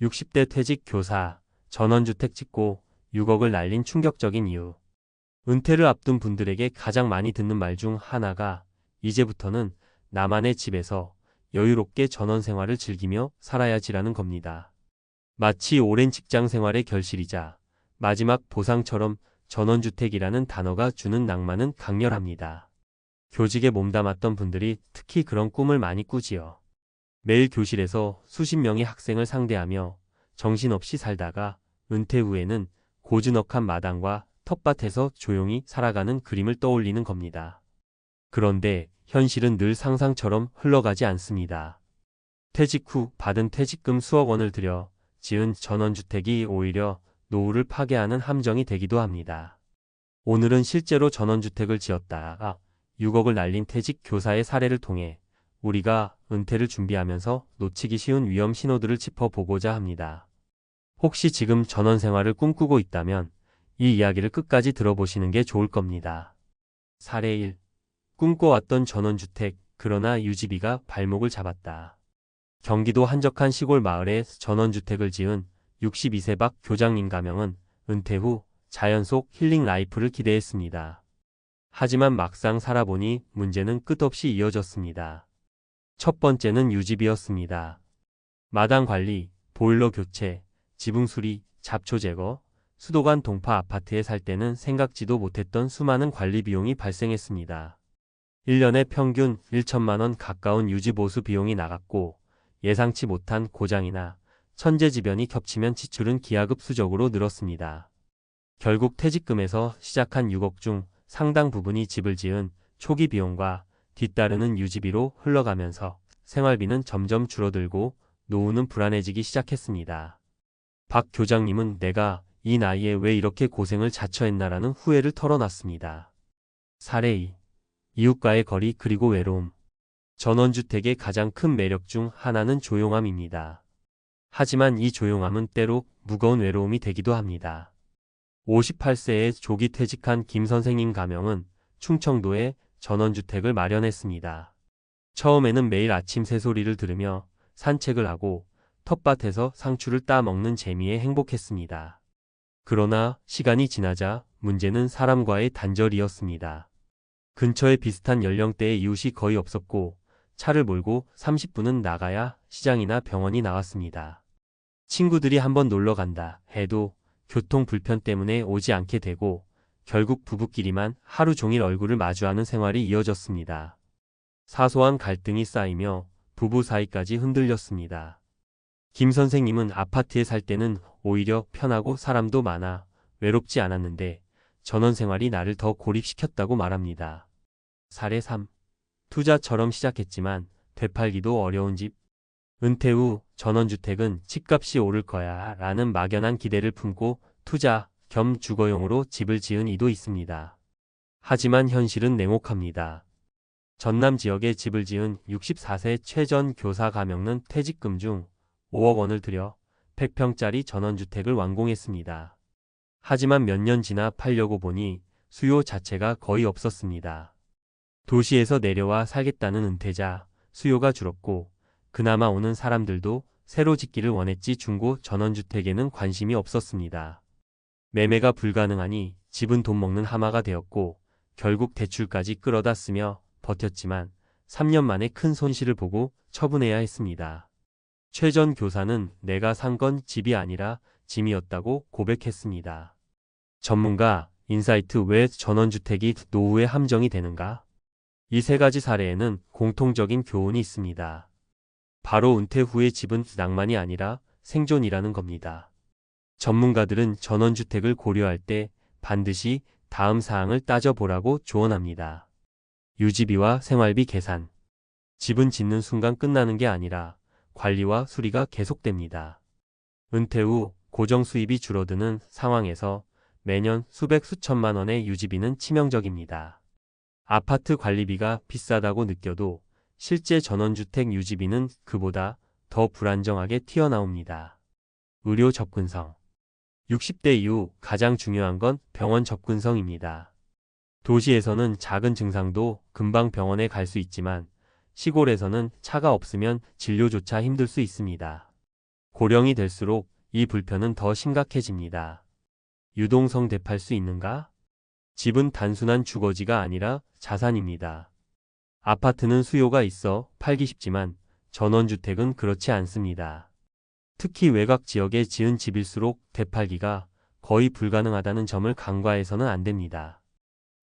60대 퇴직 교사, 전원주택 짓고 6억을 날린 충격적인 이유. 은퇴를 앞둔 분들에게 가장 많이 듣는 말 중 하나가 이제부터는 나만의 집에서 여유롭게 전원 생활을 즐기며 살아야지라는 겁니다. 마치 오랜 직장 생활의 결실이자 마지막 보상처럼 전원주택이라는 단어가 주는 낭만은 강렬합니다. 교직에 몸담았던 분들이 특히 그런 꿈을 많이 꾸지요. 매일 교실에서 수십 명의 학생을 상대하며 정신없이 살다가 은퇴 후에는 고즈넉한 마당과 텃밭에서 조용히 살아가는 그림을 떠올리는 겁니다. 그런데 현실은 늘 상상처럼 흘러가지 않습니다. 퇴직 후 받은 퇴직금 수억 원을 들여 지은 전원주택이 오히려 노후를 파괴하는 함정이 되기도 합니다. 오늘은 실제로 전원주택을 지었다가 6억을 날린 퇴직 교사의 사례를 통해 우리가 은퇴를 준비하면서 놓치기 쉬운 위험 신호들을 짚어보고자 합니다. 혹시 지금 전원 생활을 꿈꾸고 있다면 이 이야기를 끝까지 들어보시는 게 좋을 겁니다. 사례 1. 꿈꿔왔던 전원주택, 그러나 유지비가 발목을 잡았다. 경기도 한적한 시골 마을에 전원주택을 지은 62세 박 교장님 가명은 은퇴 후 자연 속 힐링 라이프를 기대했습니다. 하지만 막상 살아보니 문제는 끝없이 이어졌습니다. 첫 번째는 유지비였습니다. 마당 관리, 보일러 교체, 지붕 수리, 잡초 제거, 수도관 동파. 아파트에 살 때는 생각지도 못했던 수많은 관리 비용이 발생했습니다. 1년에 평균 1천만 원 가까운 유지보수 비용이 나갔고 예상치 못한 고장이나 천재지변이 겹치면 지출은 기하급수적으로 늘었습니다. 결국 퇴직금에서 시작한 6억 중 상당 부분이 집을 지은 초기 비용과 뒤따르는 유지비로 흘러가면서 생활비는 점점 줄어들고 노후는 불안해지기 시작했습니다. 박 교장님은 내가 이 나이에 왜 이렇게 고생을 자처했나라는 후회를 털어놨습니다. 사례 2. 이웃과의 거리 그리고 외로움. 전원주택의 가장 큰 매력 중 하나는 조용함입니다. 하지만 이 조용함은 때로 무거운 외로움이 되기도 합니다. 58세에 조기 퇴직한 김 선생님 가명은 충청도에 전원주택을 마련했습니다. 처음에는 매일 아침 새소리를 들으며 산책을 하고 텃밭에서 상추를 따 먹는 재미에 행복했습니다. 그러나 시간이 지나자 문제는 사람과의 단절이었습니다. 근처에 비슷한 연령대의 이웃이 거의 없었고 차를 몰고 30분은 나가야 시장이나 병원이 나왔습니다. 친구들이 한번 놀러 간다 해도 교통 불편 때문에 오지 않게 되고 결국 부부끼리만 하루 종일 얼굴을 마주하는 생활이 이어졌습니다. 사소한 갈등이 쌓이며 부부 사이까지 흔들렸습니다. 김 선생님은 아파트에 살 때는 오히려 편하고 사람도 많아 외롭지 않았는데 전원 생활이 나를 더 고립시켰다고 말합니다. 사례 3. 투자처럼 시작했지만 되팔기도 어려운 집. 은퇴 후 전원주택은 집값이 오를 거야 라는 막연한 기대를 품고 투자 겸 주거용으로 집을 지은 이도 있습니다. 하지만 현실은 냉혹합니다. 전남 지역에 집을 지은 64세 최 전 교사 가명은 퇴직금 중 5억 원을 들여 100평짜리 전원주택을 완공했습니다. 하지만 몇 년 지나 팔려고 보니 수요 자체가 거의 없었습니다. 도시에서 내려와 살겠다는 은퇴자, 수요가 줄었고 그나마 오는 사람들도 새로 짓기를 원했지 중고 전원주택에는 관심이 없었습니다. 매매가 불가능하니 집은 돈 먹는 하마가 되었고 결국 대출까지 끌어다 쓰며 버텼지만 3년 만에 큰 손실을 보고 처분해야 했습니다. 최 전 교사는 내가 산 건 집이 아니라 짐이었다고 고백했습니다. 전문가, 인사이트. 왜 전원주택이 노후의 함정이 되는가? 이 세 가지 사례에는 공통적인 교훈이 있습니다. 바로 은퇴 후의 집은 낭만이 아니라 생존이라는 겁니다. 전문가들은 전원주택을 고려할 때 반드시 다음 사항을 따져보라고 조언합니다. 유지비와 생활비 계산. 집은 짓는 순간 끝나는 게 아니라 관리와 수리가 계속됩니다. 은퇴 후 고정 수입이 줄어드는 상황에서 매년 수백 수천만 원의 유지비는 치명적입니다. 아파트 관리비가 비싸다고 느껴도 실제 전원주택 유지비는 그보다 더 불안정하게 튀어나옵니다. 의료 접근성. 60대 이후 가장 중요한 건 병원 접근성입니다. 도시에서는 작은 증상도 금방 병원에 갈 수 있지만 시골에서는 차가 없으면 진료조차 힘들 수 있습니다. 고령이 될수록 이 불편은 더 심각해집니다. 유동성 대팔 수 있는가? 집은 단순한 주거지가 아니라 자산입니다. 아파트는 수요가 있어 팔기 쉽지만 전원주택은 그렇지 않습니다. 특히 외곽 지역에 지은 집일수록 되팔기가 거의 불가능하다는 점을 간과해서는 안 됩니다.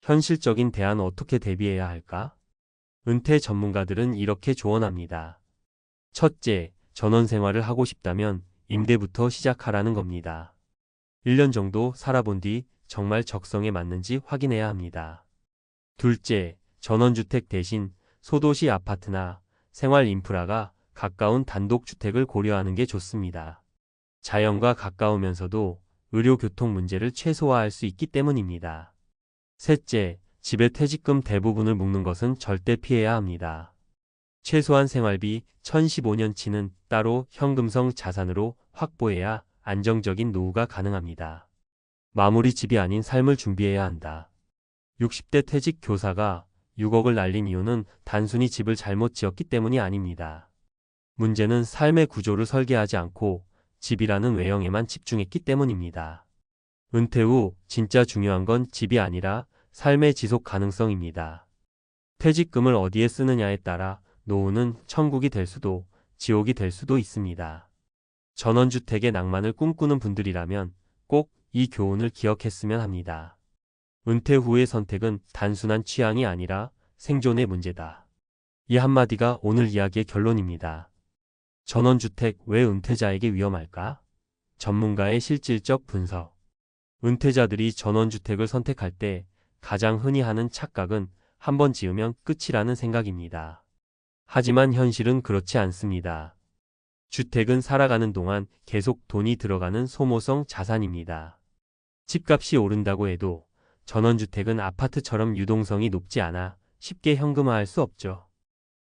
현실적인 대안 어떻게 대비해야 할까? 은퇴 전문가들은 이렇게 조언합니다. 첫째, 전원 생활을 하고 싶다면 임대부터 시작하라는 겁니다. 1년 정도 살아본 뒤 정말 적성에 맞는지 확인해야 합니다. 둘째, 전원주택 대신 소도시 아파트나 생활 인프라가 가까운 단독주택을 고려하는 게 좋습니다. 자연과 가까우면서도 의료 교통 문제를 최소화할 수 있기 때문입니다. 셋째, 집의 퇴직금 대부분을 묶는 것은 절대 피해야 합니다. 최소한 생활비 1015년치는 따로 현금성 자산으로 확보해야 안정적인 노후가 가능합니다. 마무리 집이 아닌 삶을 준비해야 한다. 60대 퇴직 교사가 6억을 날린 이유는 단순히 집을 잘못 지었기 때문이 아닙니다. 문제는 삶의 구조를 설계하지 않고 집이라는 외형에만 집중했기 때문입니다. 은퇴 후 진짜 중요한 건 집이 아니라 삶의 지속 가능성입니다. 퇴직금을 어디에 쓰느냐에 따라 노후는 천국이 될 수도 지옥이 될 수도 있습니다. 전원주택의 낭만을 꿈꾸는 분들이라면 꼭 이 교훈을 기억했으면 합니다. 은퇴 후의 선택은 단순한 취향이 아니라 생존의 문제다. 이 한마디가 오늘 이야기의 결론입니다. 전원주택 왜 은퇴자에게 위험할까? 전문가의 실질적 분석. 은퇴자들이 전원주택을 선택할 때 가장 흔히 하는 착각은 한 번 지으면 끝이라는 생각입니다. 하지만 현실은 그렇지 않습니다. 주택은 살아가는 동안 계속 돈이 들어가는 소모성 자산입니다. 집값이 오른다고 해도 전원주택은 아파트처럼 유동성이 높지 않아 쉽게 현금화할 수 없죠.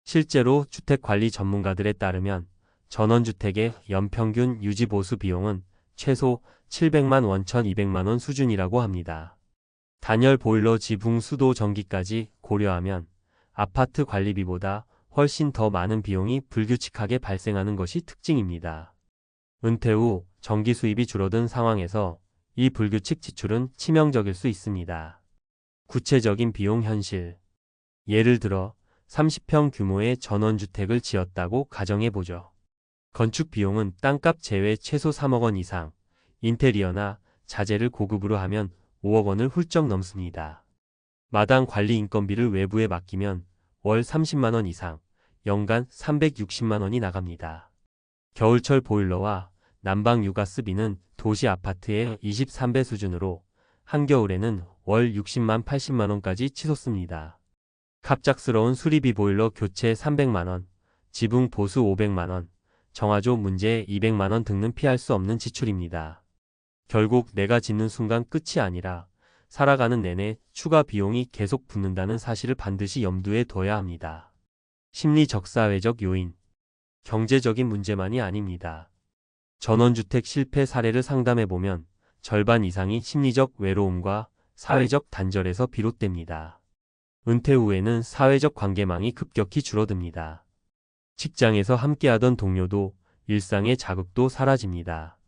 실제로 주택관리 전문가들에 따르면 전원주택의 연평균 유지보수 비용은 최소 700만 원, 1200만 원 수준이라고 합니다. 단열 보일러, 지붕, 수도, 전기까지 고려하면 아파트 관리비보다 훨씬 더 많은 비용이 불규칙하게 발생하는 것이 특징입니다. 은퇴 후 전기 수입이 줄어든 상황에서 이 불규칙 지출은 치명적일 수 있습니다. 구체적인 비용 현실. 예를 들어 30평 규모의 전원주택을 지었다고 가정해보죠. 건축 비용은 땅값 제외 최소 3억 원 이상, 인테리어나 자재를 고급으로 하면 5억 원을 훌쩍 넘습니다. 마당 관리 인건비를 외부에 맡기면 월 30만 원 이상, 연간 360만 원이 나갑니다. 겨울철 보일러와 난방 유가스비는 도시 아파트의 23배 수준으로 한겨울에는 월 60만 80만 원까지 치솟습니다. 갑작스러운 수리비 보일러 교체 300만 원, 지붕 보수 500만 원, 정화조 문제 200만 원 등은 피할 수 없는 지출입니다. 결국 내가 짓는 순간 끝이 아니라 살아가는 내내 추가 비용이 계속 붙는다는 사실을 반드시 염두에 둬야 합니다. 심리적 사회적 요인. 경제적인 문제만이 아닙니다. 전원주택 실패 사례를 상담해보면 절반 이상이 심리적 외로움과 사회적 단절에서 비롯됩니다. 은퇴 후에는 사회적 관계망이 급격히 줄어듭니다. 직장에서 함께하던 동료도 일상의 자극도 사라집니다.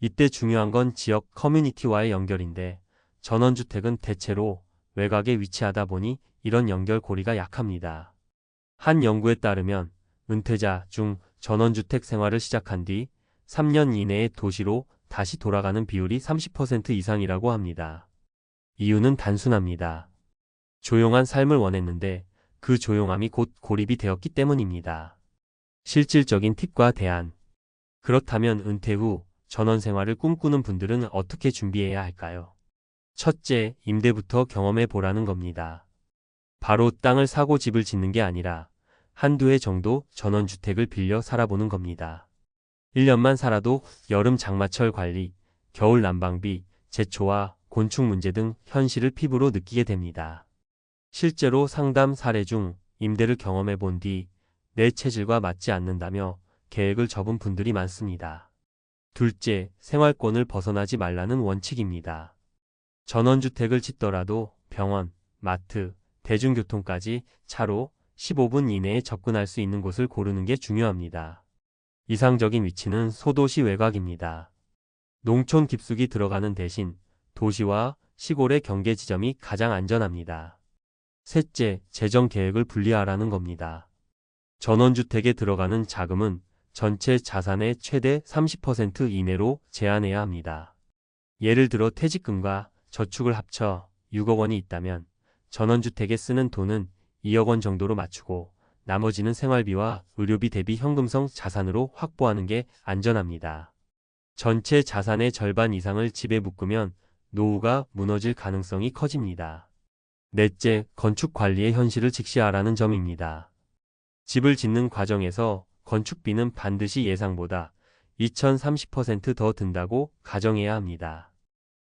이때 중요한 건 지역 커뮤니티와의 연결인데 전원주택은 대체로 외곽에 위치하다 보니 이런 연결고리가 약합니다. 한 연구에 따르면 은퇴자 중 전원주택 생활을 시작한 뒤 3년 이내에 도시로 다시 돌아가는 비율이 30% 이상이라고 합니다. 이유는 단순합니다. 조용한 삶을 원했는데 그 조용함이 곧 고립이 되었기 때문입니다. 실질적인 팁과 대안. 그렇다면 은퇴 후 전원 생활을 꿈꾸는 분들은 어떻게 준비해야 할까요? 첫째, 임대부터 경험해 보라는 겁니다. 바로 땅을 사고 집을 짓는 게 아니라 한두 해 정도 전원주택을 빌려 살아보는 겁니다. 1년만 살아도 여름 장마철 관리, 겨울 난방비, 제초와 곤충 문제 등 현실을 피부로 느끼게 됩니다. 실제로 상담 사례 중 임대를 경험해 본 뒤 내 체질과 맞지 않는다며 계획을 접은 분들이 많습니다. 둘째, 생활권을 벗어나지 말라는 원칙입니다. 전원주택을 짓더라도 병원, 마트, 대중교통까지 차로 15분 이내에 접근할 수 있는 곳을 고르는 게 중요합니다. 이상적인 위치는 소도시 외곽입니다. 농촌 깊숙이 들어가는 대신 도시와 시골의 경계 지점이 가장 안전합니다. 셋째, 재정 계획을 분리하라는 겁니다. 전원주택에 들어가는 자금은 전체 자산의 최대 30% 이내로 제한해야 합니다. 예를 들어 퇴직금과 저축을 합쳐 6억 원이 있다면 전원주택에 쓰는 돈은 2억 원 정도로 맞추고 나머지는 생활비와 의료비 대비 현금성 자산으로 확보하는 게 안전합니다. 전체 자산의 절반 이상을 집에 묶으면 노후가 무너질 가능성이 커집니다. 넷째, 건축 관리의 현실을 직시하라는 점입니다. 집을 짓는 과정에서 건축비는 반드시 예상보다 2030% 더 든다고 가정해야 합니다.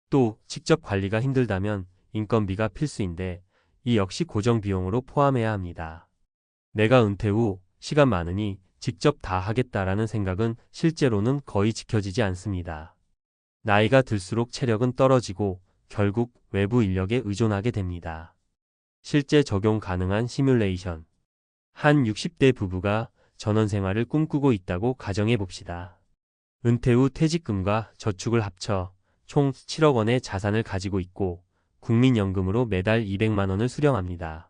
또 직접 관리가 힘들다면 인건비가 필수인데 이 역시 고정 비용으로 포함해야 합니다. 내가 은퇴 후 시간 많으니 직접 다 하겠다라는 생각은 실제로는 거의 지켜지지 않습니다. 나이가 들수록 체력은 떨어지고 결국 외부 인력에 의존하게 됩니다. 실제 적용 가능한 시뮬레이션. 한 60대 부부가 전원 생활을 꿈꾸고 있다고 가정해 봅시다. 은퇴 후 퇴직금과 저축을 합쳐 총 7억 원의 자산을 가지고 있고 국민연금으로 매달 200만 원을 수령합니다.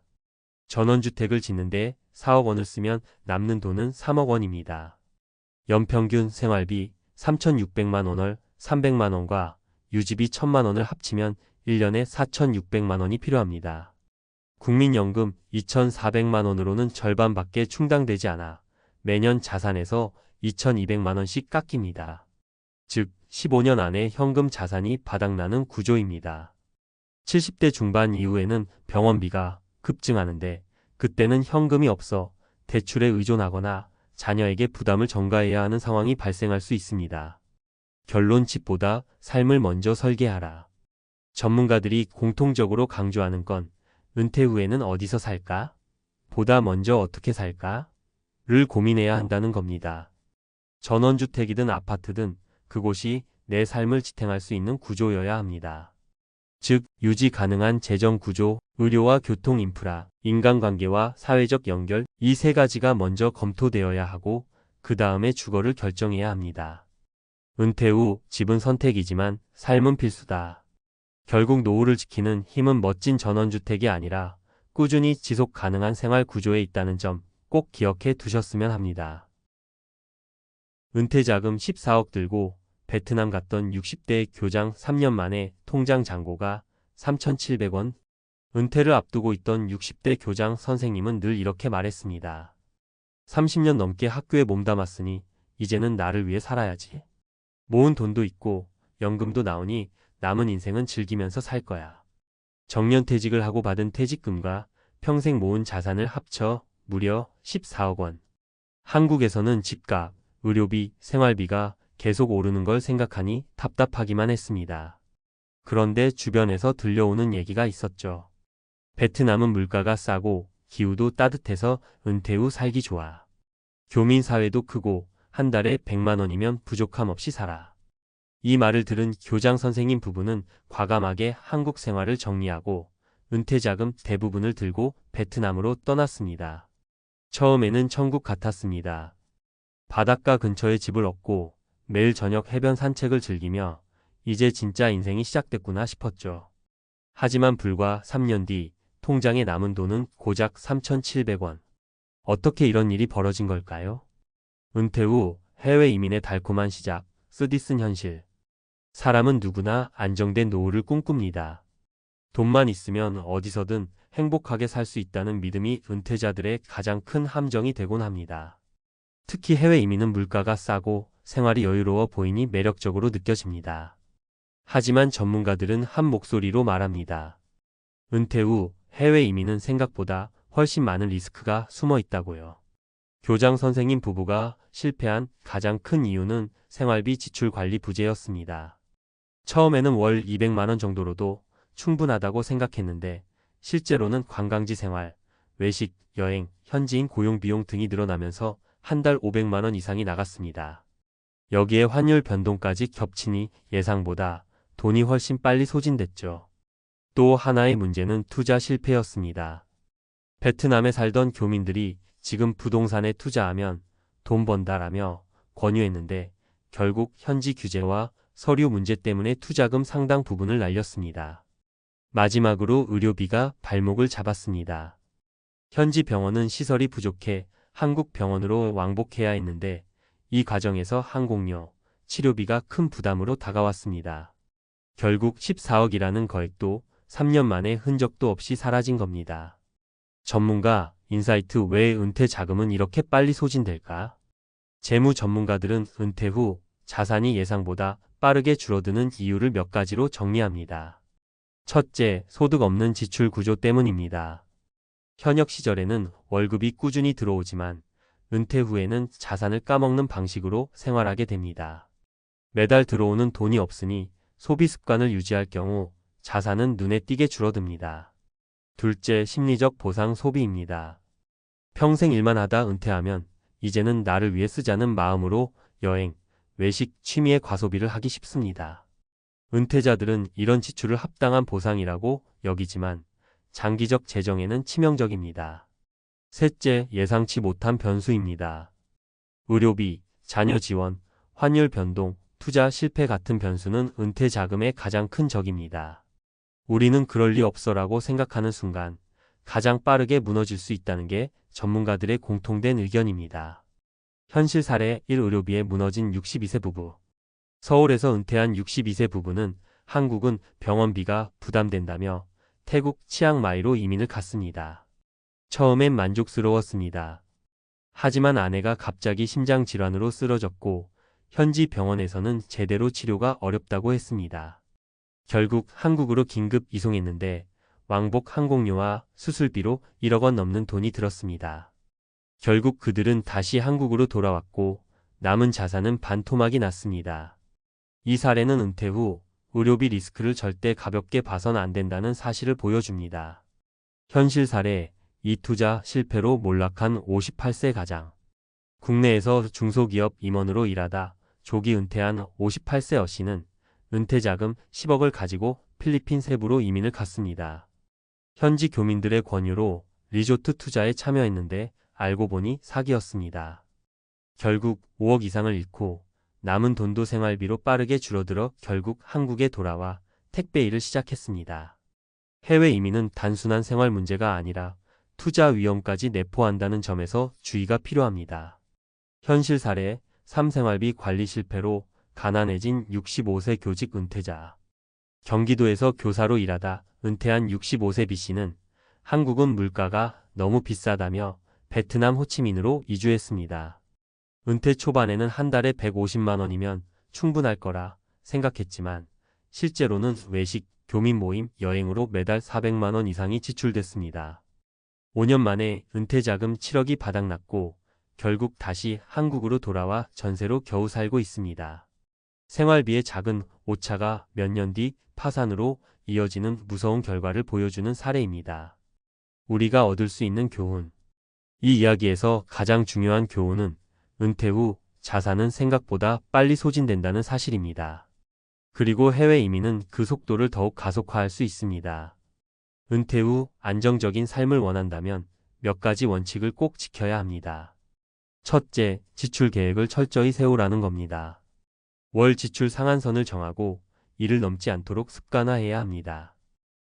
전원주택을 짓는데 4억 원을 쓰면 남는 돈은 3억 원입니다. 연평균 생활비 3,600만 원을 300만 원과 유지비 1,000만 원을 합치면 1년에 4,600만 원이 필요합니다. 국민연금 2,400만 원으로는 절반밖에 충당되지 않아 매년 자산에서 2,200만 원씩 깎입니다. 즉 15년 안에 현금 자산이 바닥나는 구조입니다. 70대 중반 이후에는 병원비가 급증하는데 그때는 현금이 없어 대출에 의존하거나 자녀에게 부담을 전가해야 하는 상황이 발생할 수 있습니다. 결론, 집보다 삶을 먼저 설계하라. 전문가들이 공통적으로 강조하는 건 은퇴 후에는 어디서 살까? 보다 먼저 어떻게 살까? 를 고민해야 한다는 겁니다. 전원주택이든 아파트든 그곳이 내 삶을 지탱할 수 있는 구조여야 합니다. 즉, 유지 가능한 재정 구조, 의료와 교통 인프라, 인간관계와 사회적 연결, 이 세 가지가 먼저 검토되어야 하고 그 다음에 주거를 결정해야 합니다. 은퇴 후 집은 선택이지만 삶은 필수다. 결국 노후를 지키는 힘은 멋진 전원주택이 아니라 꾸준히 지속 가능한 생활 구조에 있다는 점 꼭 기억해 두셨으면 합니다. 은퇴자금 14억 들고 베트남 갔던 60대 교장 3년 만에 통장 잔고가 3,700원. 은퇴를 앞두고 있던 60대 교장 선생님은 늘 이렇게 말했습니다. 30년 넘게 학교에 몸담았으니 이제는 나를 위해 살아야지. 모은 돈도 있고 연금도 나오니 남은 인생은 즐기면서 살 거야. 정년퇴직을 하고 받은 퇴직금과 평생 모은 자산을 합쳐 무려 14억 원. 한국에서는 집값, 의료비, 생활비가 계속 오르는 걸 생각하니 답답하기만 했습니다. 그런데 주변에서 들려오는 얘기가 있었죠. 베트남은 물가가 싸고 기후도 따뜻해서 은퇴 후 살기 좋아. 교민사회도 크고 한 달에 100만 원이면 부족함 없이 살아. 이 말을 들은 교장 선생님 부부는 과감하게 한국 생활을 정리하고 은퇴자금 대부분을 들고 베트남으로 떠났습니다. 처음에는 천국 같았습니다. 바닷가 근처에 집을 얻고 매일 저녁 해변 산책을 즐기며 이제 진짜 인생이 시작됐구나 싶었죠. 하지만 불과 3년 뒤 통장에 남은 돈은 고작 3,700원. 어떻게 이런 일이 벌어진 걸까요? 은퇴 후 해외 이민의 달콤한 시작, 쓰디쓴 현실. 사람은 누구나 안정된 노후를 꿈꿉니다. 돈만 있으면 어디서든 행복하게 살 수 있다는 믿음이 은퇴자들의 가장 큰 함정이 되곤 합니다. 특히 해외 이민은 물가가 싸고 생활이 여유로워 보이니 매력적으로 느껴집니다. 하지만 전문가들은 한 목소리로 말합니다. 은퇴 후 해외 이민은 생각보다 훨씬 많은 리스크가 숨어 있다고요. 교장 선생님 부부가 실패한 가장 큰 이유는 생활비 지출 관리 부재였습니다. 처음에는 월 200만 원 정도로도 충분하다고 생각했는데 실제로는 관광지 생활, 외식, 여행, 현지인 고용 비용 등이 늘어나면서 한 달 500만 원 이상이 나갔습니다. 여기에 환율 변동까지 겹치니 예상보다 돈이 훨씬 빨리 소진됐죠. 또 하나의 문제는 투자 실패였습니다. 베트남에 살던 교민들이 지금 부동산에 투자하면 돈 번다라며 권유했는데 결국 현지 규제와 서류 문제 때문에 투자금 상당 부분을 날렸습니다. 마지막으로 의료비가 발목을 잡았습니다. 현지 병원은 시설이 부족해 한국 병원으로 왕복해야 했는데 이 과정에서 항공료, 치료비가 큰 부담으로 다가왔습니다. 결국 14억이라는 거액도 3년 만에 흔적도 없이 사라진 겁니다. 전문가 인사이트 왜 은퇴 자금은 이렇게 빨리 소진될까? 재무 전문가들은 은퇴 후 자산이 예상보다 빠르게 줄어드는 이유를 몇 가지로 정리합니다. 첫째, 소득 없는 지출 구조 때문입니다. 현역 시절에는 월급이 꾸준히 들어오지만 은퇴 후에는 자산을 까먹는 방식으로 생활하게 됩니다. 매달 들어오는 돈이 없으니 소비 습관을 유지할 경우 자산은 눈에 띄게 줄어듭니다. 둘째, 심리적 보상 소비입니다. 평생 일만 하다 은퇴하면 이제는 나를 위해 쓰자는 마음으로 여행, 외식, 취미의 과소비를 하기 쉽습니다. 은퇴자들은 이런 지출을 합당한 보상이라고 여기지만 장기적 재정에는 치명적입니다. 셋째, 예상치 못한 변수입니다. 의료비, 자녀 지원, 환율 변동, 투자 실패 같은 변수는 은퇴 자금의 가장 큰 적입니다. 우리는 그럴 리 없어라고 생각하는 순간 가장 빠르게 무너질 수 있다는 게 전문가들의 공통된 의견입니다. 현실 사례 1. 의료비에 무너진 62세 부부. 서울에서 은퇴한 62세 부부는 한국은 병원비가 부담된다며 태국 치앙마이로 이민을 갔습니다. 처음엔 만족스러웠습니다. 하지만 아내가 갑자기 심장질환으로 쓰러졌고 현지 병원에서는 제대로 치료가 어렵다고 했습니다. 결국 한국으로 긴급 이송했는데 왕복 항공료와 수술비로 1억 원 넘는 돈이 들었습니다. 결국 그들은 다시 한국으로 돌아왔고 남은 자산은 반토막이 났습니다. 이 사례는 은퇴 후 의료비 리스크를 절대 가볍게 봐선 안 된다는 사실을 보여줍니다. 현실 사례, 이 투자 실패로 몰락한 58세 가장. 국내에서 중소기업 임원으로 일하다 조기 은퇴한 58세 어씨는 은퇴자금 10억을 가지고 필리핀 세부로 이민을 갔습니다. 현지 교민들의 권유로 리조트 투자에 참여했는데 알고 보니 사기였습니다. 결국 5억 이상을 잃고 남은 돈도 생활비로 빠르게 줄어들어 결국 한국에 돌아와 택배 일을 시작했습니다. 해외 이민은 단순한 생활 문제가 아니라 투자 위험까지 내포한다는 점에서 주의가 필요합니다. 현실 사례 3. 생활비 관리 실패로 가난해진 65세 교직 은퇴자. 경기도에서 교사로 일하다 은퇴한 65세 B씨는 한국은 물가가 너무 비싸다며 베트남 호치민으로 이주했습니다. 은퇴 초반에는 한 달에 150만 원이면 충분할 거라 생각했지만 실제로는 외식, 교민 모임, 여행으로 매달 400만 원 이상이 지출됐습니다. 5년 만에 은퇴자금 7억이 바닥났고 결국 다시 한국으로 돌아와 전세로 겨우 살고 있습니다. 생활비의 작은 오차가 몇 년 뒤 파산으로 이어지는 무서운 결과를 보여주는 사례입니다. 우리가 얻을 수 있는 교훈. 이 이야기에서 가장 중요한 교훈은 은퇴 후 자산은 생각보다 빨리 소진된다는 사실입니다. 그리고 해외 이민은 그 속도를 더욱 가속화할 수 있습니다. 은퇴 후 안정적인 삶을 원한다면 몇 가지 원칙을 꼭 지켜야 합니다. 첫째, 지출 계획을 철저히 세우라는 겁니다. 월 지출 상한선을 정하고 이를 넘지 않도록 습관화해야 합니다.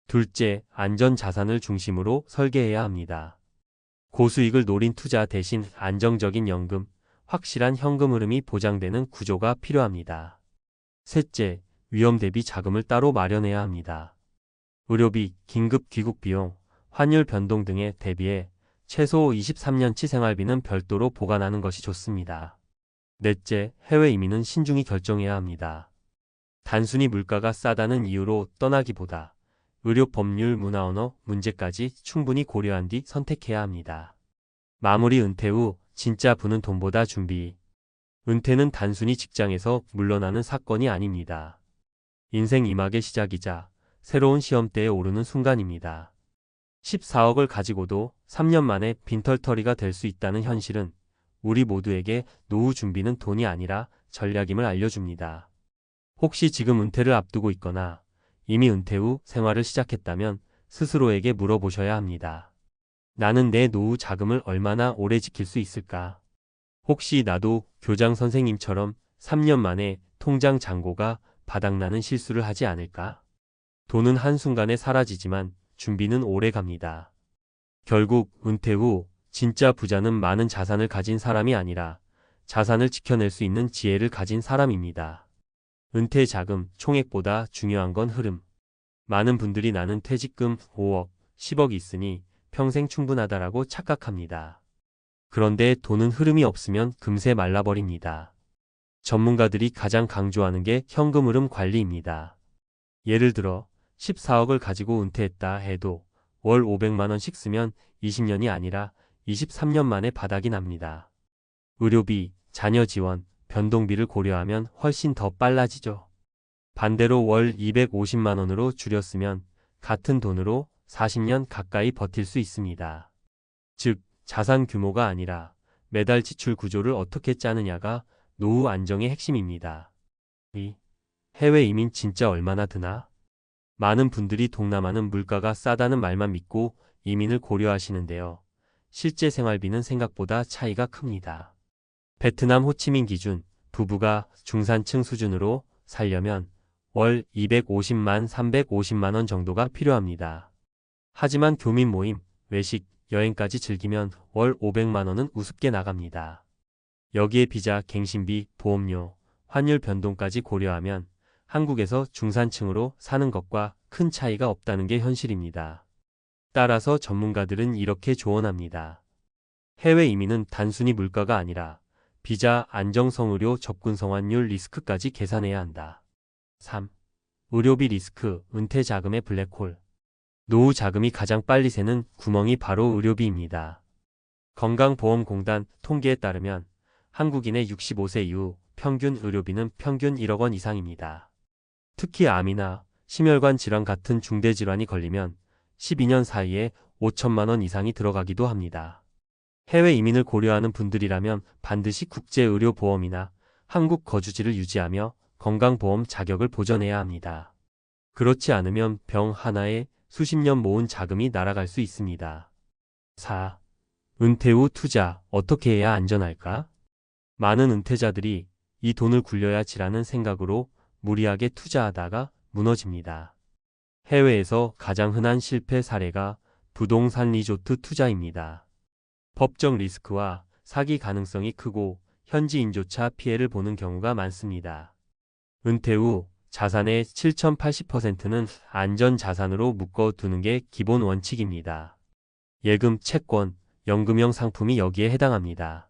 둘째, 안전 자산을 중심으로 설계해야 합니다. 고수익을 노린 투자 대신 안정적인 연금, 확실한 현금 흐름이 보장되는 구조가 필요합니다. 셋째, 위험 대비 자금을 따로 마련해야 합니다. 의료비, 긴급 귀국 비용, 환율 변동 등에 대비해 최소 23년치 생활비는 별도로 보관하는 것이 좋습니다. 넷째, 해외 이민은 신중히 결정해야 합니다. 단순히 물가가 싸다는 이유로 떠나기보다 의료 법률 문화 언어 문제까지 충분히 고려한 뒤 선택해야 합니다. 마무리. 은퇴 후 진짜 부는 돈보다 준비. 은퇴는 단순히 직장에서 물러나는 사건이 아닙니다. 인생 2막의 시작이자 새로운 시험대에 오르는 순간입니다. 14억을 가지고도 3년 만에 빈털터리가 될 수 있다는 현실은 우리 모두에게 노후 준비는 돈이 아니라 전략임을 알려줍니다. 혹시 지금 은퇴를 앞두고 있거나 이미 은퇴 후 생활을 시작했다면 스스로에게 물어보셔야 합니다. 나는 내 노후 자금을 얼마나 오래 지킬 수 있을까? 혹시 나도 교장 선생님처럼 3년 만에 통장 잔고가 바닥나는 실수를 하지 않을까? 돈은 한순간에 사라지지만 준비는 오래 갑니다. 결국 은퇴 후 진짜 부자는 많은 자산을 가진 사람이 아니라 자산을 지켜낼 수 있는 지혜를 가진 사람입니다. 은퇴 자금 총액보다 중요한 건 흐름. 많은 분들이 나는 퇴직금 5억, 10억 있으니 평생 충분하다라고 착각합니다. 그런데 돈은 흐름이 없으면 금세 말라버립니다. 전문가들이 가장 강조하는 게 현금 흐름 관리입니다. 예를 들어 14억을 가지고 은퇴했다 해도 월 500만 원씩 쓰면 20년이 아니라 23년 만에 바닥이 납니다. 의료비, 자녀 지원, 변동비를 고려하면 훨씬 더 빨라지죠. 반대로 월 250만 원으로 줄였으면 같은 돈으로 40년 가까이 버틸 수 있습니다. 즉, 자산 규모가 아니라 매달 지출 구조를 어떻게 짜느냐가 노후 안정의 핵심입니다. 해외 이민 진짜 얼마나 드나? 많은 분들이 동남아는 물가가 싸다는 말만 믿고 이민을 고려하시는데요. 실제 생활비는 생각보다 차이가 큽니다. 베트남 호치민 기준 부부가 중산층 수준으로 살려면 월 250만 350만 원 정도가 필요합니다. 하지만 교민 모임, 외식, 여행까지 즐기면 월 500만 원은 우습게 나갑니다. 여기에 비자, 갱신비, 보험료, 환율 변동까지 고려하면 한국에서 중산층으로 사는 것과 큰 차이가 없다는 게 현실입니다. 따라서 전문가들은 이렇게 조언합니다. 해외 이민은 단순히 물가가 아니라 비자, 안정성, 의료, 접근성, 환율 리스크까지 계산해야 한다. 3. 의료비 리스크, 은퇴 자금의 블랙홀. 노후 자금이 가장 빨리 새는 구멍이 바로 의료비입니다. 건강보험공단 통계에 따르면 한국인의 65세 이후 평균 의료비는 평균 1억 원 이상입니다. 특히 암이나 심혈관 질환 같은 중대질환이 걸리면 12년 사이에 5천만 원 이상이 들어가기도 합니다. 해외 이민을 고려하는 분들이라면 반드시 국제의료보험이나 한국 거주지를 유지하며 건강보험 자격을 보전해야 합니다. 그렇지 않으면 병 하나에 수십 년 모은 자금이 날아갈 수 있습니다. 4. 은퇴 후 투자 어떻게 해야 안전할까? 많은 은퇴자들이 이 돈을 굴려야지라는 생각으로 무리하게 투자하다가 무너집니다. 해외에서 가장 흔한 실패 사례가 부동산 리조트 투자입니다. 법적 리스크와 사기 가능성이 크고 현지인조차 피해를 보는 경우가 많습니다. 은퇴 후 자산의 7,080%는 안전자산으로 묶어두는 게 기본 원칙입니다. 예금, 채권, 연금형 상품이 여기에 해당합니다.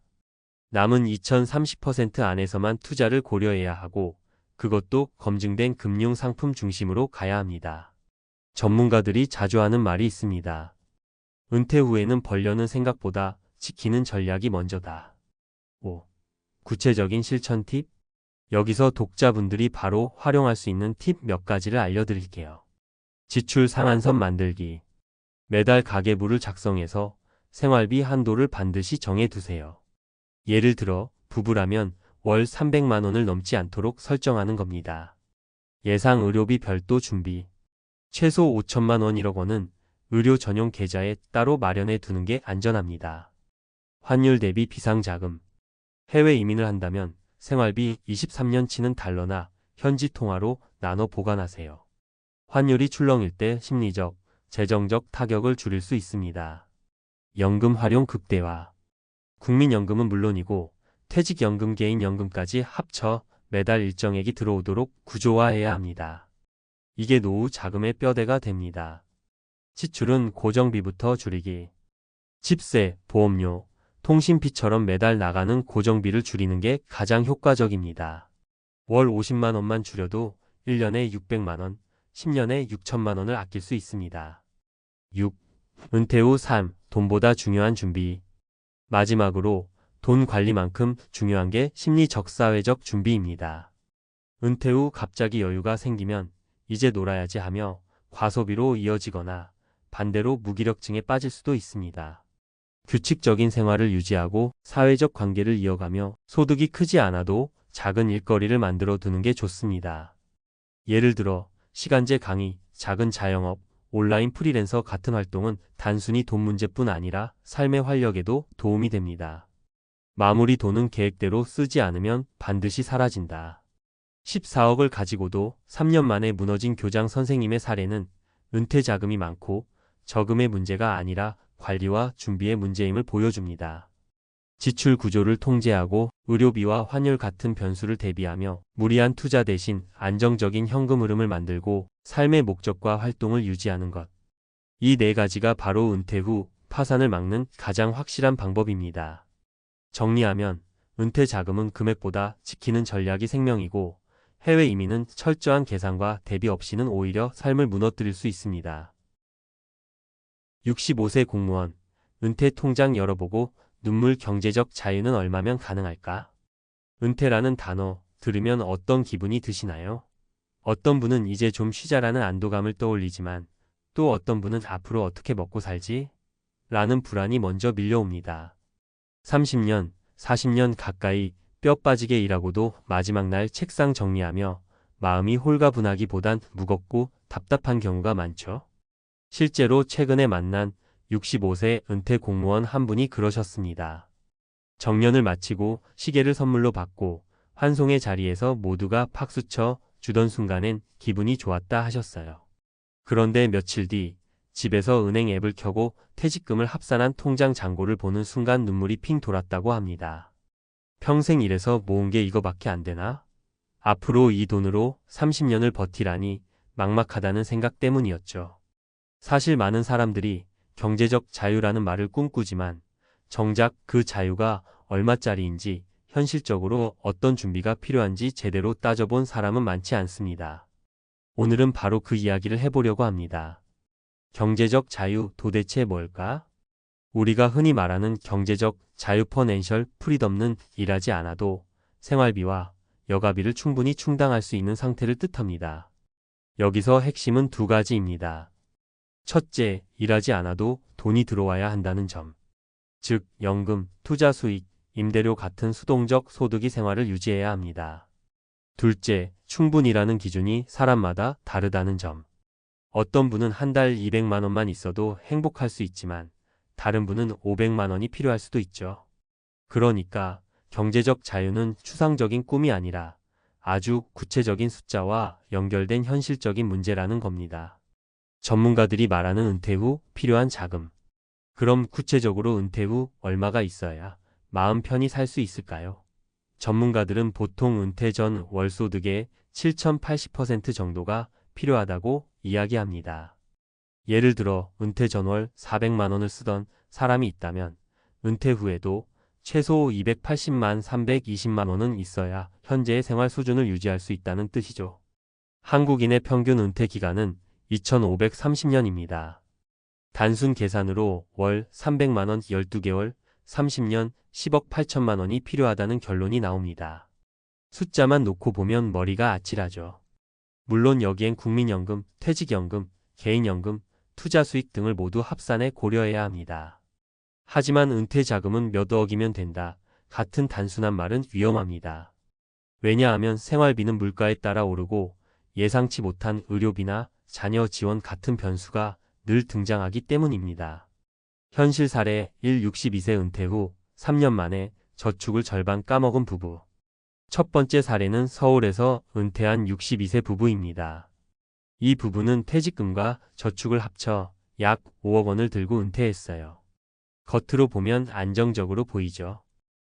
남은 2,030% 안에서만 투자를 고려해야 하고 그것도 검증된 금융상품 중심으로 가야 합니다. 전문가들이 자주 하는 말이 있습니다. 은퇴 후에는 벌려는 생각보다 지키는 전략이 먼저다. 5. 구체적인 실천 팁? 여기서 독자분들이 바로 활용할 수 있는 팁 몇 가지를 알려드릴게요. 지출 상한선 만들기. 매달 가계부를 작성해서 생활비 한도를 반드시 정해두세요. 예를 들어 부부라면 월 300만 원을 넘지 않도록 설정하는 겁니다. 예상 의료비 별도 준비. 최소 5천만 원 1억 원은 의료 전용 계좌에 따로 마련해 두는 게 안전합니다. 환율 대비 비상자금. 해외 이민을 한다면 생활비 23년치는 달러나 현지 통화로 나눠 보관하세요. 환율이 출렁일 때 심리적, 재정적 타격을 줄일 수 있습니다. 연금 활용 극대화. 국민연금은 물론이고 퇴직연금, 개인연금까지 합쳐 매달 일정액이 들어오도록 구조화해야 합니다. 이게 노후 자금의 뼈대가 됩니다. 지출은 고정비부터 줄이기. 집세, 보험료, 통신비처럼 매달 나가는 고정비를 줄이는 게 가장 효과적입니다. 월 50만 원만 줄여도 1년에 600만 원, 10년에 6천만 원을 아낄 수 있습니다. 6. 은퇴 후 삶, 돈보다 중요한 준비. 마지막으로 돈 관리만큼 중요한 게 심리적 사회적 준비입니다. 은퇴 후 갑자기 여유가 생기면 이제 놀아야지 하며 과소비로 이어지거나 반대로 무기력증에 빠질 수도 있습니다. 규칙적인 생활을 유지하고 사회적 관계를 이어가며 소득이 크지 않아도 작은 일거리를 만들어 두는 게 좋습니다. 예를 들어 시간제 강의, 작은 자영업, 온라인 프리랜서 같은 활동은 단순히 돈 문제뿐 아니라 삶의 활력에도 도움이 됩니다. 마무리 돈은 계획대로 쓰지 않으면 반드시 사라진다. 14억을 가지고도 3년 만에 무너진 교장 선생님의 사례는 은퇴 자금이 많고 저금의 문제가 아니라 관리와 준비의 문제임을 보여줍니다. 지출 구조를 통제하고 의료비와 환율 같은 변수를 대비하며 무리한 투자 대신 안정적인 현금 흐름을 만들고 삶의 목적과 활동을 유지하는 것. 이 네 가지가 바로 은퇴 후 파산을 막는 가장 확실한 방법입니다. 정리하면 은퇴 자금은 금액보다 지키는 전략이 생명이고 해외 이민은 철저한 계산과 대비 없이는 오히려 삶을 무너뜨릴 수 있습니다. 65세 공무원, 은퇴 통장 열어보고 눈물 경제적 자유는 얼마면 가능할까? 은퇴라는 단어 들으면 어떤 기분이 드시나요? 어떤 분은 이제 좀 쉬자라는 안도감을 떠올리지만 또 어떤 분은 앞으로 어떻게 먹고 살지? 라는 불안이 먼저 밀려옵니다. 30년, 40년 가까이 뼈 빠지게 일하고도 마지막 날 책상 정리하며 마음이 홀가분하기보단 무겁고 답답한 경우가 많죠. 실제로 최근에 만난 65세 은퇴 공무원 한 분이 그러셨습니다. 정년을 마치고 시계를 선물로 받고 환송의 자리에서 모두가 박수쳐 주던 순간엔 기분이 좋았다 하셨어요. 그런데 며칠 뒤 집에서 은행 앱을 켜고 퇴직금을 합산한 통장 잔고를 보는 순간 눈물이 핑 돌았다고 합니다. 평생 일해서 모은 게 이거밖에 안 되나? 앞으로 이 돈으로 30년을 버티라니 막막하다는 생각 때문이었죠. 사실 많은 사람들이 경제적 자유라는 말을 꿈꾸지만 정작 그 자유가 얼마짜리인지 현실적으로 어떤 준비가 필요한지 제대로 따져본 사람은 많지 않습니다. 오늘은 바로 그 이야기를 해보려고 합니다. 경제적 자유 도대체 뭘까? 우리가 흔히 말하는 경제적 자유 퍼낸셜 프리덤는 일하지 않아도 생활비와 여가비를 충분히 충당할 수 있는 상태를 뜻합니다. 여기서 핵심은 두 가지입니다. 첫째, 일하지 않아도 돈이 들어와야 한다는 점. 즉, 연금, 투자 수익, 임대료 같은 수동적 소득이 생활을 유지해야 합니다. 둘째, 충분이라는 기준이 사람마다 다르다는 점. 어떤 분은 한 달 200만 원만 있어도 행복할 수 있지만 다른 분은 500만 원이 필요할 수도 있죠. 그러니까 경제적 자유는 추상적인 꿈이 아니라 아주 구체적인 숫자와 연결된 현실적인 문제라는 겁니다. 전문가들이 말하는 은퇴 후 필요한 자금. 그럼 구체적으로 은퇴 후 얼마가 있어야 마음 편히 살 수 있을까요? 전문가들은 보통 은퇴 전 월소득의 7,080% 정도가 필요하다고 이야기합니다. 예를 들어 은퇴 전 월 400만 원을 쓰던 사람이 있다면 은퇴 후에도 최소 280만 320만 원은 있어야 현재의 생활 수준을 유지할 수 있다는 뜻이죠. 한국인의 평균 은퇴 기간은 2530년입니다. 단순 계산으로 월 300만 원 12개월, 30년 10억 8천만 원이 필요하다는 결론이 나옵니다. 숫자만 놓고 보면 머리가 아찔하죠. 물론 여기엔 국민연금, 퇴직연금, 개인연금, 투자수익 등을 모두 합산해 고려해야 합니다. 하지만 은퇴 자금은 몇 억이면 된다. 같은 단순한 말은 위험합니다. 왜냐하면 생활비는 물가에 따라 오르고 예상치 못한 의료비나 자녀 지원 같은 변수가 늘 등장하기 때문입니다. 현실 사례 62세 은퇴 후 3년 만에 저축을 절반 까먹은 부부. 첫 번째 사례는 서울에서 은퇴한 62세 부부입니다. 이 부부는 퇴직금과 저축을 합쳐 약 5억 원을 들고 은퇴했어요. 겉으로 보면 안정적으로 보이죠.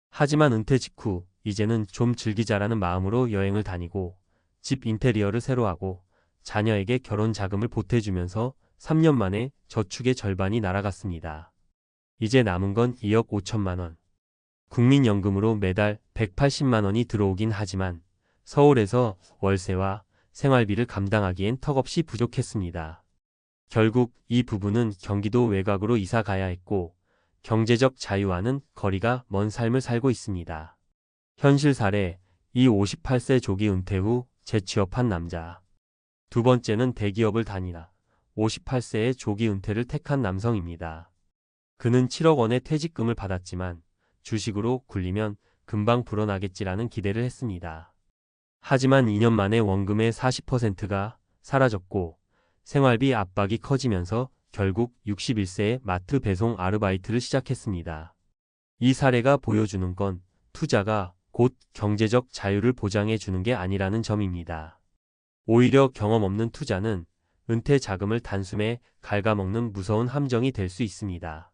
하지만 은퇴 직후 이제는 좀 즐기자라는 마음으로 여행을 다니고 집 인테리어를 새로 하고 자녀에게 결혼 자금을 보태주면서 3년 만에 저축의 절반이 날아갔습니다. 이제 남은 건 2억 5천만 원. 국민연금으로 매달 180만 원이 들어오긴 하지만 서울에서 월세와 생활비를 감당하기엔 턱없이 부족했습니다. 결국 이 부부는 경기도 외곽으로 이사 가야 했고 경제적 자유와는 거리가 먼 삶을 살고 있습니다. 현실 사례, 이 58세 조기 은퇴 후 재취업한 남자. 두 번째는 대기업을 다니다 58세의 조기 은퇴를 택한 남성입니다. 그는 7억 원의 퇴직금을 받았지만 주식으로 굴리면 금방 불어나겠지라는 기대를 했습니다. 하지만 2년 만에 원금의 40%가 사라졌고 생활비 압박이 커지면서 결국 61세에 마트 배송 아르바이트를 시작했습니다. 이 사례가 보여주는 건 투자가 곧 경제적 자유를 보장해 주는 게 아니라는 점입니다. 오히려 경험 없는 투자는 은퇴 자금을 단숨에 갉아먹는 무서운 함정이 될 수 있습니다.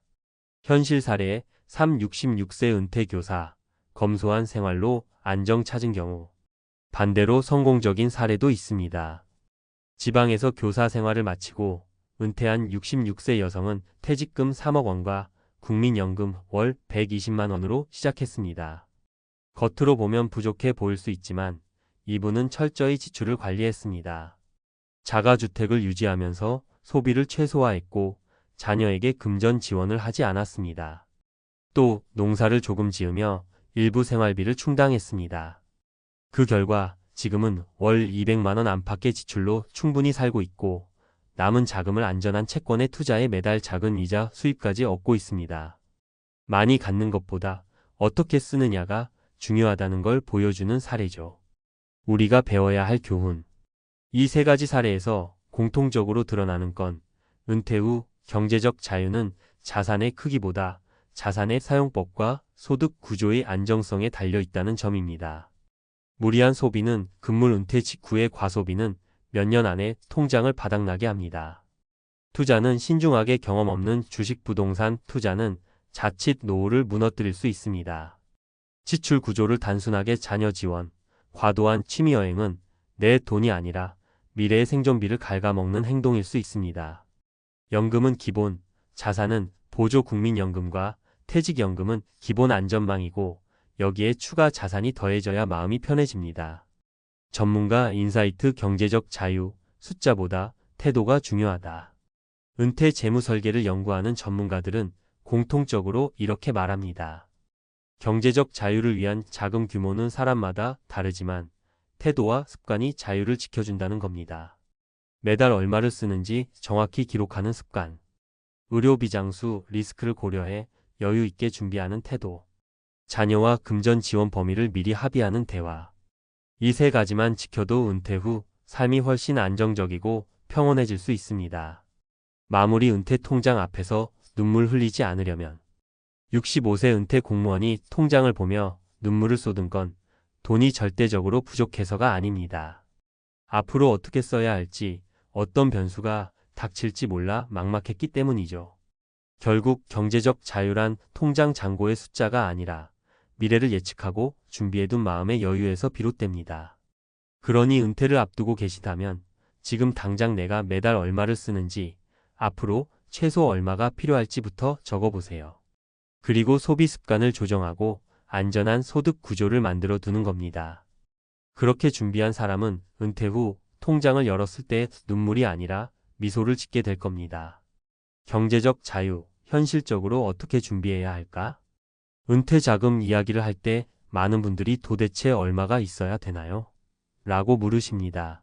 현실 사례에 66세 은퇴 교사, 검소한 생활로 안정 찾은 경우 반대로 성공적인 사례도 있습니다. 지방에서 교사 생활을 마치고 은퇴한 66세 여성은 퇴직금 3억 원과 국민연금 월 120만 원으로 시작했습니다. 겉으로 보면 부족해 보일 수 있지만 이분은 철저히 지출을 관리했습니다. 자가주택을 유지하면서 소비를 최소화했고 자녀에게 금전 지원을 하지 않았습니다. 또 농사를 조금 지으며 일부 생활비를 충당했습니다. 그 결과 지금은 월 200만 원 안팎의 지출로 충분히 살고 있고 남은 자금을 안전한 채권에 투자해 매달 작은 이자 수입까지 얻고 있습니다. 많이 갖는 것보다 어떻게 쓰느냐가 중요하다는 걸 보여주는 사례죠. 우리가 배워야 할 교훈. 이 세 가지 사례에서 공통적으로 드러나는 건 은퇴 후 경제적 자유는 자산의 크기보다 자산의 사용법과 소득 구조의 안정성에 달려 있다는 점입니다. 무리한 소비는 금물 은퇴 직후의 과소비는 몇 년 안에 통장을 바닥나게 합니다. 투자는 신중하게 경험 없는 주식 부동산 투자는 자칫 노후를 무너뜨릴 수 있습니다. 지출 구조를 단순하게 자녀 지원, 과도한 취미여행은 내 돈이 아니라 미래의 생존비를 갉아먹는 행동일 수 있습니다. 연금은 기본, 자산은 보조 국민연금과 퇴직연금은 기본 안전망이고 여기에 추가 자산이 더해져야 마음이 편해집니다. 전문가 인사이트 경제적 자유, 숫자보다 태도가 중요하다. 은퇴 재무 설계를 연구하는 전문가들은 공통적으로 이렇게 말합니다. 경제적 자유를 위한 자금 규모는 사람마다 다르지만 태도와 습관이 자유를 지켜준다는 겁니다. 매달 얼마를 쓰는지 정확히 기록하는 습관. 의료비 장수, 리스크를 고려해 여유 있게 준비하는 태도. 자녀와 금전 지원 범위를 미리 합의하는 대화. 이 세 가지만 지켜도 은퇴 후 삶이 훨씬 안정적이고 평온해질 수 있습니다. 마무리 은퇴 통장 앞에서 눈물 흘리지 않으려면 65세 은퇴 공무원이 통장을 보며 눈물을 쏟은 건 돈이 절대적으로 부족해서가 아닙니다. 앞으로 어떻게 써야 할지, 어떤 변수가 닥칠지 몰라 막막했기 때문이죠. 결국 경제적 자유란 통장 잔고의 숫자가 아니라 미래를 예측하고 준비해둔 마음의 여유에서 비롯됩니다. 그러니 은퇴를 앞두고 계시다면 지금 당장 내가 매달 얼마를 쓰는지, 앞으로 최소 얼마가 필요할지부터 적어보세요. 그리고 소비 습관을 조정하고 안전한 소득 구조를 만들어 두는 겁니다. 그렇게 준비한 사람은 은퇴 후 통장을 열었을 때 눈물이 아니라 미소를 짓게 될 겁니다. 경제적 자유, 현실적으로 어떻게 준비해야 할까? 은퇴 자금 이야기를 할 때 많은 분들이 도대체 얼마가 있어야 되나요? 라고 물으십니다.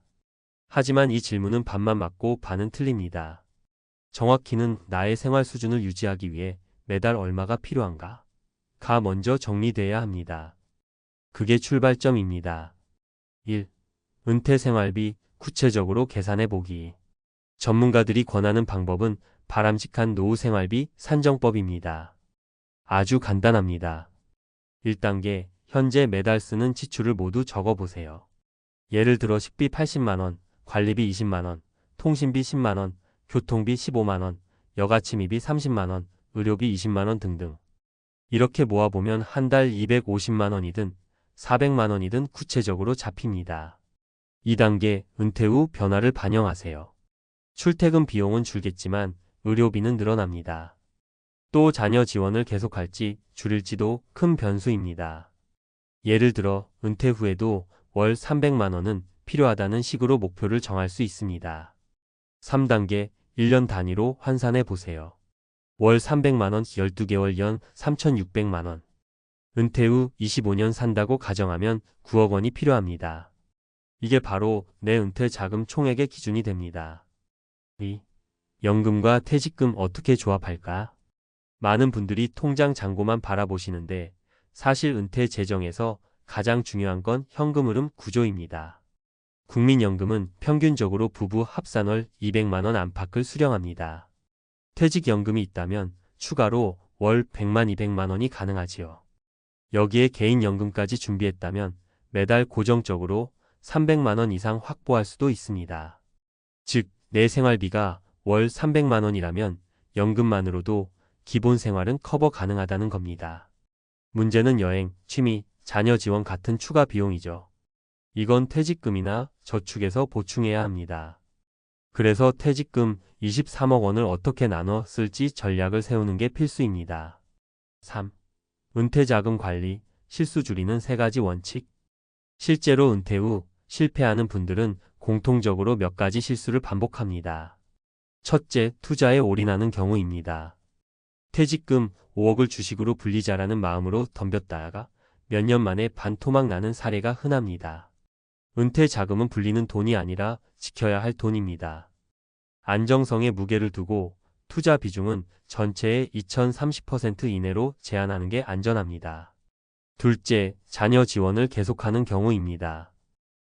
하지만 이 질문은 반만 맞고 반은 틀립니다. 정확히는 나의 생활 수준을 유지하기 위해 매달 얼마가 필요한가? 가 먼저 정리돼야 합니다. 그게 출발점입니다. 1. 은퇴 생활비 구체적으로 계산해 보기. 전문가들이 권하는 방법은 바람직한 노후 생활비 산정법입니다. 아주 간단합니다. 1단계, 현재 매달 쓰는 지출을 모두 적어보세요. 예를 들어 식비 80만원, 관리비 20만원, 통신비 10만원, 교통비 15만원, 여가침입이 30만원, 의료비 20만원 등등. 이렇게 모아보면 한 달 250만원이든 400만원이든 구체적으로 잡힙니다. 2단계, 은퇴 후 변화를 반영하세요. 출퇴근 비용은 줄겠지만 의료비는 늘어납니다. 또 자녀 지원을 계속할지 줄일지도 큰 변수입니다. 예를 들어 은퇴 후에도 월 300만원은 필요하다는 식으로 목표를 정할 수 있습니다. 3단계, 1년 단위로 환산해 보세요. 월 300만원 12개월 연 3,600만원. 은퇴 후 25년 산다고 가정하면 9억 원이 필요합니다. 이게 바로 내 은퇴 자금 총액의 기준이 됩니다. 2. 연금과 퇴직금 어떻게 조합할까? 많은 분들이 통장 잔고만 바라보시는데 사실 은퇴 재정에서 가장 중요한 건 현금 흐름 구조입니다. 국민연금은 평균적으로 부부 합산월 200만원 안팎을 수령합니다. 퇴직연금이 있다면 추가로 월 100만 200만 원이 가능하지요. 여기에 개인연금까지 준비했다면 매달 고정적으로 300만 원 이상 확보할 수도 있습니다. 즉, 내 생활비가 월 300만 원이라면 연금만으로도 기본 생활은 커버 가능하다는 겁니다. 문제는 여행, 취미, 자녀 지원 같은 추가 비용이죠. 이건 퇴직금이나 저축에서 보충해야 합니다. 그래서 퇴직금 23억 원을 어떻게 나눠 쓸지 전략을 세우는 게 필수입니다. 3. 은퇴자금 관리, 실수 줄이는 3가지 원칙. 실제로 은퇴 후 실패하는 분들은 공통적으로 몇 가지 실수를 반복합니다. 첫째, 투자에 올인하는 경우입니다. 퇴직금 5억을 주식으로 불리자라는 마음으로 덤볐다가 몇 년 만에 반토막 나는 사례가 흔합니다. 은퇴 자금은 불리는 돈이 아니라 지켜야 할 돈입니다. 안정성에 무게를 두고 투자 비중은 전체의 2030% 이내로 제한하는 게 안전합니다. 둘째, 자녀 지원을 계속하는 경우입니다.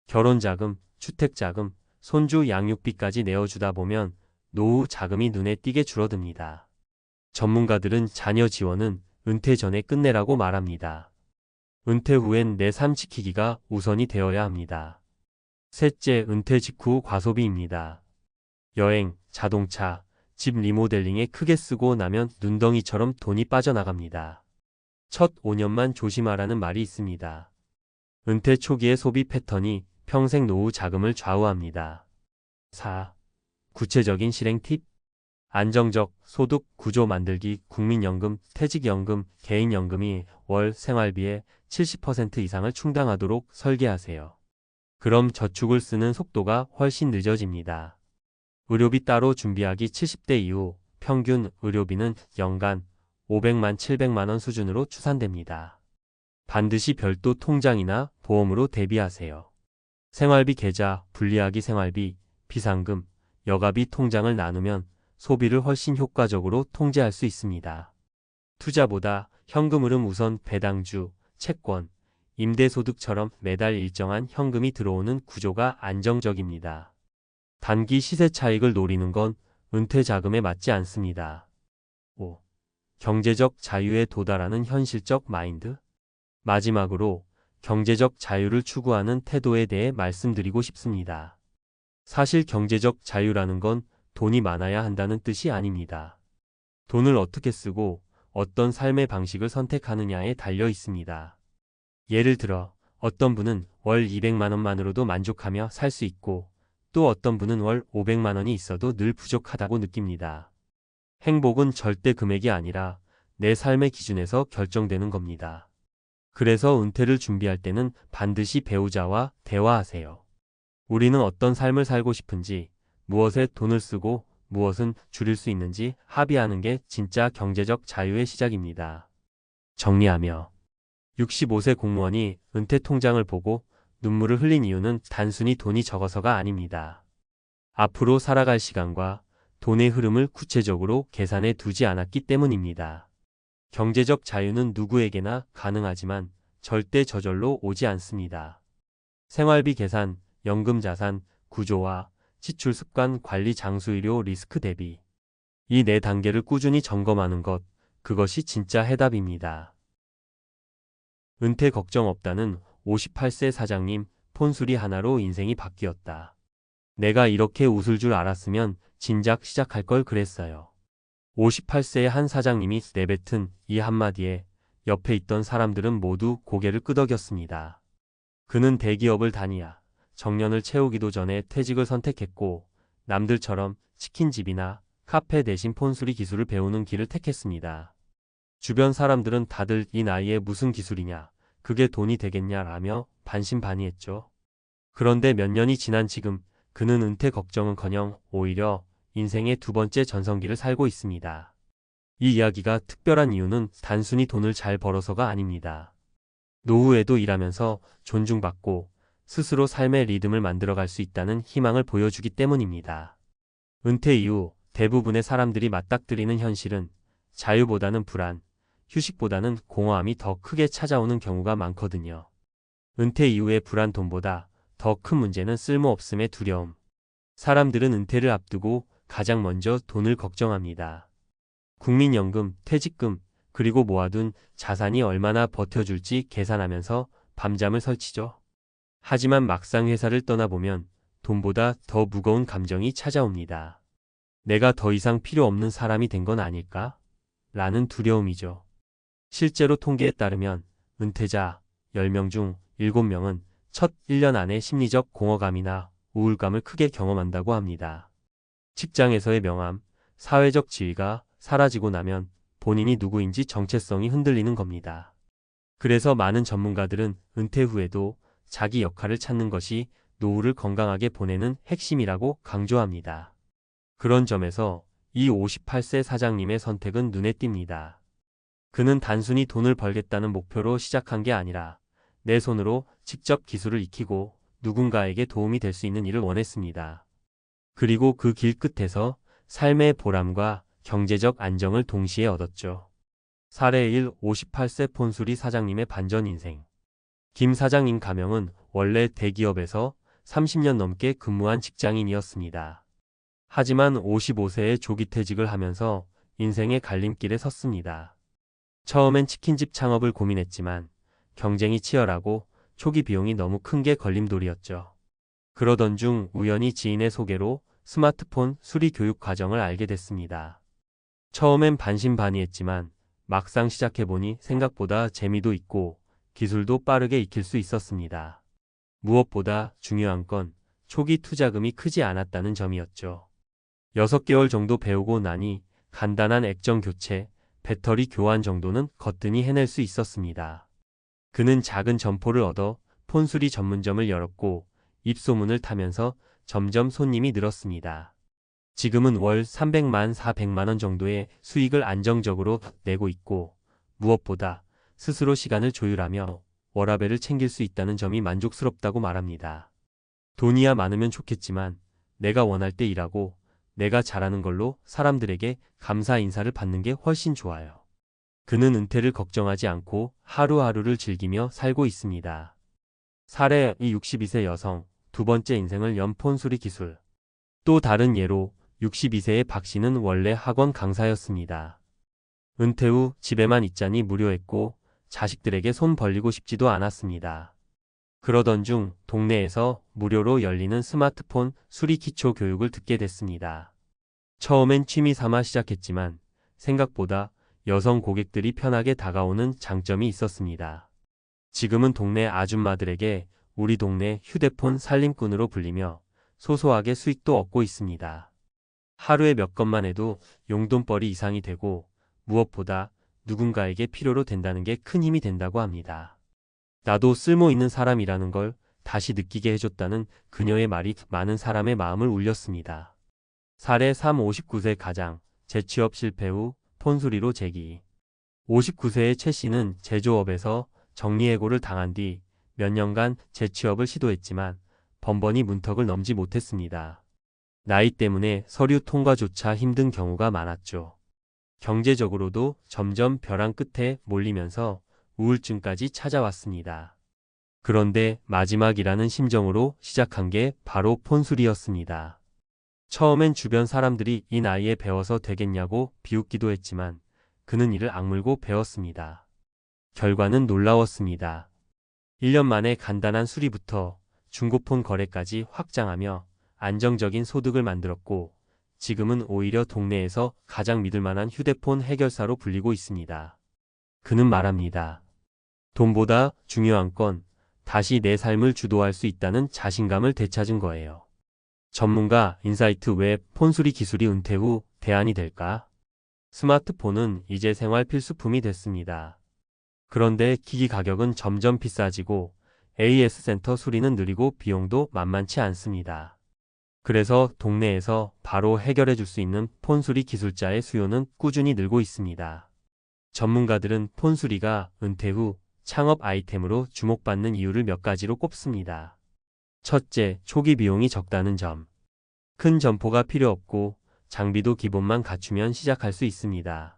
결혼자금, 주택자금, 손주 양육비까지 내어주다 보면 노후 자금이 눈에 띄게 줄어듭니다. 전문가들은 자녀 지원은 은퇴 전에 끝내라고 말합니다. 은퇴 후엔 내 삶 지키기가 우선이 되어야 합니다. 셋째, 은퇴 직후 과소비입니다. 여행, 자동차, 집 리모델링에 크게 쓰고 나면 눈덩이처럼 돈이 빠져나갑니다. 첫 5년만 조심하라는 말이 있습니다. 은퇴 초기의 소비 패턴이 평생 노후 자금을 좌우합니다. 4. 구체적인 실행 팁. 안정적 소득 구조 만들기. 국민연금, 퇴직연금, 개인연금이 월 생활비의 70% 이상을 충당하도록 설계하세요. 그럼 저축을 쓰는 속도가 훨씬 늦어집니다. 의료비 따로 준비하기. 70대 이후 평균 의료비는 연간 500만 700만 원 수준으로 추산됩니다. 반드시 별도 통장이나 보험으로 대비하세요. 생활비 계좌, 분리하기. 생활비, 비상금, 여가비 통장을 나누면 소비를 훨씬 효과적으로 통제할 수 있습니다. 투자보다 현금 흐름 우선. 배당주, 채권, 임대소득처럼 매달 일정한 현금이 들어오는 구조가 안정적입니다. 단기 시세 차익을 노리는 건 은퇴 자금에 맞지 않습니다. 5. 경제적 자유에 도달하는 현실적 마인드. 마지막으로 경제적 자유를 추구하는 태도에 대해 말씀드리고 싶습니다. 사실 경제적 자유라는 건 돈이 많아야 한다는 뜻이 아닙니다. 돈을 어떻게 쓰고 어떤 삶의 방식을 선택하느냐에 달려 있습니다. 예를 들어 어떤 분은 월 200만 원만으로도 만족하며 살 수 있고 또 어떤 분은 월 500만 원이 있어도 늘 부족하다고 느낍니다. 행복은 절대 금액이 아니라 내 삶의 기준에서 결정되는 겁니다. 그래서 은퇴를 준비할 때는 반드시 배우자와 대화하세요. 우리는 어떤 삶을 살고 싶은지, 무엇에 돈을 쓰고 무엇은 줄일 수 있는지 합의하는 게 진짜 경제적 자유의 시작입니다. 정리하며 65세 공무원이 은퇴 통장을 보고 눈물을 흘린 이유는 단순히 돈이 적어서가 아닙니다. 앞으로 살아갈 시간과 돈의 흐름을 구체적으로 계산해 두지 않았기 때문입니다. 경제적 자유는 누구에게나 가능하지만 절대 저절로 오지 않습니다. 생활비 계산, 연금 자산, 구조화, 지출 습관, 관리, 장수의료, 리스크 대비. 이 4단계를 꾸준히 점검하는 것, 그것이 진짜 해답입니다. 은퇴 걱정 없다는 58세 사장님, 폰수리 하나로 인생이 바뀌었다. 내가 이렇게 웃을 줄 알았으면 진작 시작할 걸 그랬어요. 58세의 한 사장님이 내뱉은 이 한마디에 옆에 있던 사람들은 모두 고개를 끄덕였습니다. 그는 대기업을 다니야 정년을 채우기도 전에 퇴직을 선택했고 남들처럼 치킨집이나 카페 대신 폰수리 기술을 배우는 길을 택했습니다. 주변 사람들은 다들 이 나이에 무슨 기술이냐, 그게 돈이 되겠냐라며 반신반의했죠. 그런데 몇 년이 지난 지금 그는 은퇴 걱정은커녕 오히려 인생의 2번째 전성기를 살고 있습니다. 이 이야기가 특별한 이유는 단순히 돈을 잘 벌어서가 아닙니다. 노후에도 일하면서 존중받고 스스로 삶의 리듬을 만들어갈 수 있다는 희망을 보여주기 때문입니다. 은퇴 이후 대부분의 사람들이 맞닥뜨리는 현실은 자유보다는 불안, 휴식보다는 공허함이 더 크게 찾아오는 경우가 많거든요. 은퇴 이후의 불안, 돈보다 더 큰 문제는 쓸모없음의 두려움. 사람들은 은퇴를 앞두고 가장 먼저 돈을 걱정합니다. 국민연금, 퇴직금, 그리고 모아둔 자산이 얼마나 버텨줄지 계산하면서 밤잠을 설치죠. 하지만 막상 회사를 떠나보면 돈보다 더 무거운 감정이 찾아옵니다. 내가 더 이상 필요 없는 사람이 된 건 아닐까? 라는 두려움이죠. 실제로 통계에 따르면 은퇴자 10명 중 7명은 첫 1년 안에 심리적 공허감이나 우울감을 크게 경험한다고 합니다. 직장에서의 명함, 사회적 지위가 사라지고 나면 본인이 누구인지 정체성이 흔들리는 겁니다. 그래서 많은 전문가들은 은퇴 후에도 자기 역할을 찾는 것이 노후를 건강하게 보내는 핵심이라고 강조합니다. 그런 점에서 이 58세 사장님의 선택은 눈에 띕니다. 그는 단순히 돈을 벌겠다는 목표로 시작한 게 아니라 내 손으로 직접 기술을 익히고 누군가에게 도움이 될 수 있는 일을 원했습니다. 그리고 그 길 끝에서 삶의 보람과 경제적 안정을 동시에 얻었죠. 사례 1. 58세 폰수리 사장님의 반전 인생. 김 사장님 가명은 원래 대기업에서 30년 넘게 근무한 직장인이었습니다. 하지만 55세에 조기 퇴직을 하면서 인생의 갈림길에 섰습니다. 처음엔 치킨집 창업을 고민했지만 경쟁이 치열하고 초기 비용이 너무 큰 게 걸림돌이었죠. 그러던 중 우연히 지인의 소개로 스마트폰 수리 교육 과정을 알게 됐습니다. 처음엔 반신반의했지만 막상 시작해보니 생각보다 재미도 있고 기술도 빠르게 익힐 수 있었습니다. 무엇보다 중요한 건 초기 투자금이 크지 않았다는 점이었죠. 6개월 정도 배우고 나니 간단한 액정 교체, 배터리 교환 정도는 거뜬히 해낼 수 있었습니다. 그는 작은 점포를 얻어 폰수리 전문점을 열었고 입소문을 타면서 점점 손님이 늘었습니다. 지금은 월 300만, 400만 원 정도의 수익을 안정적으로 내고 있고 무엇보다 스스로 시간을 조율하며 워라밸을 챙길 수 있다는 점이 만족스럽다고 말합니다. 돈이야 많으면 좋겠지만 내가 원할 때 일하고 내가 잘하는 걸로 사람들에게 감사 인사를 받는 게 훨씬 좋아요. 그는 은퇴를 걱정하지 않고 하루하루를 즐기며 살고 있습니다. 사례 62세 여성, 두 번째 인생을 연 폰수리 기술. 또 다른 예로 62세의 박 씨는 원래 학원 강사였습니다. 은퇴 후 집에만 있자니 무료했고 자식들에게 손 벌리고 싶지도 않았습니다. 그러던 중 동네에서 무료로 열리는 스마트폰 수리 기초 교육을 듣게 됐습니다. 처음엔 취미 삼아 시작했지만 생각보다 여성 고객들이 편하게 다가오는 장점이 있었습니다. 지금은 동네 아줌마들에게 우리 동네 휴대폰 살림꾼으로 불리며 소소하게 수익도 얻고 있습니다. 하루에 몇 건만 해도 용돈벌이 이상이 되고 무엇보다 누군가에게 필요로 된다는 게 큰 힘이 된다고 합니다. 나도 쓸모 있는 사람이라는 걸 다시 느끼게 해줬다는 그녀의 말이 많은 사람의 마음을 울렸습니다. 사례 3. 59세 가장, 재취업 실패 후 폰수리로 재기. 59세의 최 씨는 제조업에서 정리해고를 당한 뒤 몇 년간 재취업을 시도했지만 번번이 문턱을 넘지 못했습니다. 나이 때문에 서류 통과조차 힘든 경우가 많았죠. 경제적으로도 점점 벼랑 끝에 몰리면서 우울증까지 찾아왔습니다. 그런데 마지막이라는 심정으로 시작한 게 바로 폰수리였습니다. 처음엔 주변 사람들이 이 나이에 배워서 되겠냐고 비웃기도 했지만 그는 이를 악물고 배웠습니다. 결과는 놀라웠습니다. 1년 만에 간단한 수리부터 중고폰 거래까지 확장하며 안정적인 소득을 만들었고 지금은 오히려 동네에서 가장 믿을 만한 휴대폰 해결사로 불리고 있습니다. 그는 말합니다. 돈보다 중요한 건 다시 내 삶을 주도할 수 있다는 자신감을 되찾은 거예요. 전문가 인사이트 웹 폰수리 기술이 은퇴 후 대안이 될까? 스마트폰은 이제 생활 필수품이 됐습니다. 그런데 기기 가격은 점점 비싸지고 AS 센터 수리는 느리고 비용도 만만치 않습니다. 그래서 동네에서 바로 해결해 줄 수 있는 폰수리 기술자의 수요는 꾸준히 늘고 있습니다. 전문가들은 폰수리가 은퇴 후 창업 아이템으로 주목받는 이유를 몇 가지로 꼽습니다. 첫째, 초기 비용이 적다는 점. 큰 점포가 필요 없고 장비도 기본만 갖추면 시작할 수 있습니다.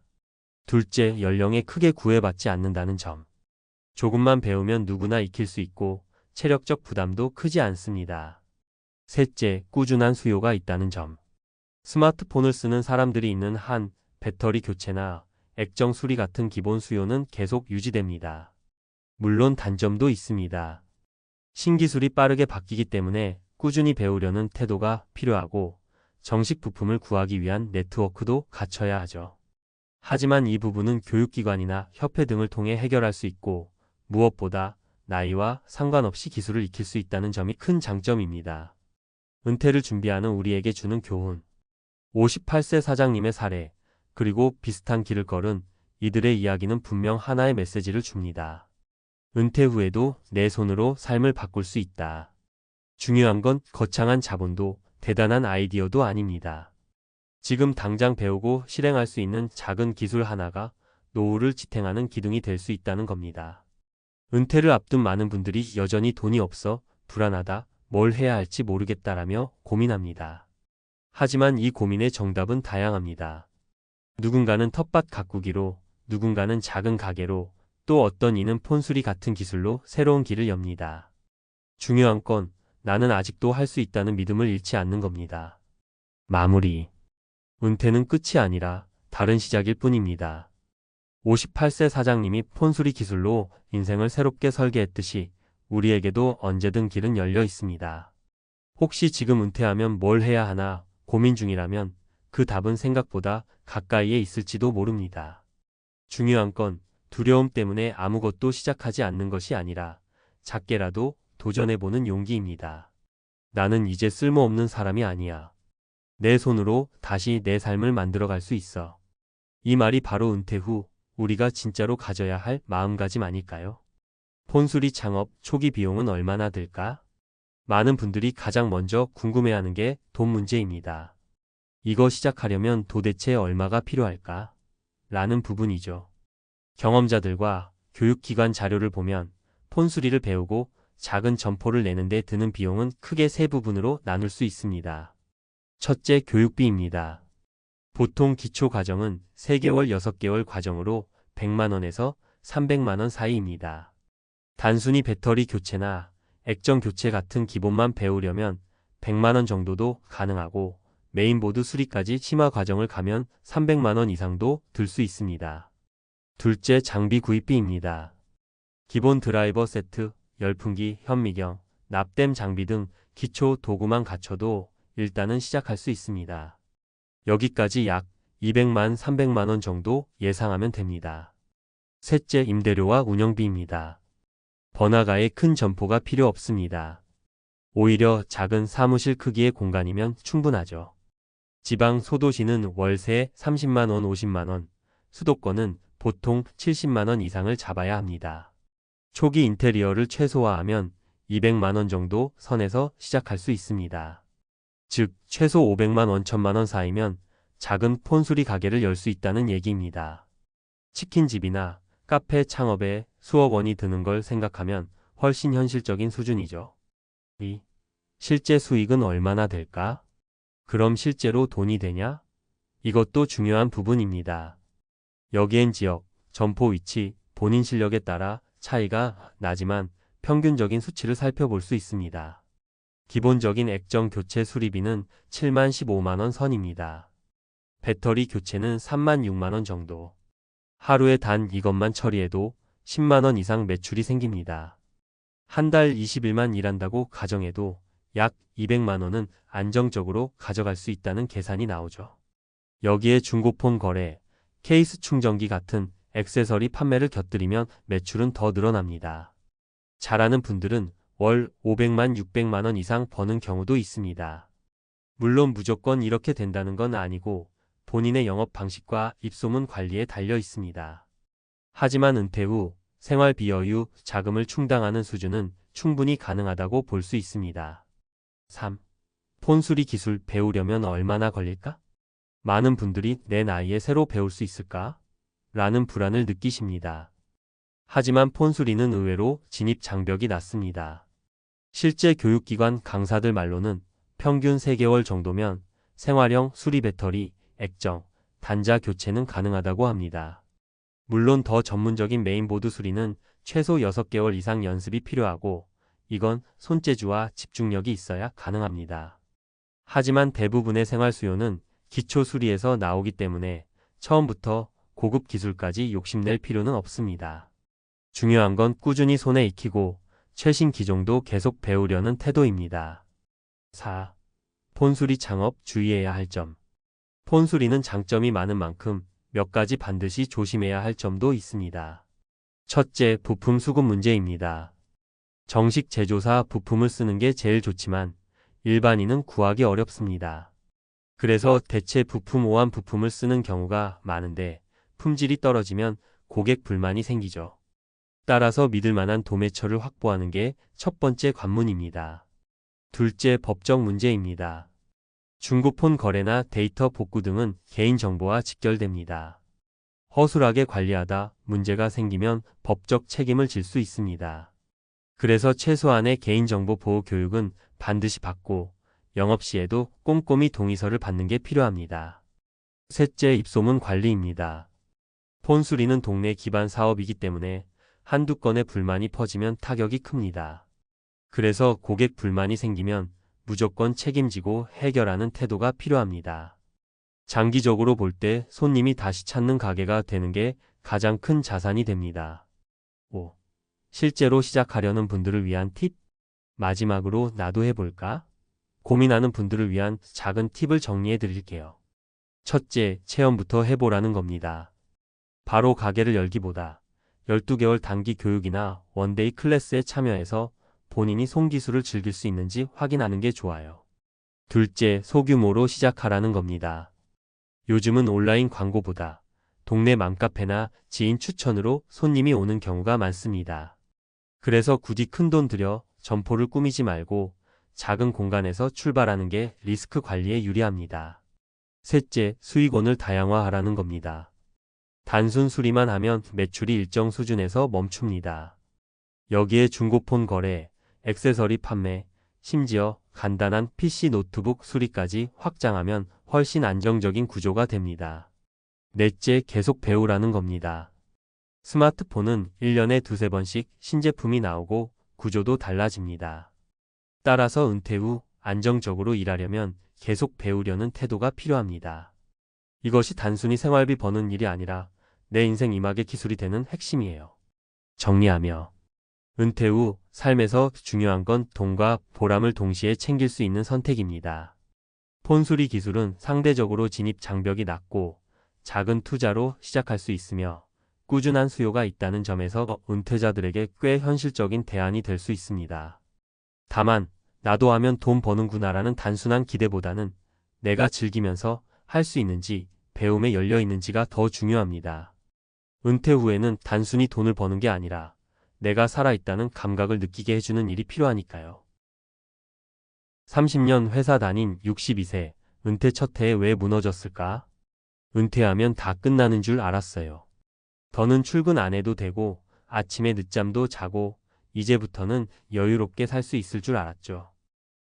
둘째, 연령에 크게 구애받지 않는다는 점. 조금만 배우면 누구나 익힐 수 있고 체력적 부담도 크지 않습니다. 셋째, 꾸준한 수요가 있다는 점. 스마트폰을 쓰는 사람들이 있는 한 배터리 교체나 액정 수리 같은 기본 수요는 계속 유지됩니다. 물론 단점도 있습니다. 신기술이 빠르게 바뀌기 때문에 꾸준히 배우려는 태도가 필요하고 정식 부품을 구하기 위한 네트워크도 갖춰야 하죠. 하지만 이 부분은 교육기관이나 협회 등을 통해 해결할 수 있고 무엇보다 나이와 상관없이 기술을 익힐 수 있다는 점이 큰 장점입니다. 은퇴를 준비하는 우리에게 주는 교훈. 58세 사장님의 사례, 그리고 비슷한 길을 걸은 이들의 이야기는 분명 하나의 메시지를 줍니다. 은퇴 후에도 내 손으로 삶을 바꿀 수 있다. 중요한 건 거창한 자본도 대단한 아이디어도 아닙니다. 지금 당장 배우고 실행할 수 있는 작은 기술 하나가 노후를 지탱하는 기둥이 될 수 있다는 겁니다. 은퇴를 앞둔 많은 분들이 여전히 돈이 없어 불안하다, 뭘 해야 할지 모르겠다라며 고민합니다. 하지만 이 고민의 정답은 다양합니다. 누군가는 텃밭 가꾸기로, 누군가는 작은 가게로, 또 어떤 이는 폰수리 같은 기술로 새로운 길을 엽니다. 중요한 건 나는 아직도 할 수 있다는 믿음을 잃지 않는 겁니다. 마무리. 은퇴는 끝이 아니라 다른 시작일 뿐입니다. 58세 사장님이 폰수리 기술로 인생을 새롭게 설계했듯이 우리에게도 언제든 길은 열려 있습니다. 혹시 지금 은퇴하면 뭘 해야 하나 고민 중이라면 그 답은 생각보다 가까이에 있을지도 모릅니다. 중요한 건 두려움 때문에 아무것도 시작하지 않는 것이 아니라 작게라도 도전해보는 용기입니다. 나는 이제 쓸모없는 사람이 아니야. 내 손으로 다시 내 삶을 만들어갈 수 있어. 이 말이 바로 은퇴 후 우리가 진짜로 가져야 할 마음가짐 아닐까요? 폰수리 창업 초기 비용은 얼마나 들까? 많은 분들이 가장 먼저 궁금해하는 게 돈 문제입니다. 이거 시작하려면 도대체 얼마가 필요할까? 라는 부분이죠. 경험자들과 교육기관 자료를 보면 폰수리를 배우고 작은 점포를 내는데 드는 비용은 크게 세 부분으로 나눌 수 있습니다. 첫째, 교육비입니다. 보통 기초 과정은 3개월, 6개월 과정으로 100만원에서 300만원 사이입니다. 단순히 배터리 교체나 액정 교체 같은 기본만 배우려면 100만원 정도도 가능하고 메인보드 수리까지 심화 과정을 가면 300만원 이상도 들 수 있습니다. 둘째, 장비 구입비입니다. 기본 드라이버 세트, 열풍기, 현미경, 납땜 장비 등 기초 도구만 갖춰도 일단은 시작할 수 있습니다. 여기까지 약 200만, 300만원 정도 예상하면 됩니다. 셋째, 임대료와 운영비입니다. 번화가에 큰 점포가 필요 없습니다. 오히려 작은 사무실 크기의 공간이면 충분하죠. 지방 소도시는 월세 30만원, 50만원, 수도권은 보통 70만원 이상을 잡아야 합니다. 초기 인테리어를 최소화하면 200만원 정도 선에서 시작할 수 있습니다. 즉, 최소 500만원, 1000만원 사이면 작은 폰수리 가게를 열 수 있다는 얘기입니다. 치킨집이나 카페 창업에 수억 원이 드는 걸 생각하면 훨씬 현실적인 수준이죠. 실제 수익은 얼마나 될까? 그럼 실제로 돈이 되냐? 이것도 중요한 부분입니다. 여기엔 지역, 점포 위치, 본인 실력에 따라 차이가 나지만 평균적인 수치를 살펴볼 수 있습니다. 기본적인 액정 교체 수리비는 7만 15만원 선입니다. 배터리 교체는 3만 6만원 정도. 하루에 단 이것만 처리해도 10만원 이상 매출이 생깁니다. 한 달 20일만 일한다고 가정해도 약 200만원은 안정적으로 가져갈 수 있다는 계산이 나오죠. 여기에 중고폰 거래, 케이스 충전기 같은 액세서리 판매를 곁들이면 매출은 더 늘어납니다. 잘하는 분들은 월 500만, 600만원 이상 버는 경우도 있습니다. 물론 무조건 이렇게 된다는 건 아니고 본인의 영업 방식과 입소문 관리에 달려 있습니다. 하지만 은퇴 후 생활비 여유, 자금을 충당하는 수준은 충분히 가능하다고 볼 수 있습니다. 3. 폰수리 기술 배우려면 얼마나 걸릴까? 많은 분들이 내 나이에 새로 배울 수 있을까? 라는 불안을 느끼십니다. 하지만 폰수리는 의외로 진입 장벽이 낮습니다. 실제 교육기관 강사들 말로는 평균 3개월 정도면 생활형 수리 배터리, 액정, 단자 교체는 가능하다고 합니다. 물론 더 전문적인 메인보드 수리는 최소 6개월 이상 연습이 필요하고 이건 손재주와 집중력이 있어야 가능합니다. 하지만 대부분의 생활 수요는 기초 수리에서 나오기 때문에 처음부터 고급 기술까지 욕심낼 필요는 없습니다. 중요한 건 꾸준히 손에 익히고 최신 기종도 계속 배우려는 태도입니다. 4. 폰수리 창업 주의해야 할 점. 폰수리는 장점이 많은 만큼 몇 가지 반드시 조심해야 할 점도 있습니다. 첫째, 부품 수급 문제입니다. 정식 제조사 부품을 쓰는 게 제일 좋지만 일반인은 구하기 어렵습니다. 그래서 대체 부품 오한 부품을 쓰는 경우가 많은데 품질이 떨어지면 고객 불만이 생기죠. 따라서 믿을 만한 도매처를 확보하는 게 첫 번째 관문입니다. 둘째, 법적 문제입니다. 중고폰 거래나 데이터 복구 등은 개인정보와 직결됩니다. 허술하게 관리하다 문제가 생기면 법적 책임을 질 수 있습니다. 그래서 최소한의 개인정보 보호 교육은 반드시 받고 영업 시에도 꼼꼼히 동의서를 받는 게 필요합니다. 셋째, 입소문 관리입니다. 폰수리는 동네 기반 사업이기 때문에 한두 건의 불만이 퍼지면 타격이 큽니다. 그래서 고객 불만이 생기면 무조건 책임지고 해결하는 태도가 필요합니다. 장기적으로 볼 때 손님이 다시 찾는 가게가 되는 게 가장 큰 자산이 됩니다. 5. 실제로 시작하려는 분들을 위한 팁? 마지막으로 나도 해볼까? 고민하는 분들을 위한 작은 팁을 정리해 드릴게요. 첫째, 체험부터 해보라는 겁니다. 바로 가게를 열기보다 12개월 단기 교육이나 원데이 클래스에 참여해서 본인이 손기술을 즐길 수 있는지 확인하는 게 좋아요. 둘째, 소규모로 시작하라는 겁니다. 요즘은 온라인 광고보다 동네 맘카페나 지인 추천으로 손님이 오는 경우가 많습니다. 그래서 굳이 큰돈 들여 점포를 꾸미지 말고 작은 공간에서 출발하는 게 리스크 관리에 유리합니다. 셋째, 수익원을 다양화하라는 겁니다. 단순 수리만 하면 매출이 일정 수준에서 멈춥니다. 여기에 중고폰 거래, 액세서리 판매, 심지어 간단한 PC 노트북 수리까지 확장하면 훨씬 안정적인 구조가 됩니다. 넷째, 계속 배우라는 겁니다. 스마트폰은 1년에 두세 번씩 신제품이 나오고 구조도 달라집니다. 따라서 은퇴 후 안정적으로 일하려면 계속 배우려는 태도가 필요합니다. 이것이 단순히 생활비 버는 일이 아니라 내 인생 이막의 기술이 되는 핵심이에요. 정리하며 은퇴 후 삶에서 중요한 건 돈과 보람을 동시에 챙길 수 있는 선택입니다. 폰수리 기술은 상대적으로 진입 장벽이 낮고 작은 투자로 시작할 수 있으며 꾸준한 수요가 있다는 점에서 은퇴자들에게 꽤 현실적인 대안이 될 수 있습니다. 다만 나도 하면 돈 버는구나라는 단순한 기대보다는 내가 즐기면서 할 수 있는지 배움에 열려 있는지가 더 중요합니다. 은퇴 후에는 단순히 돈을 버는 게 아니라 내가 살아있다는 감각을 느끼게 해주는 일이 필요하니까요. 30년 회사 다닌 62세, 은퇴 첫 해에 왜 무너졌을까? 은퇴하면 다 끝나는 줄 알았어요. 더는 출근 안 해도 되고 아침에 늦잠도 자고 이제부터는 여유롭게 살 수 있을 줄 알았죠.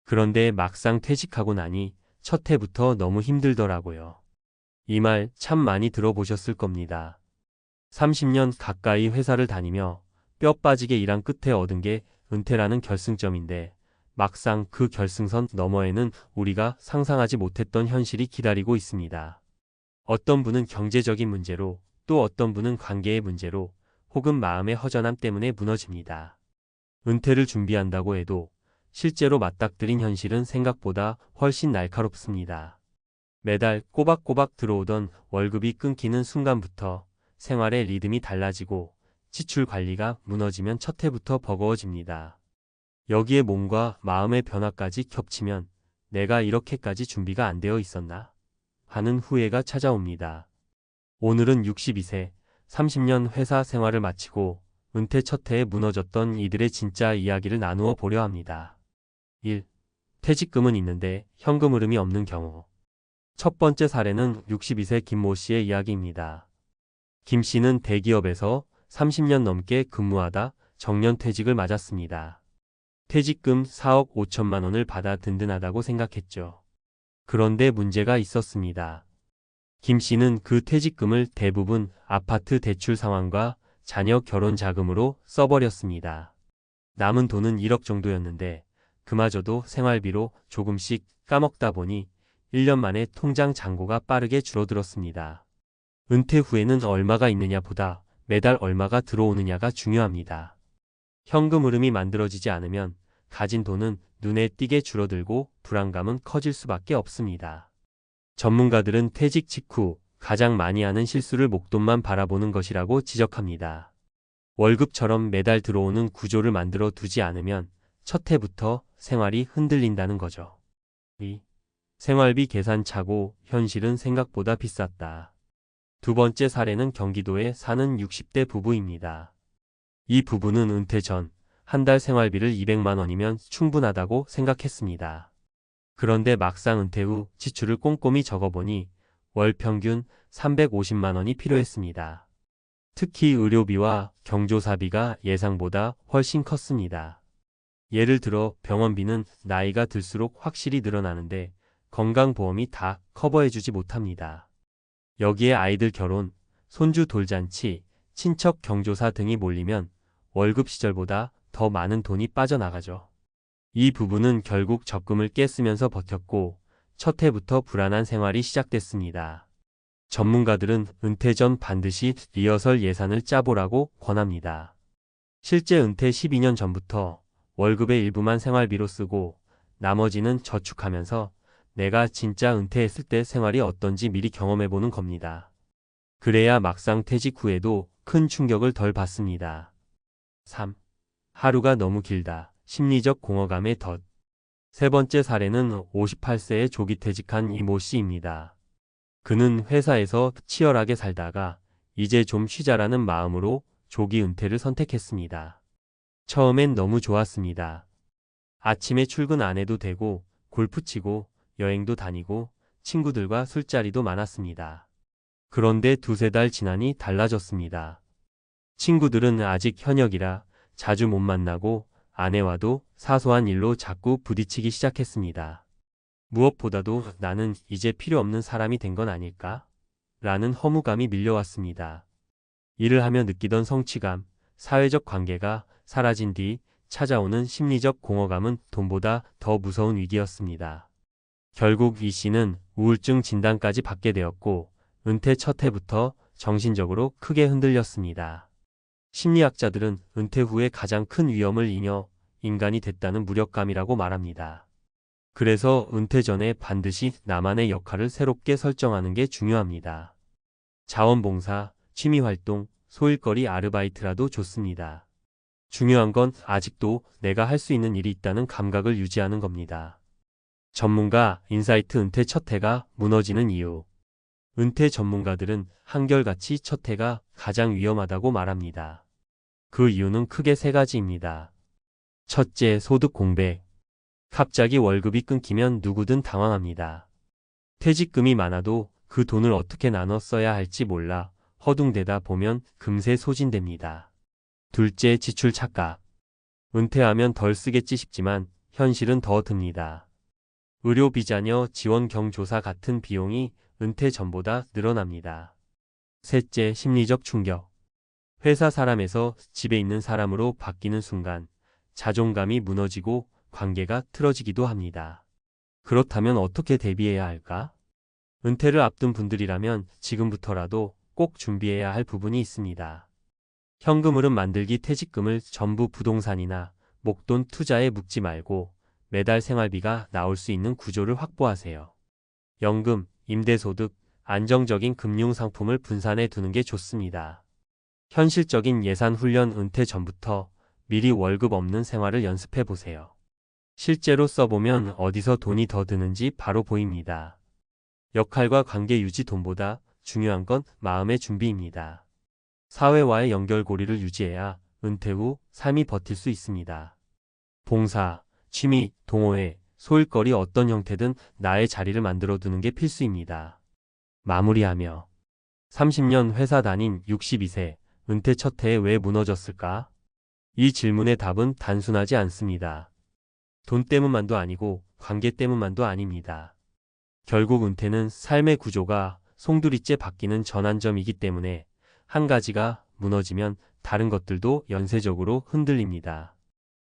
그런데 막상 퇴직하고 나니 첫 해부터 너무 힘들더라고요. 이 말 참 많이 들어보셨을 겁니다. 30년 가까이 회사를 다니며 뼈 빠지게 일한 끝에 얻은 게 은퇴라는 결승점인데 막상 그 결승선 너머에는 우리가 상상하지 못했던 현실이 기다리고 있습니다. 어떤 분은 경제적인 문제로 또 어떤 분은 관계의 문제로 혹은 마음의 허전함 때문에 무너집니다. 은퇴를 준비한다고 해도 실제로 맞닥뜨린 현실은 생각보다 훨씬 날카롭습니다. 매달 꼬박꼬박 들어오던 월급이 끊기는 순간부터 생활의 리듬이 달라지고 지출 관리가 무너지면 첫 해부터 버거워집니다. 여기에 몸과 마음의 변화까지 겹치면 내가 이렇게까지 준비가 안 되어 있었나? 하는 후회가 찾아옵니다. 오늘은 62세, 30년 회사 생활을 마치고 은퇴 첫 해에 무너졌던 이들의 진짜 이야기를 나누어 보려 합니다. 1. 퇴직금은 있는데 현금 흐름이 없는 경우. 첫 번째 사례는 62세 김모 씨의 이야기입니다. 김 씨는 대기업에서 30년 넘게 근무하다 정년퇴직을 맞았습니다. 퇴직금 4억 5천만 원을 받아 든든하다고 생각했죠. 그런데 문제가 있었습니다. 김 씨는 그 퇴직금을 대부분 아파트 대출 상환과 자녀 결혼 자금으로 써버렸습니다. 남은 돈은 1억 정도였는데 그마저도 생활비로 조금씩 까먹다 보니 1년 만에 통장 잔고가 빠르게 줄어들었습니다. 은퇴 후에는 얼마가 있느냐 보다 매달 얼마가 들어오느냐가 중요합니다. 현금 흐름이 만들어지지 않으면 가진 돈은 눈에 띄게 줄어들고 불안감은 커질 수밖에 없습니다. 전문가들은 퇴직 직후 가장 많이 하는 실수를 목돈만 바라보는 것이라고 지적합니다. 월급처럼 매달 들어오는 구조를 만들어 두지 않으면 첫 해부터 생활이 흔들린다는 거죠. 2. 생활비 계산 차고 현실은 생각보다 비쌌다. 두 번째 사례는 경기도에 사는 60대 부부입니다. 이 부부는 은퇴 전 한 달 생활비를 200만 원이면 충분하다고 생각했습니다. 그런데 막상 은퇴 후 지출을 꼼꼼히 적어보니 월 평균 350만 원이 필요했습니다. 특히 의료비와 경조사비가 예상보다 훨씬 컸습니다. 예를 들어 병원비는 나이가 들수록 확실히 늘어나는데 건강보험이 다 커버해주지 못합니다. 여기에 아이들 결혼, 손주 돌잔치, 친척 경조사 등이 몰리면 월급 시절보다 더 많은 돈이 빠져나가죠. 이 부부는 결국 적금을 깨쓰면서 버텼고 첫 해부터 불안한 생활이 시작됐습니다. 전문가들은 은퇴 전 반드시 리허설 예산을 짜보라고 권합니다. 실제 은퇴 12년 전부터 월급의 일부만 생활비로 쓰고 나머지는 저축하면서 내가 진짜 은퇴했을 때 생활이 어떤지 미리 경험해보는 겁니다. 그래야 막상 퇴직 후에도 큰 충격을 덜 받습니다. 3. 하루가 너무 길다. 심리적 공허감의 덫. 세 번째 사례는 58세에 조기 퇴직한 이모 씨입니다. 그는 회사에서 치열하게 살다가 이제 좀 쉬자라는 마음으로 조기 은퇴를 선택했습니다. 처음엔 너무 좋았습니다. 아침에 출근 안 해도 되고 골프 치고 여행도 다니고 친구들과 술자리도 많았습니다. 그런데 두세 달 지나니 달라졌습니다. 친구들은 아직 현역이라 자주 못 만나고 아내와도 사소한 일로 자꾸 부딪히기 시작했습니다. 무엇보다도 나는 이제 필요 없는 사람이 된 건 아닐까? 라는 허무감이 밀려왔습니다. 일을 하며 느끼던 성취감, 사회적 관계가 사라진 뒤 찾아오는 심리적 공허감은 돈보다 더 무서운 위기였습니다. 결국 이 씨는 우울증 진단까지 받게 되었고 은퇴 첫 해부터 정신적으로 크게 흔들렸습니다. 심리학자들은 은퇴 후에 가장 큰 위험을 잉여 인간이 됐다는 무력감이라고 말합니다. 그래서 은퇴 전에 반드시 나만의 역할을 새롭게 설정하는 게 중요합니다. 자원봉사, 취미활동, 소일거리 아르바이트라도 좋습니다. 중요한 건 아직도 내가 할 수 있는 일이 있다는 감각을 유지하는 겁니다. 전문가 인사이트 은퇴 첫 해가 무너지는 이유. 은퇴 전문가들은 한결같이 첫 해가 가장 위험하다고 말합니다. 그 이유는 크게 세 가지입니다. 첫째, 소득 공백. 갑자기 월급이 끊기면 누구든 당황합니다. 퇴직금이 많아도 그 돈을 어떻게 나눠 써야 할지 몰라 허둥대다 보면 금세 소진됩니다. 둘째, 지출 착각. 은퇴하면 덜 쓰겠지 싶지만 현실은 더 듭니다. 의료 비자녀 지원 경조사 같은 비용이 은퇴 전보다 늘어납니다. 셋째, 심리적 충격. 회사 사람에서 집에 있는 사람으로 바뀌는 순간 자존감이 무너지고 관계가 틀어지기도 합니다. 그렇다면 어떻게 대비해야 할까? 은퇴를 앞둔 분들이라면 지금부터라도 꼭 준비해야 할 부분이 있습니다. 현금 흐름 만들기 퇴직금을 전부 부동산이나 목돈 투자에 묻지 말고 매달 생활비가 나올 수 있는 구조를 확보하세요. 연금, 임대소득, 안정적인 금융상품을 분산해 두는 게 좋습니다. 현실적인 예산 훈련 은퇴 전부터 미리 월급 없는 생활을 연습해 보세요. 실제로 써보면 어디서 돈이 더 드는지 바로 보입니다. 역할과 관계 유지 돈보다 중요한 건 마음의 준비입니다. 사회와의 연결고리를 유지해야 은퇴 후 삶이 버틸 수 있습니다. 봉사, 취미, 동호회, 소일거리 어떤 형태든 나의 자리를 만들어 두는 게 필수입니다. 마무리하며 30년 회사 다닌 62세, 은퇴 첫 해에 왜 무너졌을까? 이 질문의 답은 단순하지 않습니다. 돈 때문만도 아니고 관계 때문만도 아닙니다. 결국 은퇴는 삶의 구조가 송두리째 바뀌는 전환점이기 때문에 한 가지가 무너지면 다른 것들도 연쇄적으로 흔들립니다.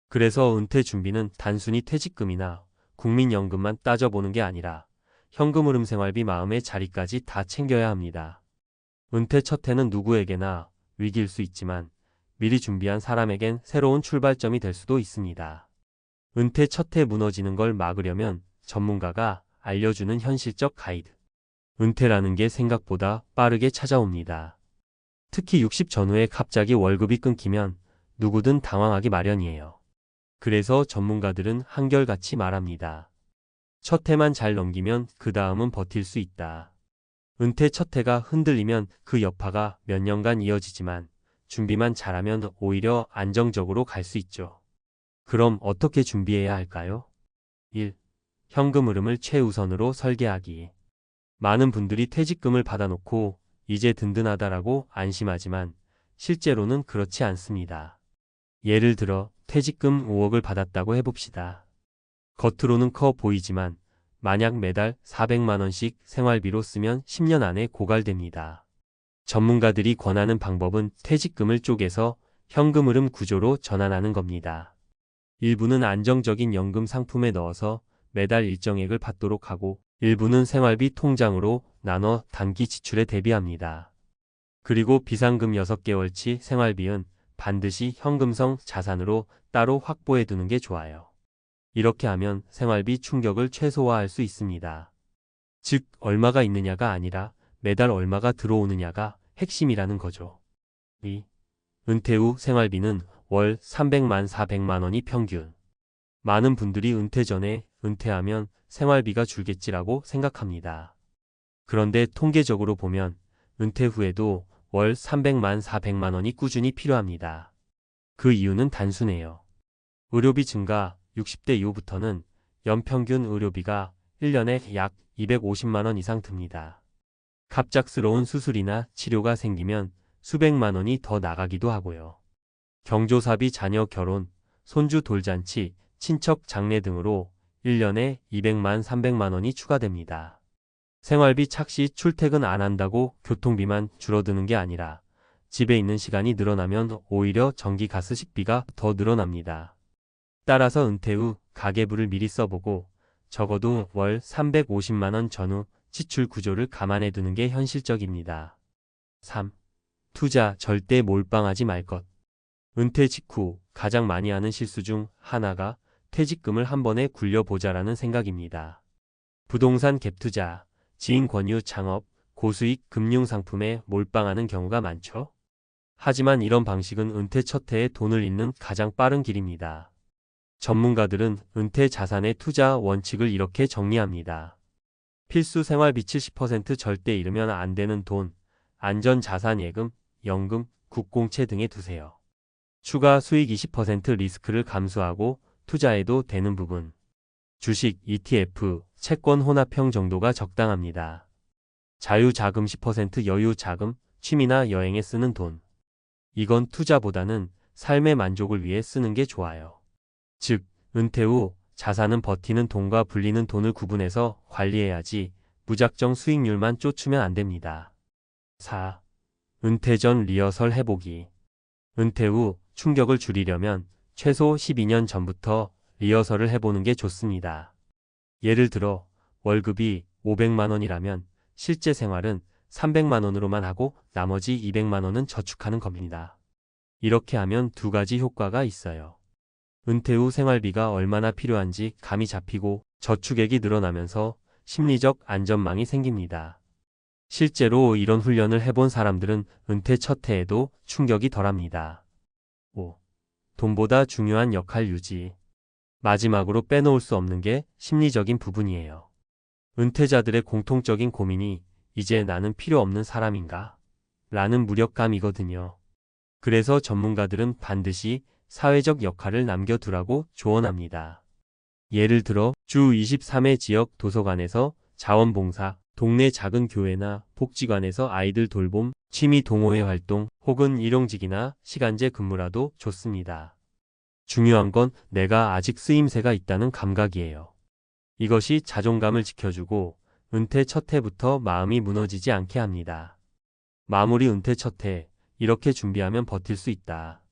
그래서 은퇴 준비는 단순히 퇴직금이나 국민연금만 따져보는 게 아니라 현금 흐름 생활비 마음의 자리까지 다 챙겨야 합니다. 은퇴 첫 해는 누구에게나 위기일 수 있지만 미리 준비한 사람에겐 새로운 출발점이 될 수도 있습니다. 은퇴 첫 해 무너지는 걸 막으려면 전문가가 알려주는 현실적 가이드. 은퇴라는 게 생각보다 빠르게 찾아옵니다. 특히 60 전후에 갑자기 월급이 끊기면 누구든 당황하기 마련이에요. 그래서 전문가들은 한결같이 말합니다. 첫 해만 잘 넘기면 그 다음은 버틸 수 있다. 은퇴 첫 해가 흔들리면 그 여파가 몇 년간 이어지지만 준비만 잘하면 오히려 안정적으로 갈 수 있죠. 그럼 어떻게 준비해야 할까요? 1. 현금 흐름을 최우선으로 설계하기. 많은 분들이 퇴직금을 받아놓고 이제 든든하다라고 안심하지만 실제로는 그렇지 않습니다. 예를 들어 퇴직금 5억을 받았다고 해봅시다. 겉으로는 커 보이지만 만약 매달 400만 원씩 생활비로 쓰면 10년 안에 고갈됩니다. 전문가들이 권하는 방법은 퇴직금을 쪼개서 현금 흐름 구조로 전환하는 겁니다. 일부는 안정적인 연금 상품에 넣어서 매달 일정액을 받도록 하고 일부는 생활비 통장으로 나눠 단기 지출에 대비합니다. 그리고 비상금 6개월치 생활비는 반드시 현금성 자산으로 따로 확보해 두는 게 좋아요. 이렇게 하면 생활비 충격을 최소화할 수 있습니다. 즉, 얼마가 있느냐가 아니라 매달 얼마가 들어오느냐가 핵심이라는 거죠. 2. 은퇴 후 생활비는 월 300만 400만 원이 평균. 많은 분들이 은퇴 전에 은퇴하면 생활비가 줄겠지라고 생각합니다. 그런데 통계적으로 보면 은퇴 후에도 월 300만 400만 원이 꾸준히 필요합니다. 그 이유는 단순해요. 의료비 증가. 60대 이후부터는 연평균 의료비가 1년에 약 250만 원 이상 듭니다. 갑작스러운 수술이나 치료가 생기면 수백만 원이 더 나가기도 하고요. 경조사비, 자녀 결혼, 손주 돌잔치, 친척 장례 등으로 1년에 200만 300만 원이 추가됩니다. 생활비 착시. 출퇴근 안 한다고 교통비만 줄어드는 게 아니라 집에 있는 시간이 늘어나면 오히려 전기, 가스, 식비가 더 늘어납니다. 따라서 은퇴 후 가계부를 미리 써보고 적어도 월 350만 원 전후 지출 구조를 감안해 두는 게 현실적입니다. 3. 투자. 절대 몰빵하지 말 것. 은퇴 직후 가장 많이 하는 실수 중 하나가 퇴직금을 한 번에 굴려보자라는 생각입니다. 부동산 갭 투자, 지인 권유 창업, 고수익 금융상품에 몰빵하는 경우가 많죠. 하지만 이런 방식은 은퇴 첫 해에 돈을 잃는 가장 빠른 길입니다. 전문가들은 은퇴 자산의 투자 원칙을 이렇게 정리합니다. 필수 생활비 70% 절대 잃으면 안 되는 돈, 안전자산 예금, 연금, 국공채 등에 두세요. 추가 수익 20% 리스크를 감수하고 투자해도 되는 부분. 주식, ETF, 채권 혼합형 정도가 적당합니다. 자유자금 10% 여유자금, 취미나 여행에 쓰는 돈. 이건 투자보다는 삶의 만족을 위해 쓰는 게 좋아요. 즉, 은퇴 후 자산은 버티는 돈과 불리는 돈을 구분해서 관리해야지 무작정 수익률만 쫓으면 안 됩니다. 4. 은퇴 전 리허설 해보기. 은퇴 후 충격을 줄이려면 최소 12년 전부터 리허설을 해보는 게 좋습니다. 예를 들어 월급이 500만 원이라면 실제 생활은 300만 원으로만 하고 나머지 200만 원은 저축하는 겁니다. 이렇게 하면 두 가지 효과가 있어요. 은퇴 후 생활비가 얼마나 필요한지 감이 잡히고 저축액이 늘어나면서 심리적 안전망이 생깁니다. 실제로 이런 훈련을 해본 사람들은 은퇴 첫 해에도 충격이 덜합니다. 5. 돈보다 중요한 역할 유지. 마지막으로 빼놓을 수 없는 게 심리적인 부분이에요. 은퇴자들의 공통적인 고민이 이제 나는 필요 없는 사람인가? 라는 무력감이거든요. 그래서 전문가들은 반드시 사회적 역할을 남겨두라고 조언합니다. 예를 들어 주 23회 지역 도서관에서 자원봉사, 동네 작은 교회나 복지관에서 아이들 돌봄, 취미 동호회 활동 혹은 일용직이나 시간제 근무라도 좋습니다. 중요한 건 내가 아직 쓰임새가 있다는 감각이에요. 이것이 자존감을 지켜주고 은퇴 첫 해부터 마음이 무너지지 않게 합니다. 마무리. 은퇴 첫 해, 이렇게 준비하면 버틸 수 있다.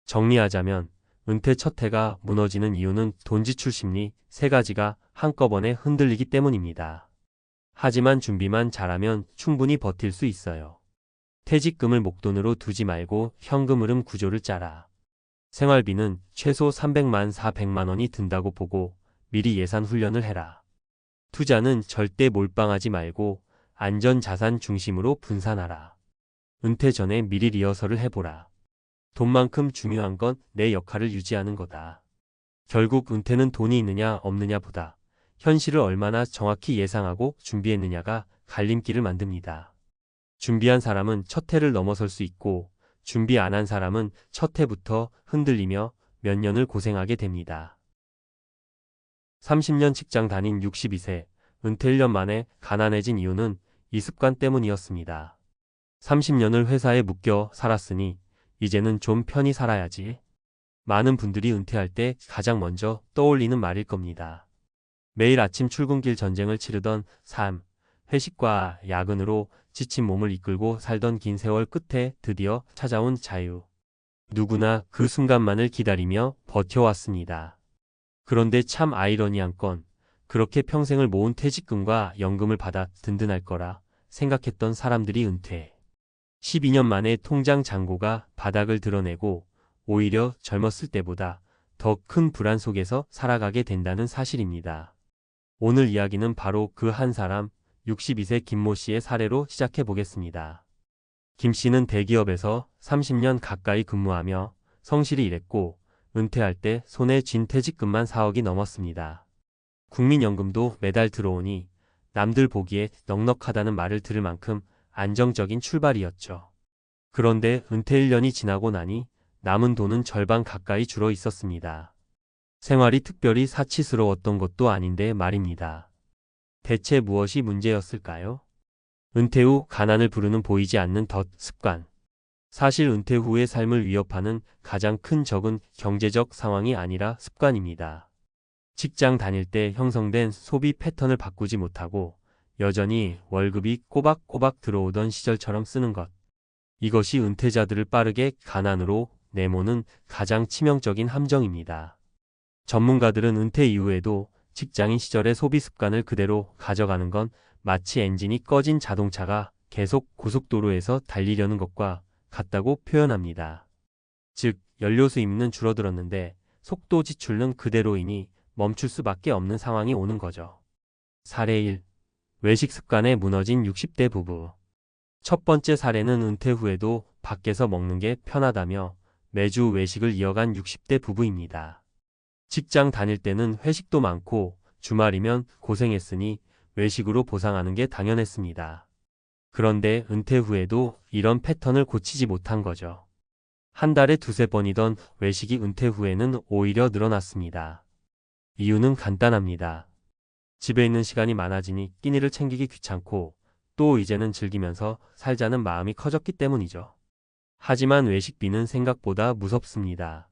정리하자면 은퇴 첫 해가 무너지는 이유는 돈 지출 심리 3가지가 한꺼번에 흔들리기 때문입니다. 하지만 준비만 잘하면 충분히 버틸 수 있어요. 퇴직금을 목돈으로 두지 말고 현금 흐름 구조를 짜라. 생활비는 최소 300만 400만 원이 든다고 보고 미리 예산 훈련을 해라. 투자는 절대 몰빵하지 말고 안전자산 중심으로 분산하라. 은퇴 전에 미리 리허설을 해보라. 돈만큼 중요한 건 내 역할을 유지하는 거다. 결국 은퇴는 돈이 있느냐 없느냐 보다 현실을 얼마나 정확히 예상하고 준비했느냐가 갈림길을 만듭니다. 준비한 사람은 첫 해를 넘어설 수 있고 준비 안 한 사람은 첫 해부터 흔들리며 몇 년을 고생하게 됩니다. 30년 직장 다닌 62세, 은퇴 1년 만에 가난해진 이유는 이 습관 때문이었습니다. 30년을 회사에 묶여 살았으니 이제는 좀 편히 살아야지. 많은 분들이 은퇴할 때 가장 먼저 떠올리는 말일 겁니다. 매일 아침 출근길 전쟁을 치르던 삶, 회식과 야근으로 지친 몸을 이끌고 살던 긴 세월 끝에 드디어 찾아온 자유. 누구나 그 순간만을 기다리며 버텨왔습니다. 그런데 참 아이러니한 건 그렇게 평생을 모은 퇴직금과 연금을 받아 든든할 거라 생각했던 사람들이 은퇴. 12년 만에 통장 잔고가 바닥을 드러내고 오히려 젊었을 때보다 더 큰 불안 속에서 살아가게 된다는 사실입니다. 오늘 이야기는 바로 그 한 사람 62세 김모 씨의 사례로 시작해 보겠습니다. 김 씨는 대기업에서 30년 가까이 근무하며 성실히 일했고 은퇴할 때 손에 쥔 퇴직금만 4억이 넘었습니다. 국민연금도 매달 들어오니 남들 보기에 넉넉하다는 말을 들을 만큼 안정적인 출발이었죠. 그런데 은퇴 1년이 지나고 나니 남은 돈은 절반 가까이 줄어 있었습니다. 생활이 특별히 사치스러웠던 것도 아닌데 말입니다. 대체 무엇이 문제였을까요? 은퇴 후 가난을 부르는 보이지 않는 덫 습관. 사실 은퇴 후의 삶을 위협하는 가장 큰 적은 경제적 상황이 아니라 습관입니다. 직장 다닐 때 형성된 소비 패턴을 바꾸지 못하고 여전히 월급이 꼬박꼬박 들어오던 시절처럼 쓰는 것. 이것이 은퇴자들을 빠르게 가난으로 내모는 가장 치명적인 함정입니다. 전문가들은 은퇴 이후에도 직장인 시절의 소비 습관을 그대로 가져가는 건 마치 엔진이 꺼진 자동차가 계속 고속도로에서 달리려는 것과 같다고 표현합니다. 즉, 연료 수입은 줄어들었는데 속도 지출은 그대로이니 멈출 수밖에 없는 상황이 오는 거죠. 사례 1. 외식 습관에 무너진 60대 부부. 첫 번째 사례는 은퇴 후에도 밖에서 먹는 게 편하다며 매주 외식을 이어간 60대 부부입니다. 직장 다닐 때는 회식도 많고 주말이면 고생했으니 외식으로 보상하는 게 당연했습니다. 그런데 은퇴 후에도 이런 패턴을 고치지 못한 거죠. 한 달에 두세 번이던 외식이 은퇴 후에는 오히려 늘어났습니다. 이유는 간단합니다. 집에 있는 시간이 많아지니 끼니를 챙기기 귀찮고 또 이제는 즐기면서 살자는 마음이 커졌기 때문이죠. 하지만 외식비는 생각보다 무섭습니다.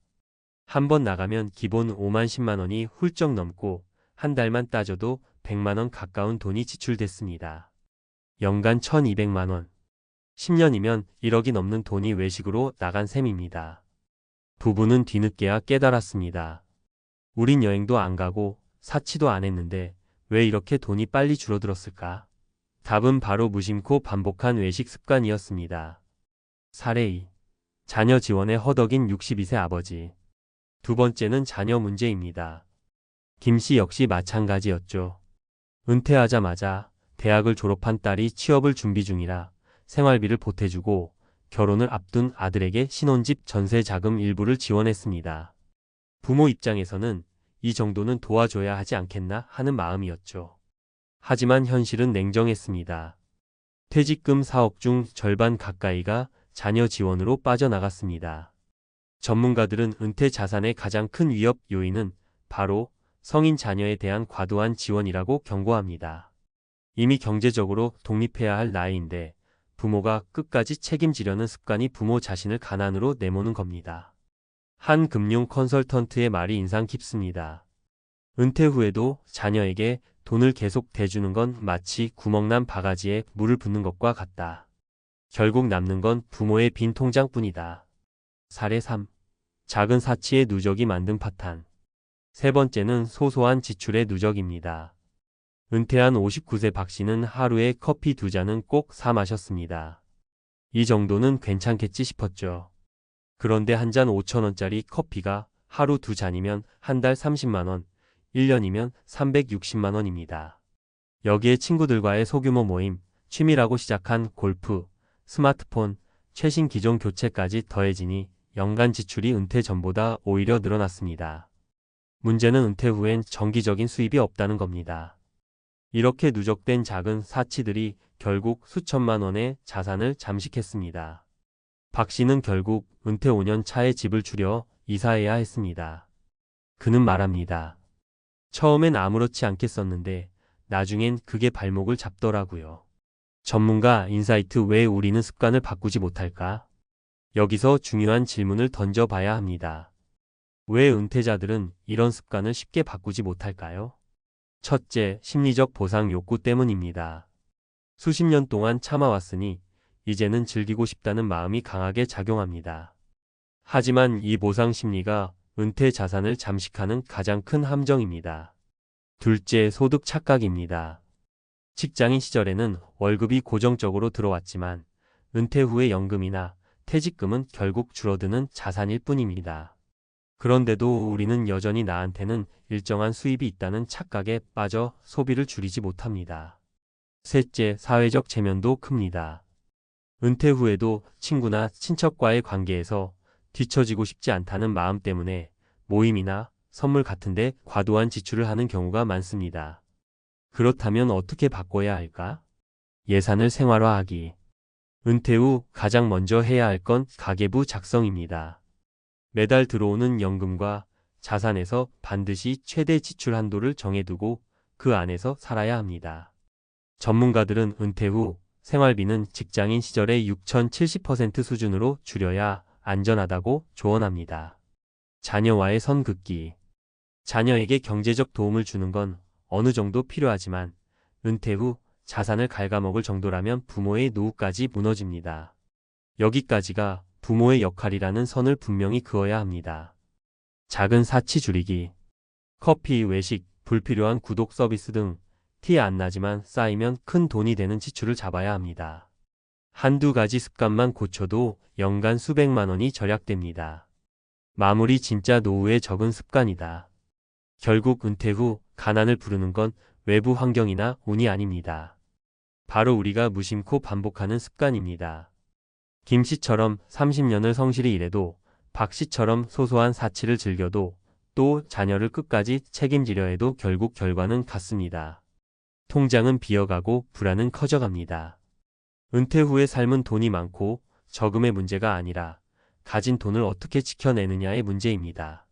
한 번 나가면 기본 5만 10만 원이 훌쩍 넘고 한 달만 따져도 100만 원 가까운 돈이 지출됐습니다. 연간 1200만 원. 10년이면 1억이 넘는 돈이 외식으로 나간 셈입니다. 부부는 뒤늦게야 깨달았습니다. 우린 여행도 안 가고 사치도 안 했는데 왜 이렇게 돈이 빨리 줄어들었을까? 답은 바로 무심코 반복한 외식 습관이었습니다. 사례 2. 자녀 지원에 허덕인 62세 아버지. 두 번째는 자녀 문제입니다. 김 씨 역시 마찬가지였죠. 은퇴하자마자 대학을 졸업한 딸이 취업을 준비 중이라 생활비를 보태주고 결혼을 앞둔 아들에게 신혼집 전세 자금 일부를 지원했습니다. 부모 입장에서는 이 정도는 도와줘야 하지 않겠나 하는 마음이었죠. 하지만 현실은 냉정했습니다. 퇴직금 4억 중 절반 가까이가 자녀 지원으로 빠져나갔습니다. 전문가들은 은퇴 자산의 가장 큰 위협 요인은 바로 성인 자녀에 대한 과도한 지원이라고 경고합니다. 이미 경제적으로 독립해야 할 나이인데 부모가 끝까지 책임지려는 습관이 부모 자신을 가난으로 내모는 겁니다. 한 금융 컨설턴트의 말이 인상 깊습니다. 은퇴 후에도 자녀에게 돈을 계속 대주는 건 마치 구멍난 바가지에 물을 붓는 것과 같다. 결국 남는 건 부모의 빈 통장뿐이다. 사례 3. 작은 사치의 누적이 만든 파탄. 세 번째는 소소한 지출의 누적입니다. 은퇴한 59세 박 씨는 하루에 커피 2잔은 꼭 사 마셨습니다. 이 정도는 괜찮겠지 싶었죠. 그런데 한 잔 5,000원짜리 커피가 하루 2잔이면 한 달 30만 원, 1년이면 360만 원입니다. 여기에 친구들과의 소규모 모임, 취미라고 시작한 골프, 스마트폰, 최신 기종 교체까지 더해지니 연간 지출이 은퇴 전보다 오히려 늘어났습니다. 문제는 은퇴 후엔 정기적인 수입이 없다는 겁니다. 이렇게 누적된 작은 사치들이 결국 수천만 원의 자산을 잠식했습니다. 박 씨는 결국 은퇴 5년 차에 집을 줄여 이사해야 했습니다. 그는 말합니다. 처음엔 아무렇지 않겠었는데 나중엔 그게 발목을 잡더라고요. 전문가 인사이트 왜 우리는 습관을 바꾸지 못할까? 여기서 중요한 질문을 던져봐야 합니다. 왜 은퇴자들은 이런 습관을 쉽게 바꾸지 못할까요? 첫째, 심리적 보상 욕구 때문입니다. 수십 년 동안 참아왔으니 이제는 즐기고 싶다는 마음이 강하게 작용합니다. 하지만 이 보상 심리가 은퇴 자산을 잠식하는 가장 큰 함정입니다. 둘째, 소득 착각입니다. 직장인 시절에는 월급이 고정적으로 들어왔지만 은퇴 후의 연금이나 퇴직금은 결국 줄어드는 자산일 뿐입니다. 그런데도 우리는 여전히 나한테는 일정한 수입이 있다는 착각에 빠져 소비를 줄이지 못합니다. 셋째, 사회적 체면도 큽니다. 은퇴 후에도 친구나 친척과의 관계에서 뒤처지고 싶지 않다는 마음 때문에 모임이나 선물 같은데 과도한 지출을 하는 경우가 많습니다. 그렇다면 어떻게 바꿔야 할까? 예산을 생활화하기. 은퇴 후 가장 먼저 해야 할 건 가계부 작성입니다. 매달 들어오는 연금과 자산에서 반드시 최대 지출 한도를 정해두고 그 안에서 살아야 합니다. 전문가들은 은퇴 후 생활비는 직장인 시절의 6,070% 수준으로 줄여야 안전하다고 조언합니다. 자녀와의 선 긋기. 자녀에게 경제적 도움을 주는 건 어느 정도 필요하지만 은퇴 후 자산을 갉아먹을 정도라면 부모의 노후까지 무너집니다. 여기까지가 부모의 역할이라는 선을 분명히 그어야 합니다. 작은 사치 줄이기. 커피, 외식, 불필요한 구독 서비스 등 티 안 나지만 쌓이면 큰 돈이 되는 지출을 잡아야 합니다. 한두 가지 습관만 고쳐도 연간 수백만 원이 절약됩니다. 마무리. 진짜 노후의 적은 습관이다. 결국 은퇴 후 가난을 부르는 건 외부 환경이나 운이 아닙니다. 바로 우리가 무심코 반복하는 습관입니다. 김 씨처럼 30년을 성실히 일해도, 박 씨처럼 소소한 사치를 즐겨도, 또 자녀를 끝까지 책임지려 해도 결국 결과는 같습니다. 통장은 비어가고 불안은 커져갑니다. 은퇴 후의 삶은 돈이 많고 저금의 문제가 아니라 가진 돈을 어떻게 지켜내느냐의 문제입니다.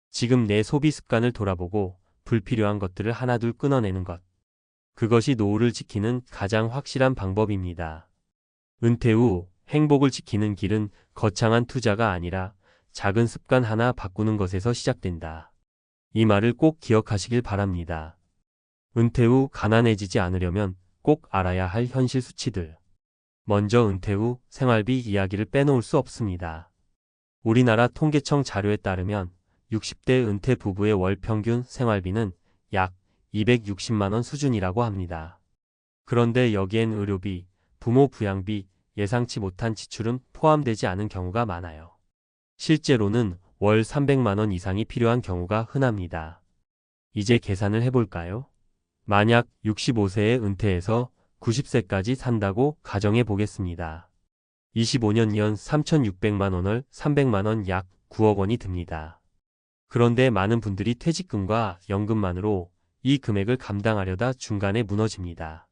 지금 내 소비 습관을 돌아보고 불필요한 것들을 하나둘 끊어내는 것. 그것이 노후를 지키는 가장 확실한 방법입니다. 은퇴 후 행복을 지키는 길은 거창한 투자가 아니라 작은 습관 하나 바꾸는 것에서 시작된다. 이 말을 꼭 기억하시길 바랍니다. 은퇴 후 가난해지지 않으려면 꼭 알아야 할 현실 수치들. 먼저 은퇴 후 생활비 이야기를 빼놓을 수 없습니다. 우리나라 통계청 자료에 따르면 60대 은퇴 부부의 월 평균 생활비는 약 260만 원 수준이라고 합니다. 그런데 여기엔 의료비, 부모 부양비, 예상치 못한 지출은 포함되지 않은 경우가 많아요. 실제로는 월 300만 원 이상이 필요한 경우가 흔합니다. 이제 계산을 해볼까요? 만약 65세에 은퇴해서 90세까지 산다고 가정해 보겠습니다. 25년이면 3,600만 원을 300만 원 약 9억 원이 듭니다. 그런데 많은 분들이 퇴직금과 연금만으로 이 금액을 감당하려다 중간에 무너집니다.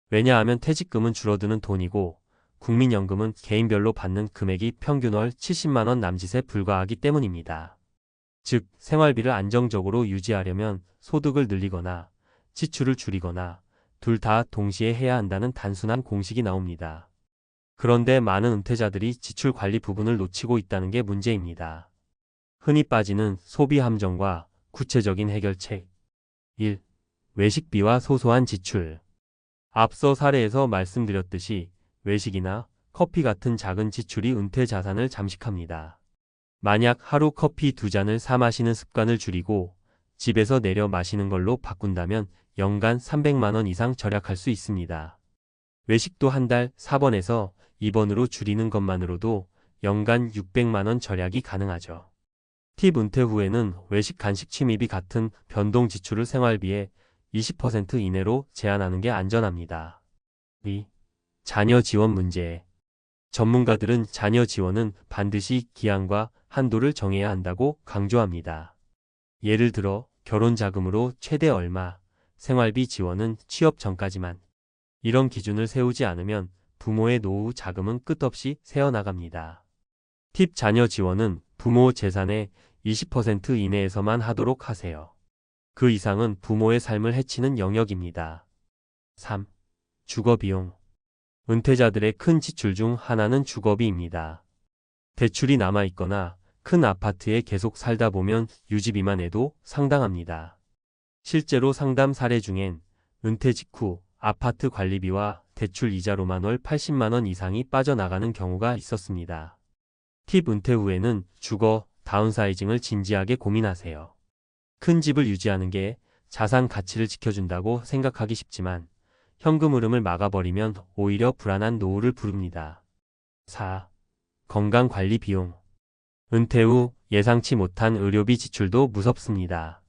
왜냐하면 퇴직금은 줄어드는 돈이고 국민연금은 개인별로 받는 금액이 평균 월 70만 원 남짓에 불과하기 때문입니다. 즉, 생활비를 안정적으로 유지하려면 소득을 늘리거나 지출을 줄이거나 둘 다 동시에 해야 한다는 단순한 공식이 나옵니다. 그런데 많은 은퇴자들이 지출 관리 부분을 놓치고 있다는 게 문제입니다. 흔히 빠지는 소비 함정과 구체적인 해결책. 1. 외식비와 소소한 지출. 앞서 사례에서 말씀드렸듯이 외식이나 커피 같은 작은 지출이 은퇴 자산을 잠식합니다. 만약 하루 커피 2잔을 사 마시는 습관을 줄이고 집에서 내려 마시는 걸로 바꾼다면 연간 300만 원 이상 절약할 수 있습니다. 외식도 한 달 4번에서 2번으로 줄이는 것만으로도 연간 600만 원 절약이 가능하죠. 팁 은퇴 후에는 외식 간식 취미비 같은 변동 지출을 생활비의 20% 이내로 제한하는 게 안전합니다. 2. 자녀 지원 문제. 전문가들은 자녀 지원은 반드시 기한과 한도를 정해야 한다고 강조합니다. 예를 들어 결혼 자금으로 최대 얼마, 생활비 지원은 취업 전까지만. 이런 기준을 세우지 않으면 부모의 노후 자금은 끝없이 새어나갑니다. 팁 자녀 지원은 부모 재산의 20% 이내에서만 하도록 하세요. 그 이상은 부모의 삶을 해치는 영역입니다. 3. 주거비용. 은퇴자들의 큰 지출 중 하나는 주거비입니다. 대출이 남아있거나 큰 아파트에 계속 살다 보면 유지비만 해도 상당합니다. 실제로 상담 사례 중엔 은퇴 직후 아파트 관리비와 대출 이자로만 월 80만 원 이상이 빠져나가는 경우가 있었습니다. 팁 은퇴 후에는 주거, 다운사이징을 진지하게 고민하세요. 큰 집을 유지하는 게 자산 가치를 지켜준다고 생각하기 쉽지만 현금 흐름을 막아버리면 오히려 불안한 노후를 부릅니다. 4. 건강관리 비용. 은퇴 후 예상치 못한 의료비 지출도 무섭습니다.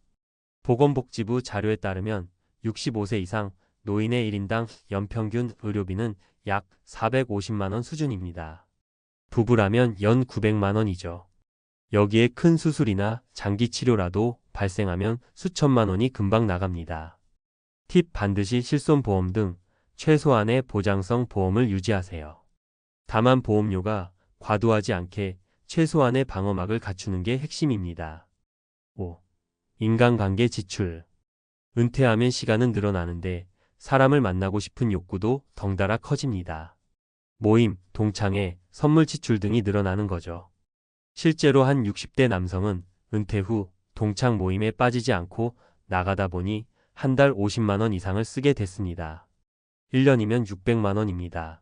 보건복지부 자료에 따르면 65세 이상 노인의 1인당 연평균 의료비는 약 450만 원 수준입니다. 부부라면 연 900만 원이죠. 여기에 큰 수술이나 장기 치료라도 발생하면 수천만 원이 금방 나갑니다. 팁 반드시 실손보험 등 최소한의 보장성 보험을 유지하세요. 다만 보험료가 과도하지 않게 최소한의 방어막을 갖추는 게 핵심입니다. 5. 인간관계 지출. 은퇴하면 시간은 늘어나는데 사람을 만나고 싶은 욕구도 덩달아 커집니다. 모임, 동창회, 선물 지출 등이 늘어나는 거죠. 실제로 한 60대 남성은 은퇴 후 동창 모임에 빠지지 않고 나가다 보니 한 달 50만 원 이상을 쓰게 됐습니다. 1년이면 600만 원입니다.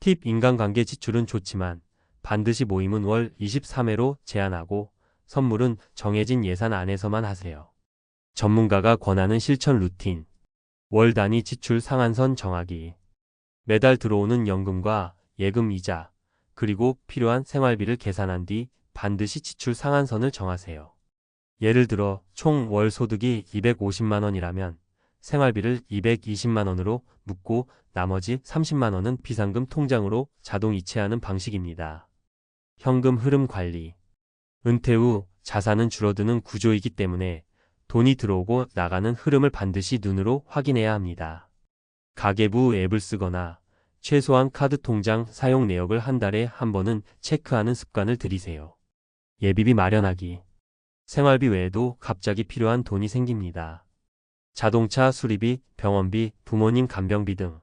팁 인간관계 지출은 좋지만 반드시 모임은 월 23회로 제한하고 선물은 정해진 예산 안에서만 하세요. 전문가가 권하는 실천 루틴. 월 단위 지출 상한선 정하기. 매달 들어오는 연금과 예금 이자, 그리고 필요한 생활비를 계산한 뒤 반드시 지출 상한선을 정하세요. 예를 들어 총 월 소득이 250만 원이라면 생활비를 220만 원으로 묶고 나머지 30만 원은 비상금 통장으로 자동 이체하는 방식입니다. 현금 흐름 관리. 은퇴 후 자산은 줄어드는 구조이기 때문에 돈이 들어오고 나가는 흐름을 반드시 눈으로 확인해야 합니다. 가계부 앱을 쓰거나 최소한 카드 통장 사용 내역을 한 달에 한 번은 체크하는 습관을 들이세요. 예비비 마련하기. 생활비 외에도 갑자기 필요한 돈이 생깁니다. 자동차 수리비, 병원비, 부모님 간병비 등.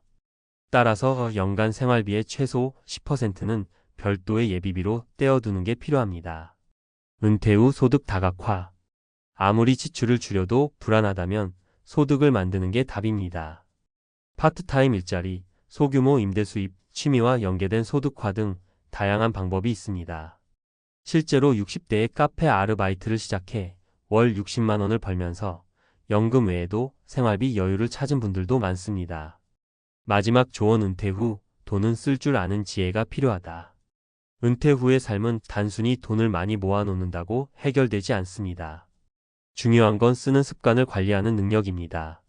따라서 연간 생활비의 최소 10%는 별도의 예비비로 떼어두는 게 필요합니다. 은퇴 후 소득 다각화. 아무리 지출을 줄여도 불안하다면 소득을 만드는 게 답입니다. 파트타임 일자리, 소규모 임대 수입, 취미와 연계된 소득화 등 다양한 방법이 있습니다. 실제로 60대에 카페 아르바이트를 시작해 월 60만 원을 벌면서 연금 외에도 생활비 여유를 찾은 분들도 많습니다. 마지막 조언. 은퇴 후 돈은 쓸 줄 아는 지혜가 필요하다. 은퇴 후의 삶은 단순히 돈을 많이 모아놓는다고 해결되지 않습니다. 중요한 건 쓰는 습관을 관리하는 능력입니다.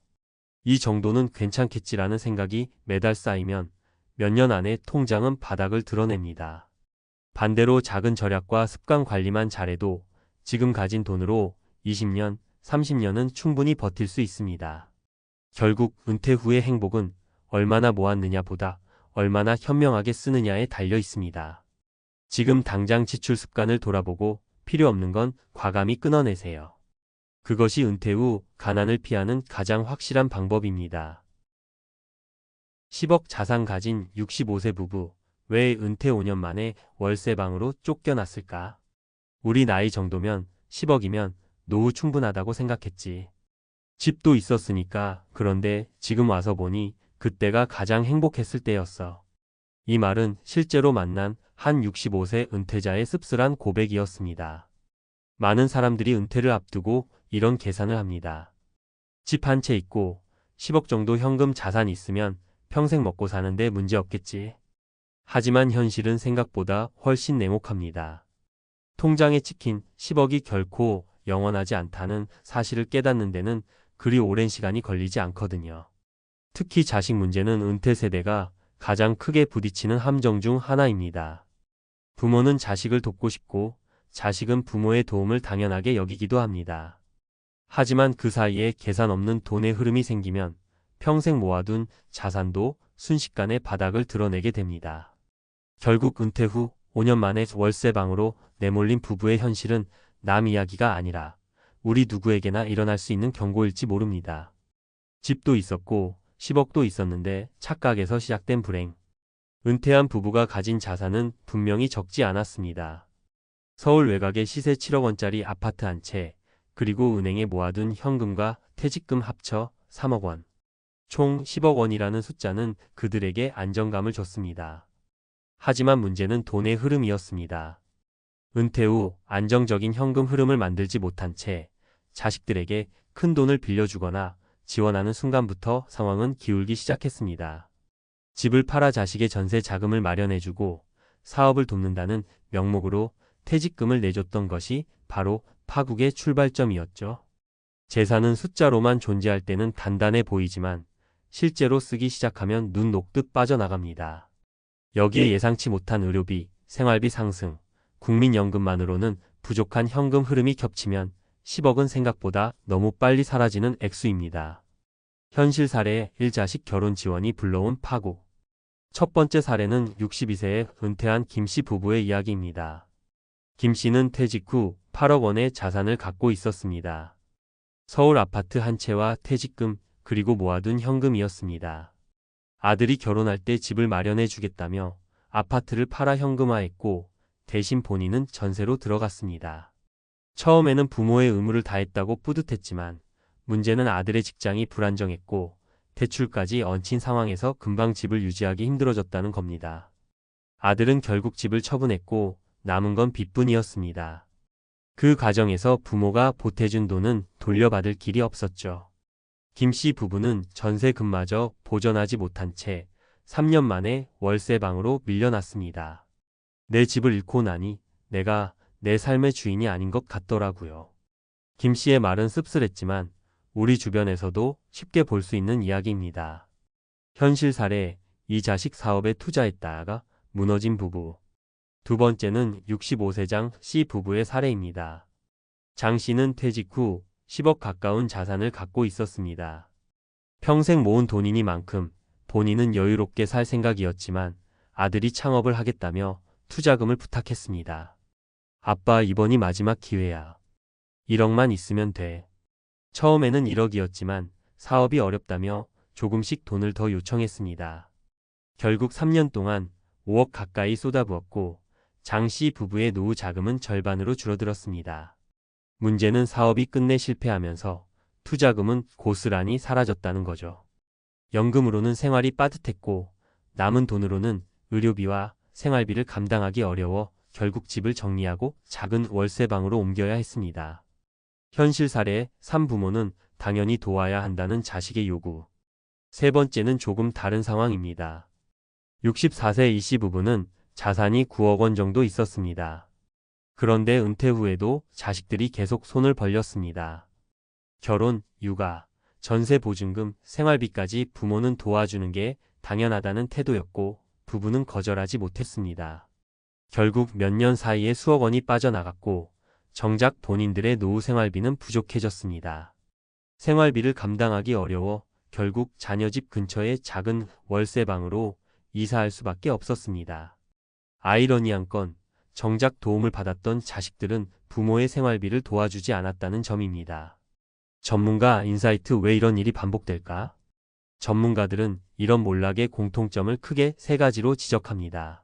이 정도는 괜찮겠지라는 생각이 매달 쌓이면 몇 년 안에 통장은 바닥을 드러냅니다. 반대로 작은 절약과 습관 관리만 잘해도 지금 가진 돈으로 20년, 30년은 충분히 버틸 수 있습니다. 결국 은퇴 후의 행복은 얼마나 모았느냐 보다 얼마나 현명하게 쓰느냐에 달려 있습니다. 지금 당장 지출 습관을 돌아보고 필요 없는 건 과감히 끊어내세요. 그것이 은퇴 후 가난을 피하는 가장 확실한 방법입니다. 10억 자산 가진 65세 부부. 왜 은퇴 5년 만에 월세방으로 쫓겨났을까? 우리 나이 정도면 10억이면 노후 충분하다고 생각했지. 집도 있었으니까. 그런데 지금 와서 보니 그때가 가장 행복했을 때였어. 이 말은 실제로 만난 한 65세 은퇴자의 씁쓸한 고백이었습니다. 많은 사람들이 은퇴를 앞두고 이런 계산을 합니다. 집 한 채 있고 10억 정도 현금 자산이 있으면 평생 먹고 사는데 문제 없겠지. 하지만 현실은 생각보다 훨씬 냉혹합니다. 통장에 찍힌 10억이 결코 영원하지 않다는 사실을 깨닫는 데는 그리 오랜 시간이 걸리지 않거든요. 특히 자식 문제는 은퇴 세대가 가장 크게 부딪히는 함정 중 하나입니다. 부모는 자식을 돕고 싶고 자식은 부모의 도움을 당연하게 여기기도 합니다. 하지만 그 사이에 계산 없는 돈의 흐름이 생기면 평생 모아둔 자산도 순식간에 바닥을 드러내게 됩니다. 결국 은퇴 후 5년 만에 월세방으로 내몰린 부부의 현실은 남 이야기가 아니라 우리 누구에게나 일어날 수 있는 경고일지 모릅니다. 집도 있었고 10억도 있었는데 착각에서 시작된 불행. 은퇴한 부부가 가진 자산은 분명히 적지 않았습니다. 서울 외곽의 시세 7억 원짜리 아파트 한 채, 그리고 은행에 모아둔 현금과 퇴직금 합쳐 3억 원. 총 10억 원이라는 숫자는 그들에게 안정감을 줬습니다. 하지만 문제는 돈의 흐름이었습니다. 은퇴 후 안정적인 현금 흐름을 만들지 못한 채 자식들에게 큰 돈을 빌려주거나 지원하는 순간부터 상황은 기울기 시작했습니다. 집을 팔아 자식의 전세 자금을 마련해주고 사업을 돕는다는 명목으로 퇴직금을 내줬던 것이 바로 파국의 출발점이었죠. 재산은 숫자로만 존재할 때는 단단해 보이지만 실제로 쓰기 시작하면 눈 녹듯 빠져나갑니다. 여기에 예상치 못한 의료비, 생활비 상승, 국민연금만으로는 부족한 현금 흐름이 겹치면 10억은 생각보다 너무 빨리 사라지는 액수입니다. 현실 사례의 1자식 결혼 지원이 불러온 파국. 첫 번째 사례는 62세에 은퇴한 김씨 부부의 이야기입니다. 김씨는 퇴직 후 8억 원의 자산을 갖고 있었습니다. 서울 아파트 한 채와 퇴직금, 그리고 모아둔 현금이었습니다. 아들이 결혼할 때 집을 마련해 주겠다며 아파트를 팔아 현금화했고 대신 본인은 전세로 들어갔습니다. 처음에는 부모의 의무를 다했다고 뿌듯했지만 문제는 아들의 직장이 불안정했고 대출까지 얹힌 상황에서 금방 집을 유지하기 힘들어졌다는 겁니다. 아들은 결국 집을 처분했고 남은 건 빚뿐이었습니다. 그 과정에서 부모가 보태준 돈은 돌려받을 길이 없었죠. 김씨 부부는 전세금마저 보전하지 못한 채 3년 만에 월세방으로 밀려났습니다. 내 집을 잃고 나니 내가 내 삶의 주인이 아닌 것 같더라고요. 김씨의 말은 씁쓸했지만 우리 주변에서도 쉽게 볼 수 있는 이야기입니다. 현실 사례, 이 자식 사업에 투자했다가 무너진 부부. 두 번째는 65세 장 씨 부부의 사례입니다. 장 씨는 퇴직 후 10억 가까운 자산을 갖고 있었습니다. 평생 모은 돈이니만큼 본인은 여유롭게 살 생각이었지만 아들이 창업을 하겠다며 투자금을 부탁했습니다. 아빠, 이번이 마지막 기회야. 1억만 있으면 돼. 처음에는 1억이었지만 사업이 어렵다며 조금씩 돈을 더 요청했습니다. 결국 3년 동안 5억 가까이 쏟아부었고 장 씨 부부의 노후 자금은 절반으로 줄어들었습니다. 문제는 사업이 끝내 실패하면서 투자금은 고스란히 사라졌다는 거죠. 연금으로는 생활이 빠듯했고 남은 돈으로는 의료비와 생활비를 감당하기 어려워 결국 집을 정리하고 작은 월세방으로 옮겨야 했습니다. 현실 사례의 3부모는 당연히 도와야 한다는 자식의 요구. 세 번째는 조금 다른 상황입니다. 64세 이씨 부부는 자산이 9억 원 정도 있었습니다. 그런데 은퇴 후에도 자식들이 계속 손을 벌렸습니다. 결혼, 육아, 전세 보증금, 생활비까지 부모는 도와주는 게 당연하다는 태도였고 부부는 거절하지 못했습니다. 결국 몇 년 사이에 수억 원이 빠져나갔고 정작 본인들의 노후 생활비는 부족해졌습니다. 생활비를 감당하기 어려워 결국 자녀 집 근처의 작은 월세방으로 이사할 수밖에 없었습니다. 아이러니한 건 정작 도움을 받았던 자식들은 부모의 생활비를 도와주지 않았다는 점입니다. 전문가 인사이트, 왜 이런 일이 반복될까? 전문가들은 이런 몰락의 공통점을 크게 세 가지로 지적합니다.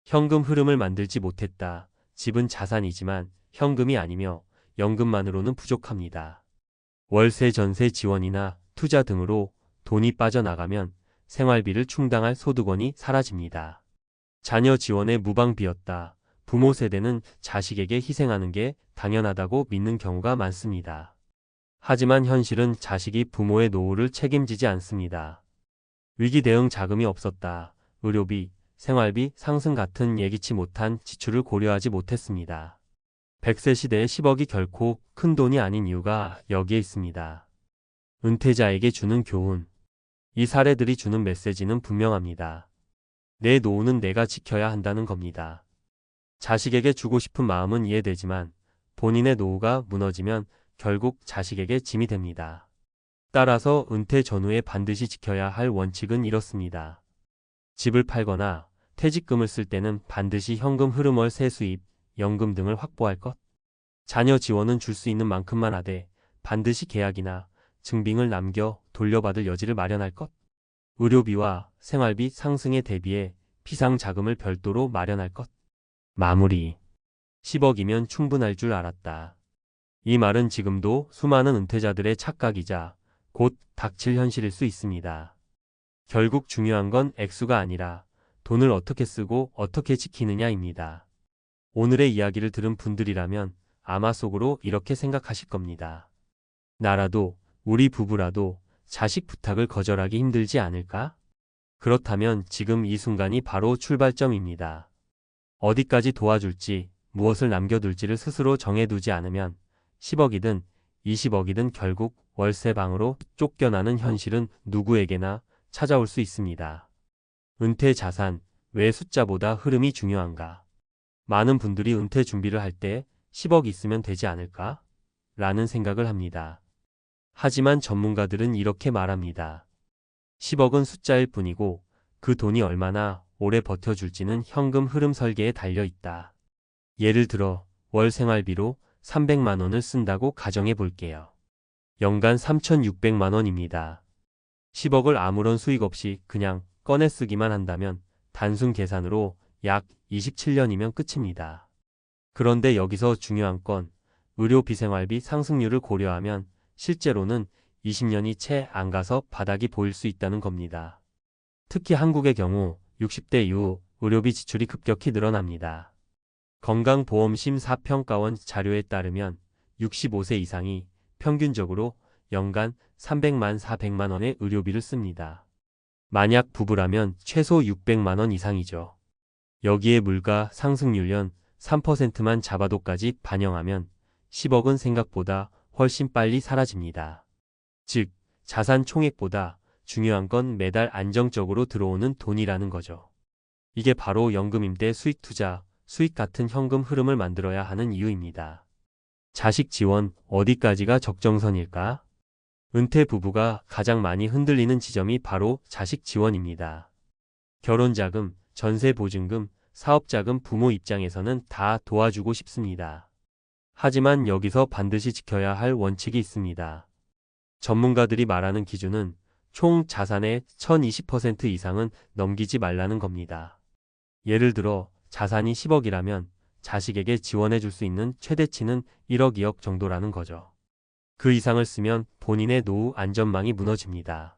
현금 흐름을 만들지 못했다. 집은 자산이지만 현금이 아니며 연금만으로는 부족합니다. 월세, 전세 지원이나 투자 등으로 돈이 빠져나가면 생활비를 충당할 소득원이 사라집니다. 자녀 지원에 무방비었다. 부모 세대는 자식에게 희생하는 게 당연하다고 믿는 경우가 많습니다. 하지만 현실은 자식이 부모의 노후를 책임지지 않습니다. 위기 대응 자금이 없었다. 의료비, 생활비 상승 같은 예기치 못한 지출을 고려하지 못했습니다. 100세 시대에 10억이 결코 큰 돈이 아닌 이유가 여기에 있습니다. 은퇴자에게 주는 교훈. 이 사례들이 주는 메시지는 분명합니다. 내 노후는 내가 지켜야 한다는 겁니다. 자식에게 주고 싶은 마음은 이해되지만 본인의 노후가 무너지면 결국 자식에게 짐이 됩니다. 따라서 은퇴 전후에 반드시 지켜야 할 원칙은 이렇습니다. 집을 팔거나 퇴직금을 쓸 때는 반드시 현금 흐름월 세수입, 연금 등을 확보할 것. 자녀 지원은 줄 수 있는 만큼만 하되 반드시 계약이나 증빙을 남겨 돌려받을 여지를 마련할 것. 의료비와 생활비 상승에 대비해 비상자금을 별도로 마련할 것. 마무리. 10억이면 충분할 줄 알았다. 이 말은 지금도 수많은 은퇴자들의 착각이자 곧 닥칠 현실일 수 있습니다. 결국 중요한 건 액수가 아니라 돈을 어떻게 쓰고 어떻게 지키느냐입니다. 오늘의 이야기를 들은 분들이라면 아마 속으로 이렇게 생각하실 겁니다. 나라도 우리 부부라도 자식 부탁을 거절하기 힘들지 않을까? 그렇다면 지금 이 순간이 바로 출발점입니다. 어디까지 도와줄지, 무엇을 남겨둘지를 스스로 정해두지 않으면 10억이든 20억이든 결국 월세방으로 쫓겨나는 현실은 누구에게나 찾아올 수 있습니다. 은퇴 자산, 왜 숫자보다 흐름이 중요한가? 많은 분들이 은퇴 준비를 할 때 10억 있으면 되지 않을까? 라는 생각을 합니다. 하지만 전문가들은 이렇게 말합니다. 10억은 숫자일 뿐이고 그 돈이 얼마나 오래 버텨줄지는 현금 흐름 설계에 달려 있다. 예를 들어 월 생활비로 300만 원을 쓴다고 가정해 볼게요. 연간 3,600만 원입니다. 10억을 아무런 수익 없이 그냥 꺼내 쓰기만 한다면 단순 계산으로 약 27년이면 끝입니다. 그런데 여기서 중요한 건 의료비 생활비 상승률을 고려하면 실제로는 20년이 채 안 가서 바닥이 보일 수 있다는 겁니다. 특히 한국의 경우 60대 이후 의료비 지출이 급격히 늘어납니다. 건강보험심사평가원 자료에 따르면 65세 이상이 평균적으로 연간 300만 400만 원의 의료비를 씁니다. 만약 부부라면 최소 600만 원 이상이죠. 여기에 물가 상승률 연 3%만 잡아도까지 반영하면 10억은 생각보다 훨씬 빨리 사라집니다. 즉, 자산 총액보다 중요한 건 매달 안정적으로 들어오는 돈이라는 거죠. 이게 바로 연금임대 수익 투자, 수익 같은 현금 흐름을 만들어야 하는 이유입니다. 자식 지원 어디까지가 적정선일까? 은퇴 부부가 가장 많이 흔들리는 지점이 바로 자식 지원입니다. 결혼자금, 전세보증금, 사업자금 부모 입장에서는 다 도와주고 싶습니다. 하지만 여기서 반드시 지켜야 할 원칙이 있습니다. 전문가들이 말하는 기준은 총 자산의 1020% 이상은 넘기지 말라는 겁니다. 예를 들어 자산이 10억이라면 자식에게 지원해 줄 수 있는 최대치는 1억 2억 정도라는 거죠. 그 이상을 쓰면 본인의 노후 안전망이 무너집니다.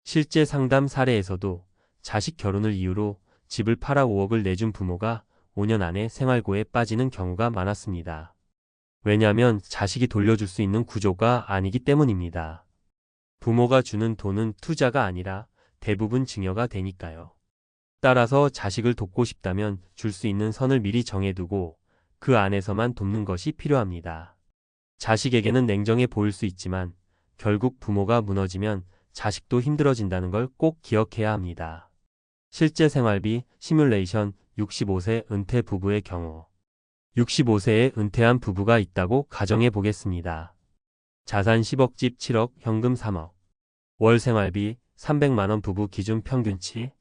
실제 상담 사례에서도 자식 결혼을 이유로 집을 팔아 5억을 내준 부모가 5년 안에 생활고에 빠지는 경우가 많았습니다. 왜냐하면 자식이 돌려줄 수 있는 구조가 아니기 때문입니다. 부모가 주는 돈은 투자가 아니라 대부분 증여가 되니까요. 따라서 자식을 돕고 싶다면 줄 수 있는 선을 미리 정해두고 그 안에서만 돕는 것이 필요합니다. 자식에게는 냉정해 보일 수 있지만 결국 부모가 무너지면 자식도 힘들어진다는 걸 꼭 기억해야 합니다. 실제 생활비 시뮬레이션 65세 은퇴 부부의 경우 65세에 은퇴한 부부가 있다고 가정해 보겠습니다. 자산 10억 집 7억 현금 3억 월 생활비 300만 원 부부 기준 평균치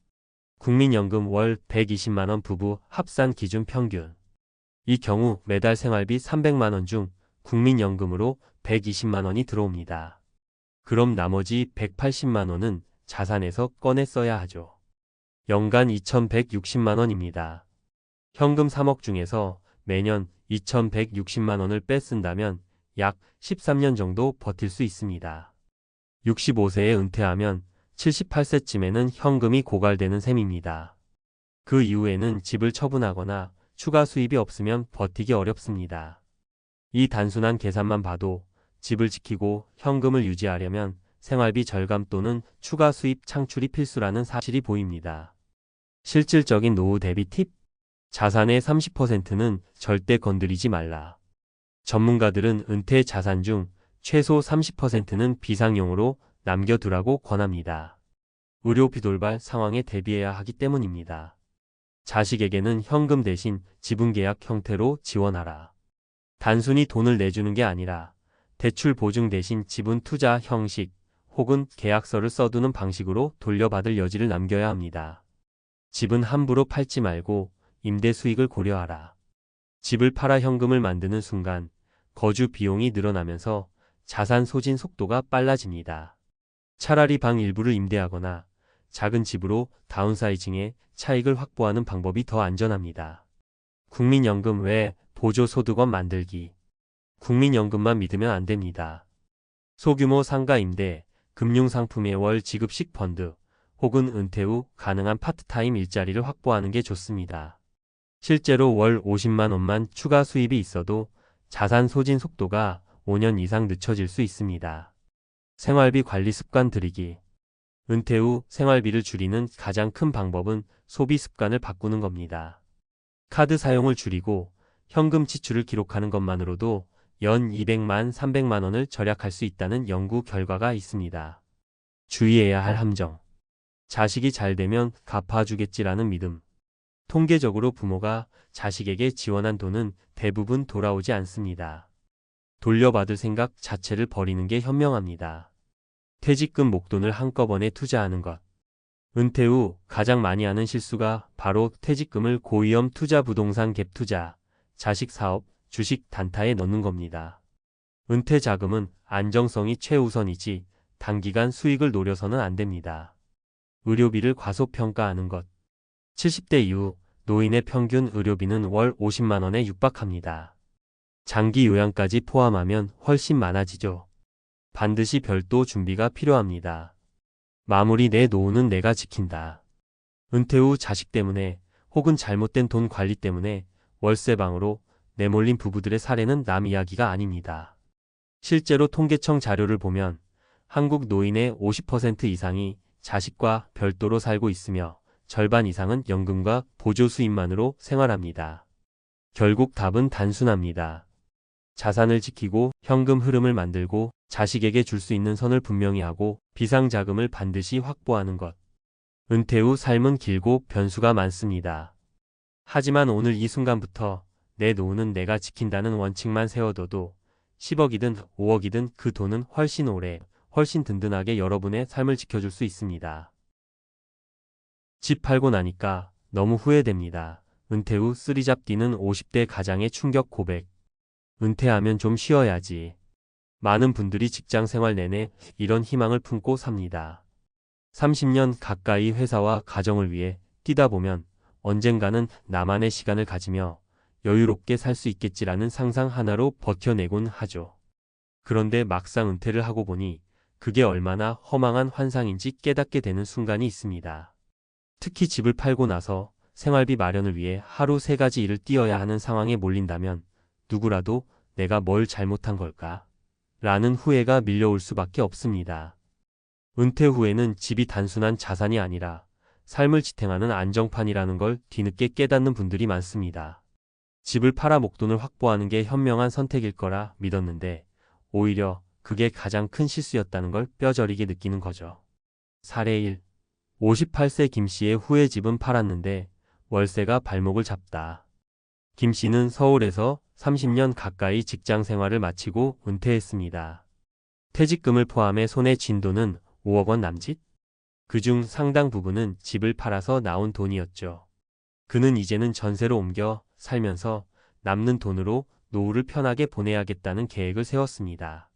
국민연금 월 120만 원 부부 합산 기준 평균 이 경우 매달 생활비 300만 원 중 국민연금으로 120만 원이 들어옵니다. 그럼 나머지 180만 원은 자산에서 꺼내 써야 하죠. 연간 2,160만 원입니다. 현금 3억 중에서 매년 2,160만 원을 빼쓴다면 약 13년 정도 버틸 수 있습니다. 65세에 은퇴하면 78세쯤에는 현금이 고갈되는 셈입니다. 그 이후에는 집을 처분하거나 추가 수입이 없으면 버티기 어렵습니다. 이 단순한 계산만 봐도 집을 지키고 현금을 유지하려면 생활비 절감 또는 추가 수입 창출이 필수라는 사실이 보입니다. 실질적인 노후 대비 팁. 자산의 30%는 절대 건드리지 말라. 전문가들은 은퇴 자산 중 최소 30%는 비상용으로 남겨두라고 권합니다. 의료비 돌발 상황에 대비해야 하기 때문입니다. 자식에게는 현금 대신 지분계약 형태로 지원하라. 단순히 돈을 내주는 게 아니라 대출 보증 대신 지분 투자 형식 혹은 계약서를 써두는 방식으로 돌려받을 여지를 남겨야 합니다. 집은 함부로 팔지 말고 임대 수익을 고려하라. 집을 팔아 현금을 만드는 순간 거주 비용이 늘어나면서 자산 소진 속도가 빨라집니다. 차라리 방 일부를 임대하거나 작은 집으로 다운사이징해 차익을 확보하는 방법이 더 안전합니다. 국민연금 외 보조소득원 만들기. 국민연금만 믿으면 안 됩니다. 소규모 상가 임대, 금융상품의 월 지급식 펀드, 혹은 은퇴 후 가능한 파트타임 일자리를 확보하는 게 좋습니다. 실제로 월 50만 원만 추가 수입이 있어도 자산 소진 속도가 5년 이상 늦춰질 수 있습니다. 생활비 관리 습관 들이기. 은퇴 후 생활비를 줄이는 가장 큰 방법은 소비 습관을 바꾸는 겁니다. 카드 사용을 줄이고 현금 지출을 기록하는 것만으로도 연 200만, 300만 원을 절약할 수 있다는 연구 결과가 있습니다. 주의해야 할 함정. 자식이 잘 되면 갚아주겠지라는 믿음. 통계적으로 부모가 자식에게 지원한 돈은 대부분 돌아오지 않습니다. 돌려받을 생각 자체를 버리는 게 현명합니다. 퇴직금 목돈을 한꺼번에 투자하는 것. 은퇴 후 가장 많이 하는 실수가 바로 퇴직금을 고위험 투자 부동산 갭 투자, 자식 사업, 주식 단타에 넣는 겁니다. 은퇴 자금은 안정성이 최우선이지 단기간 수익을 노려서는 안 됩니다. 의료비를 과소평가하는 것. 70대 이후 노인의 평균 의료비는 월 50만 원에 육박합니다. 장기 요양까지 포함하면 훨씬 많아지죠. 반드시 별도 준비가 필요합니다. 마무리. 내 노후는 내가 지킨다. 은퇴 후 자식 때문에 혹은 잘못된 돈 관리 때문에 월세방으로 내몰린 부부들의 사례는 남 이야기가 아닙니다. 실제로 통계청 자료를 보면 한국 노인의 50% 이상이 자식과 별도로 살고 있으며 절반 이상은 연금과 보조 수입만으로 생활합니다. 결국 답은 단순합니다. 자산을 지키고 현금 흐름을 만들고 자식에게 줄 수 있는 선을 분명히 하고 비상자금을 반드시 확보하는 것. 은퇴 후 삶은 길고 변수가 많습니다. 하지만 오늘 이 순간부터 내 노후는 내가 지킨다는 원칙만 세워둬도 10억이든 5억이든 그 돈은 훨씬 오래, 훨씬 든든하게 여러분의 삶을 지켜줄 수 있습니다. 집 팔고 나니까 너무 후회됩니다. 은퇴 후 쓰리잡 뛰는 50대 가장의 충격 고백. 은퇴하면 좀 쉬어야지. 많은 분들이 직장 생활 내내 이런 희망을 품고 삽니다. 30년 가까이 회사와 가정을 위해 뛰다 보면 언젠가는 나만의 시간을 가지며 여유롭게 살 수 있겠지라는 상상 하나로 버텨내곤 하죠. 그런데 막상 은퇴를 하고 보니 그게 얼마나 허망한 환상인지 깨닫게 되는 순간이 있습니다. 특히 집을 팔고 나서 생활비 마련을 위해 하루 3가지 일을 뛰어야 하는 상황에 몰린다면 누구라도 내가 뭘 잘못한 걸까? 라는 후회가 밀려올 수밖에 없습니다. 은퇴 후에는 집이 단순한 자산이 아니라 삶을 지탱하는 안정판이라는 걸 뒤늦게 깨닫는 분들이 많습니다. 집을 팔아 목돈을 확보하는 게 현명한 선택일 거라 믿었는데 오히려 그게 가장 큰 실수였다는 걸 뼈저리게 느끼는 거죠. 사례 1. 58세 김 씨의 후에 집은 팔았는데 월세가 발목을 잡다. 김 씨는 서울에서 30년 가까이 직장 생활을 마치고 은퇴했습니다. 퇴직금을 포함해 손에 쥔 돈은 5억 원 남짓? 그중 상당 부분은 집을 팔아서 나온 돈이었죠. 그는 이제는 전세로 옮겨 살면서 남는 돈으로 노후를 편하게 보내야겠다는 계획을 세웠습니다.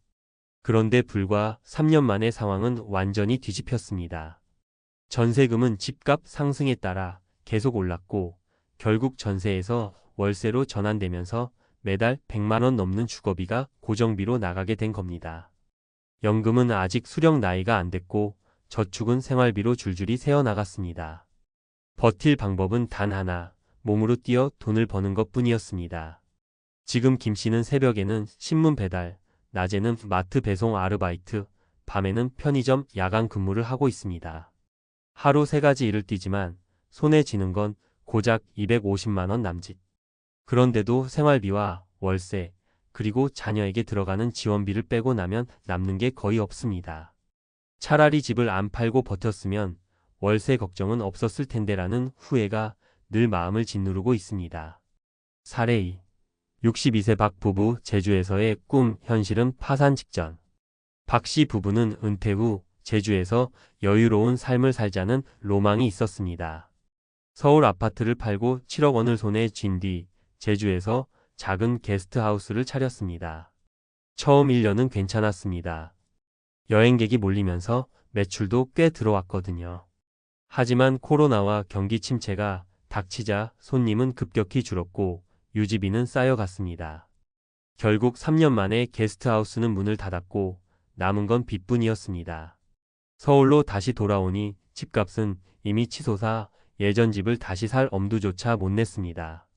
그런데 불과 3년 만에 상황은 완전히 뒤집혔습니다. 전세금은 집값 상승에 따라 계속 올랐고 결국 전세에서 월세로 전환되면서 매달 100만 원 넘는 주거비가 고정비로 나가게 된 겁니다. 연금은 아직 수령 나이가 안 됐고 저축은 생활비로 줄줄이 새어나갔습니다. 버틸 방법은 단 하나, 몸으로 뛰어 돈을 버는 것뿐이었습니다. 지금 김 씨는 새벽에는 신문 배달, 낮에는 마트 배송 아르바이트, 밤에는 편의점 야간 근무를 하고 있습니다. 하루 3가지 일을 뛰지만 손에 쥐는 건 고작 250만 원 남짓. 그런데도 생활비와 월세, 그리고 자녀에게 들어가는 지원비를 빼고 나면 남는 게 거의 없습니다. 차라리 집을 안 팔고 버텼으면 월세 걱정은 없었을 텐데라는 후회가 늘 마음을 짓누르고 있습니다. 사례 2. 62세 박 부부 제주에서의 꿈, 현실은 파산 직전. 박 씨 부부는 은퇴 후 제주에서 여유로운 삶을 살자는 로망이 있었습니다. 서울 아파트를 팔고 7억 원을 손에 쥔 뒤 제주에서 작은 게스트하우스를 차렸습니다. 처음 1년은 괜찮았습니다. 여행객이 몰리면서 매출도 꽤 들어왔거든요. 하지만 코로나와 경기 침체가 닥치자 손님은 급격히 줄었고 유지비는 쌓여갔습니다. 결국 3년 만에 게스트하우스는 문을 닫았고 남은 건 빚뿐이었습니다. 서울로 다시 돌아오니 집값은 이미 치솟아 예전 집을 다시 살 엄두조차 못 냈습니다.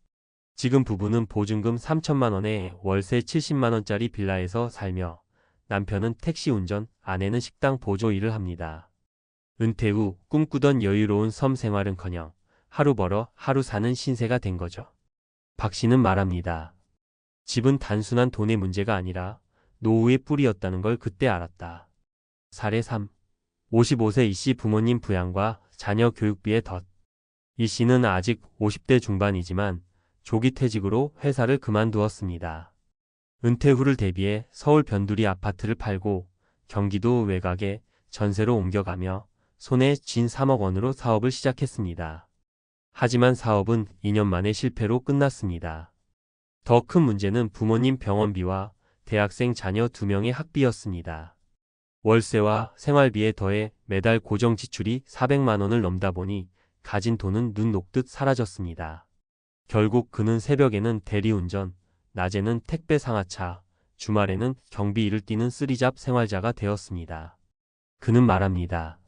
지금 부부는 보증금 3천만 원에 월세 70만 원짜리 빌라에서 살며 남편은 택시 운전, 아내는 식당 보조 일을 합니다. 은퇴 후 꿈꾸던 여유로운 섬 생활은커녕 하루 벌어 하루 사는 신세가 된 거죠. 박 씨는 말합니다. 집은 단순한 돈의 문제가 아니라 노후의 뿌리였다는 걸 그때 알았다. 사례 3. 55세 이 씨 부모님 부양과 자녀 교육비의 덫. 이 씨는 아직 50대 중반이지만 조기 퇴직으로 회사를 그만두었습니다. 은퇴 후를 대비해 서울 변두리 아파트를 팔고 경기도 외곽에 전세로 옮겨가며 손에 쥔 3억 원으로 사업을 시작했습니다. 하지만 사업은 2년 만에 실패로 끝났습니다. 더 큰 문제는 부모님 병원비와 대학생 자녀 2명의 학비였습니다. 월세와 생활비에 더해 매달 고정 지출이 400만 원을 넘다 보니 가진 돈은 눈 녹듯 사라졌습니다. 결국 그는 새벽에는 대리운전, 낮에는 택배 상하차, 주말에는 경비 일을 뛰는 쓰리잡 생활자가 되었습니다. 그는 말합니다.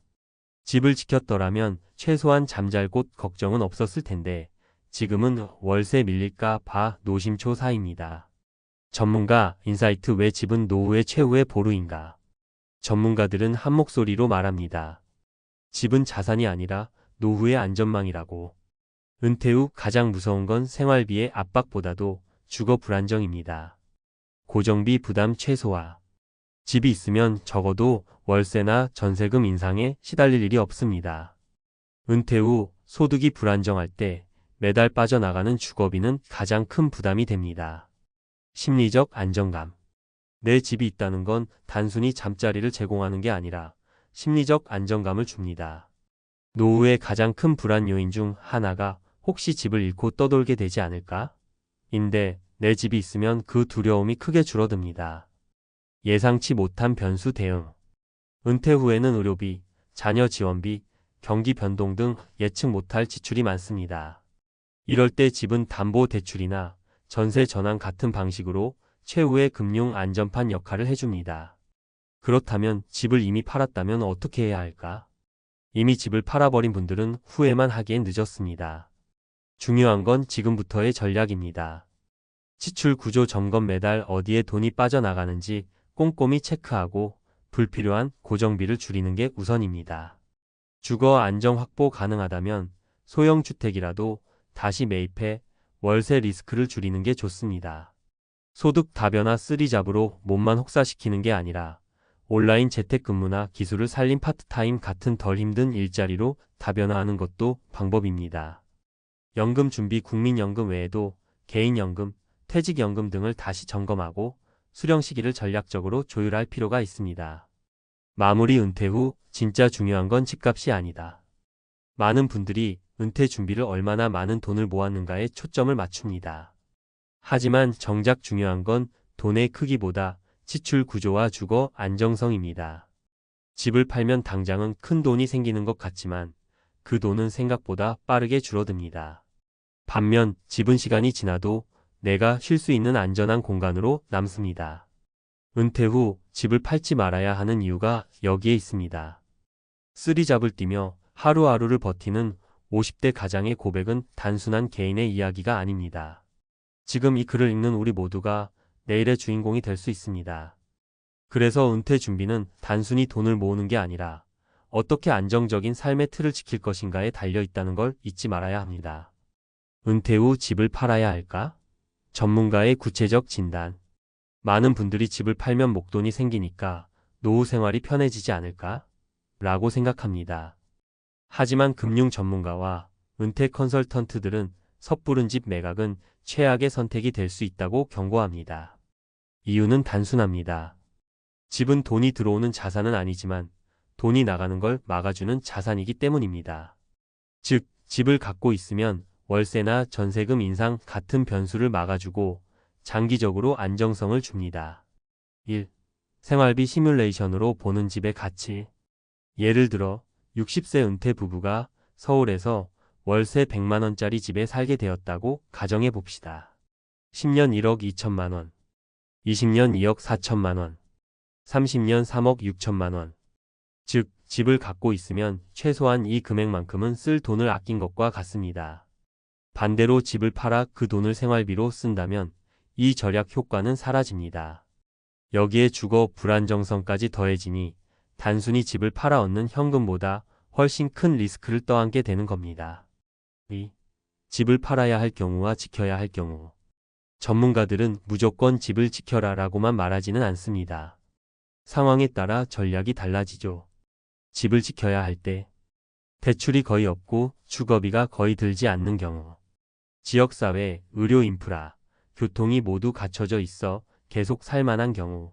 집을 지켰더라면 최소한 잠잘 곳 걱정은 없었을 텐데 지금은 월세 밀릴까 봐 노심초사입니다. 전문가 인사이트 왜 집은 노후의 최후의 보루인가? 전문가들은 한 목소리로 말합니다. 집은 자산이 아니라 노후의 안전망이라고. 은퇴 후 가장 무서운 건 생활비의 압박보다도 주거 불안정입니다. 고정비 부담 최소화. 집이 있으면 적어도 월세나 전세금 인상에 시달릴 일이 없습니다. 은퇴 후 소득이 불안정할 때 매달 빠져나가는 주거비는 가장 큰 부담이 됩니다. 심리적 안정감. 내 집이 있다는 건 단순히 잠자리를 제공하는 게 아니라 심리적 안정감을 줍니다. 노후의 가장 큰 불안 요인 중 하나가 혹시 집을 잃고 떠돌게 되지 않을까? 인데 내 집이 있으면 그 두려움이 크게 줄어듭니다. 예상치 못한 변수 대응. 은퇴 후에는 의료비, 자녀 지원비, 경기 변동 등 예측 못할 지출이 많습니다. 이럴 때 집은 담보대출이나 전세 전환 같은 방식으로 최후의 금융 안전판 역할을 해줍니다. 그렇다면 집을 이미 팔았다면 어떻게 해야 할까? 이미 집을 팔아버린 분들은 후회만 하기엔 늦었습니다. 중요한 건 지금부터의 전략입니다. 지출 구조 점검. 매달 어디에 돈이 빠져나가는지 꼼꼼히 체크하고 불필요한 고정비를 줄이는 게 우선입니다. 주거 안정 확보 가능하다면 소형 주택이라도 다시 매입해 월세 리스크를 줄이는 게 좋습니다. 소득 다변화 쓰리잡으로 몸만 혹사시키는 게 아니라 온라인 재택근무나 기술을 살린 파트타임 같은 덜 힘든 일자리로 다변화하는 것도 방법입니다. 연금 준비. 국민연금 외에도 개인연금, 퇴직연금 등을 다시 점검하고 수령 시기를 전략적으로 조율할 필요가 있습니다. 마무리. 은퇴 후 진짜 중요한 건 집값이 아니다. 많은 분들이 은퇴 준비를 얼마나 많은 돈을 모았는가에 초점을 맞춥니다. 하지만 정작 중요한 건 돈의 크기보다 지출 구조와 주거 안정성입니다. 집을 팔면 당장은 큰 돈이 생기는 것 같지만 그 돈은 생각보다 빠르게 줄어듭니다. 반면 집은 시간이 지나도 내가 쉴 수 있는 안전한 공간으로 남습니다. 은퇴 후 집을 팔지 말아야 하는 이유가 여기에 있습니다. 쓰리잡을 뛰며 하루하루를 버티는 50대 가장의 고백은 단순한 개인의 이야기가 아닙니다. 지금 이 글을 읽는 우리 모두가 내일의 주인공이 될 수 있습니다. 그래서 은퇴 준비는 단순히 돈을 모으는 게 아니라 어떻게 안정적인 삶의 틀을 지킬 것인가에 달려 있다는 걸 잊지 말아야 합니다. 은퇴 후 집을 팔아야 할까? 전문가의 구체적 진단. 많은 분들이 집을 팔면 목돈이 생기니까 노후 생활이 편해지지 않을까? 라고 생각합니다. 하지만 금융 전문가와 은퇴 컨설턴트들은 섣부른 집 매각은 최악의 선택이 될 수 있다고 경고합니다. 이유는 단순합니다. 집은 돈이 들어오는 자산은 아니지만 돈이 나가는 걸 막아주는 자산이기 때문입니다. 즉, 집을 갖고 있으면 월세나 전세금 인상 같은 변수를 막아주고 장기적으로 안정성을 줍니다. 1. 생활비 시뮬레이션으로 보는 집의 가치. 예를 들어 60세 은퇴 부부가 서울에서 월세 100만원짜리 집에 살게 되었다고 가정해 봅시다. 10년 1억 2천만원, 20년 2억 4천만원, 30년 3억 6천만원. 즉, 집을 갖고 있으면 최소한 이 금액만큼은 쓸 돈을 아낀 것과 같습니다. 반대로 집을 팔아 그 돈을 생활비로 쓴다면 이 절약 효과는 사라집니다. 여기에 주거 불안정성까지 더해지니 단순히 집을 팔아 얻는 현금보다 훨씬 큰 리스크를 떠안게 되는 겁니다. 2. 집을 팔아야 할 경우와 지켜야 할 경우. 전문가들은 무조건 집을 지켜라 라고만 말하지는 않습니다. 상황에 따라 전략이 달라지죠. 집을 지켜야 할 때, 대출이 거의 없고 주거비가 거의 들지 않는 경우, 지역사회, 의료 인프라, 교통이 모두 갖춰져 있어 계속 살만한 경우,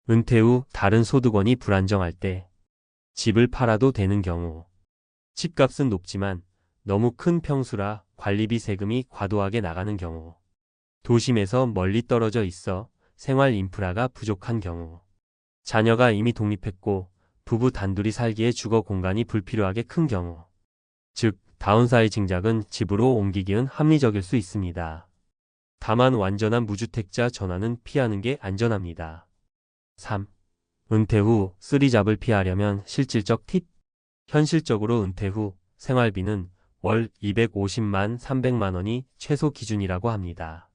은퇴 후 다른 소득원이 불안정할 때, 집을 팔아도 되는 경우, 집값은 높지만 너무 큰 평수라 관리비 세금이 과도하게 나가는 경우, 도심에서 멀리 떨어져 있어 생활 인프라가 부족한 경우, 자녀가 이미 독립했고 부부 단둘이 살기에 주거 공간이 불필요하게 큰 경우, 즉 다운사이징작은 집으로 옮기기는 합리적일 수 있습니다. 다만 완전한 무주택자 전환은 피하는 게 안전합니다. 3. 은퇴 후 쓰리잡을 피하려면 실질적 팁. 현실적으로 은퇴 후 생활비는 월 250만 300만 원이 최소 기준이라고 합니다.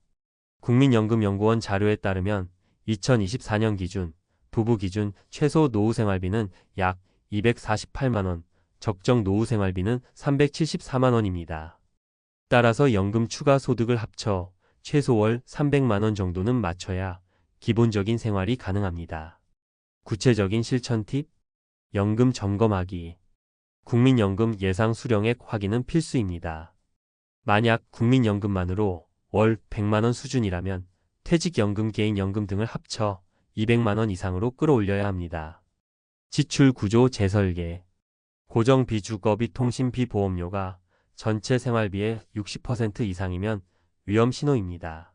국민연금연구원 자료에 따르면 2024년 기준, 부부 기준 최소 노후 생활비는 약 248만 원, 적정 노후 생활비는 374만 원입니다. 따라서 연금 추가 소득을 합쳐 최소 월 300만 원 정도는 맞춰야 기본적인 생활이 가능합니다. 구체적인 실천 팁, 연금 점검하기. 국민연금 예상 수령액 확인은 필수입니다. 만약 국민연금만으로 월 100만 원 수준이라면 퇴직연금, 개인연금 등을 합쳐 200만 원 이상으로 끌어올려야 합니다. 지출 구조 재설계. 고정비, 주거비, 통신비, 보험료가 전체 생활비의 60% 이상이면 위험 신호입니다.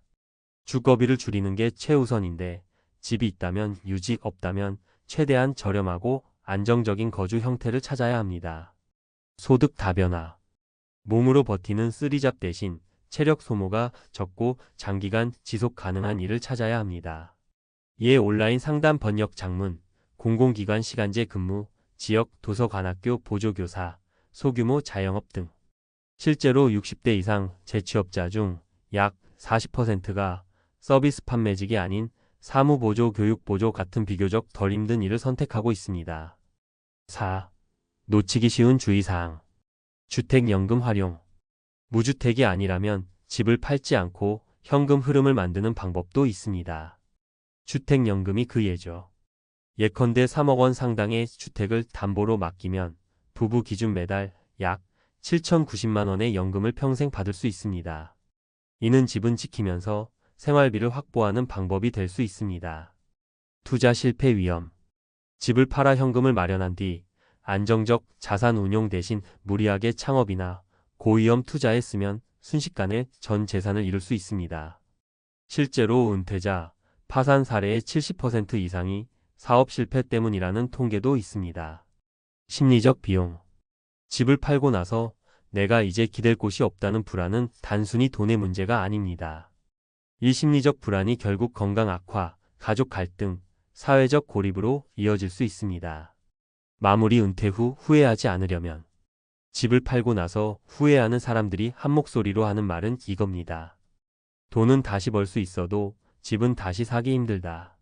주거비를 줄이는 게 최우선인데 집이 있다면 유지, 없다면 최대한 저렴하고 안정적인 거주 형태를 찾아야 합니다. 소득 다변화. 몸으로 버티는 쓰리잡 대신 체력 소모가 적고 장기간 지속 가능한 일을 찾아야 합니다. 이에 온라인 상담, 번역, 장문, 공공기관 시간제 근무, 지역 도서관학교 보조교사, 소규모 자영업 등. 실제로 60대 이상 재취업자 중 약 40%가 서비스 판매직이 아닌 사무보조, 교육보조 같은 비교적 덜 힘든 일을 선택하고 있습니다. 4. 놓치기 쉬운 주의사항. 주택연금 활용. 무주택이 아니라면 집을 팔지 않고 현금 흐름을 만드는 방법도 있습니다. 주택연금이 그 예죠. 예컨대 3억 원 상당의 주택을 담보로 맡기면 부부 기준 매달 약 7,090만 원의 연금을 평생 받을 수 있습니다. 이는 집은 지키면서 생활비를 확보하는 방법이 될 수 있습니다. 투자 실패 위험. 집을 팔아 현금을 마련한 뒤 안정적 자산 운용 대신 무리하게 창업이나 고위험 투자에 쓰면 순식간에 전 재산을 잃을 수 있습니다. 실제로 은퇴자 파산 사례의 70% 이상이 사업 실패 때문이라는 통계도 있습니다. 심리적 비용. 집을 팔고 나서 내가 이제 기댈 곳이 없다는 불안은 단순히 돈의 문제가 아닙니다. 이 심리적 불안이 결국 건강 악화, 가족 갈등, 사회적 고립으로 이어질 수 있습니다. 마무리. 은퇴 후 후회하지 않으려면. 집을 팔고 나서 후회하는 사람들이 한 목소리로 하는 말은 이겁니다. 돈은 다시 벌 수 있어도 집은 다시 사기 힘들다.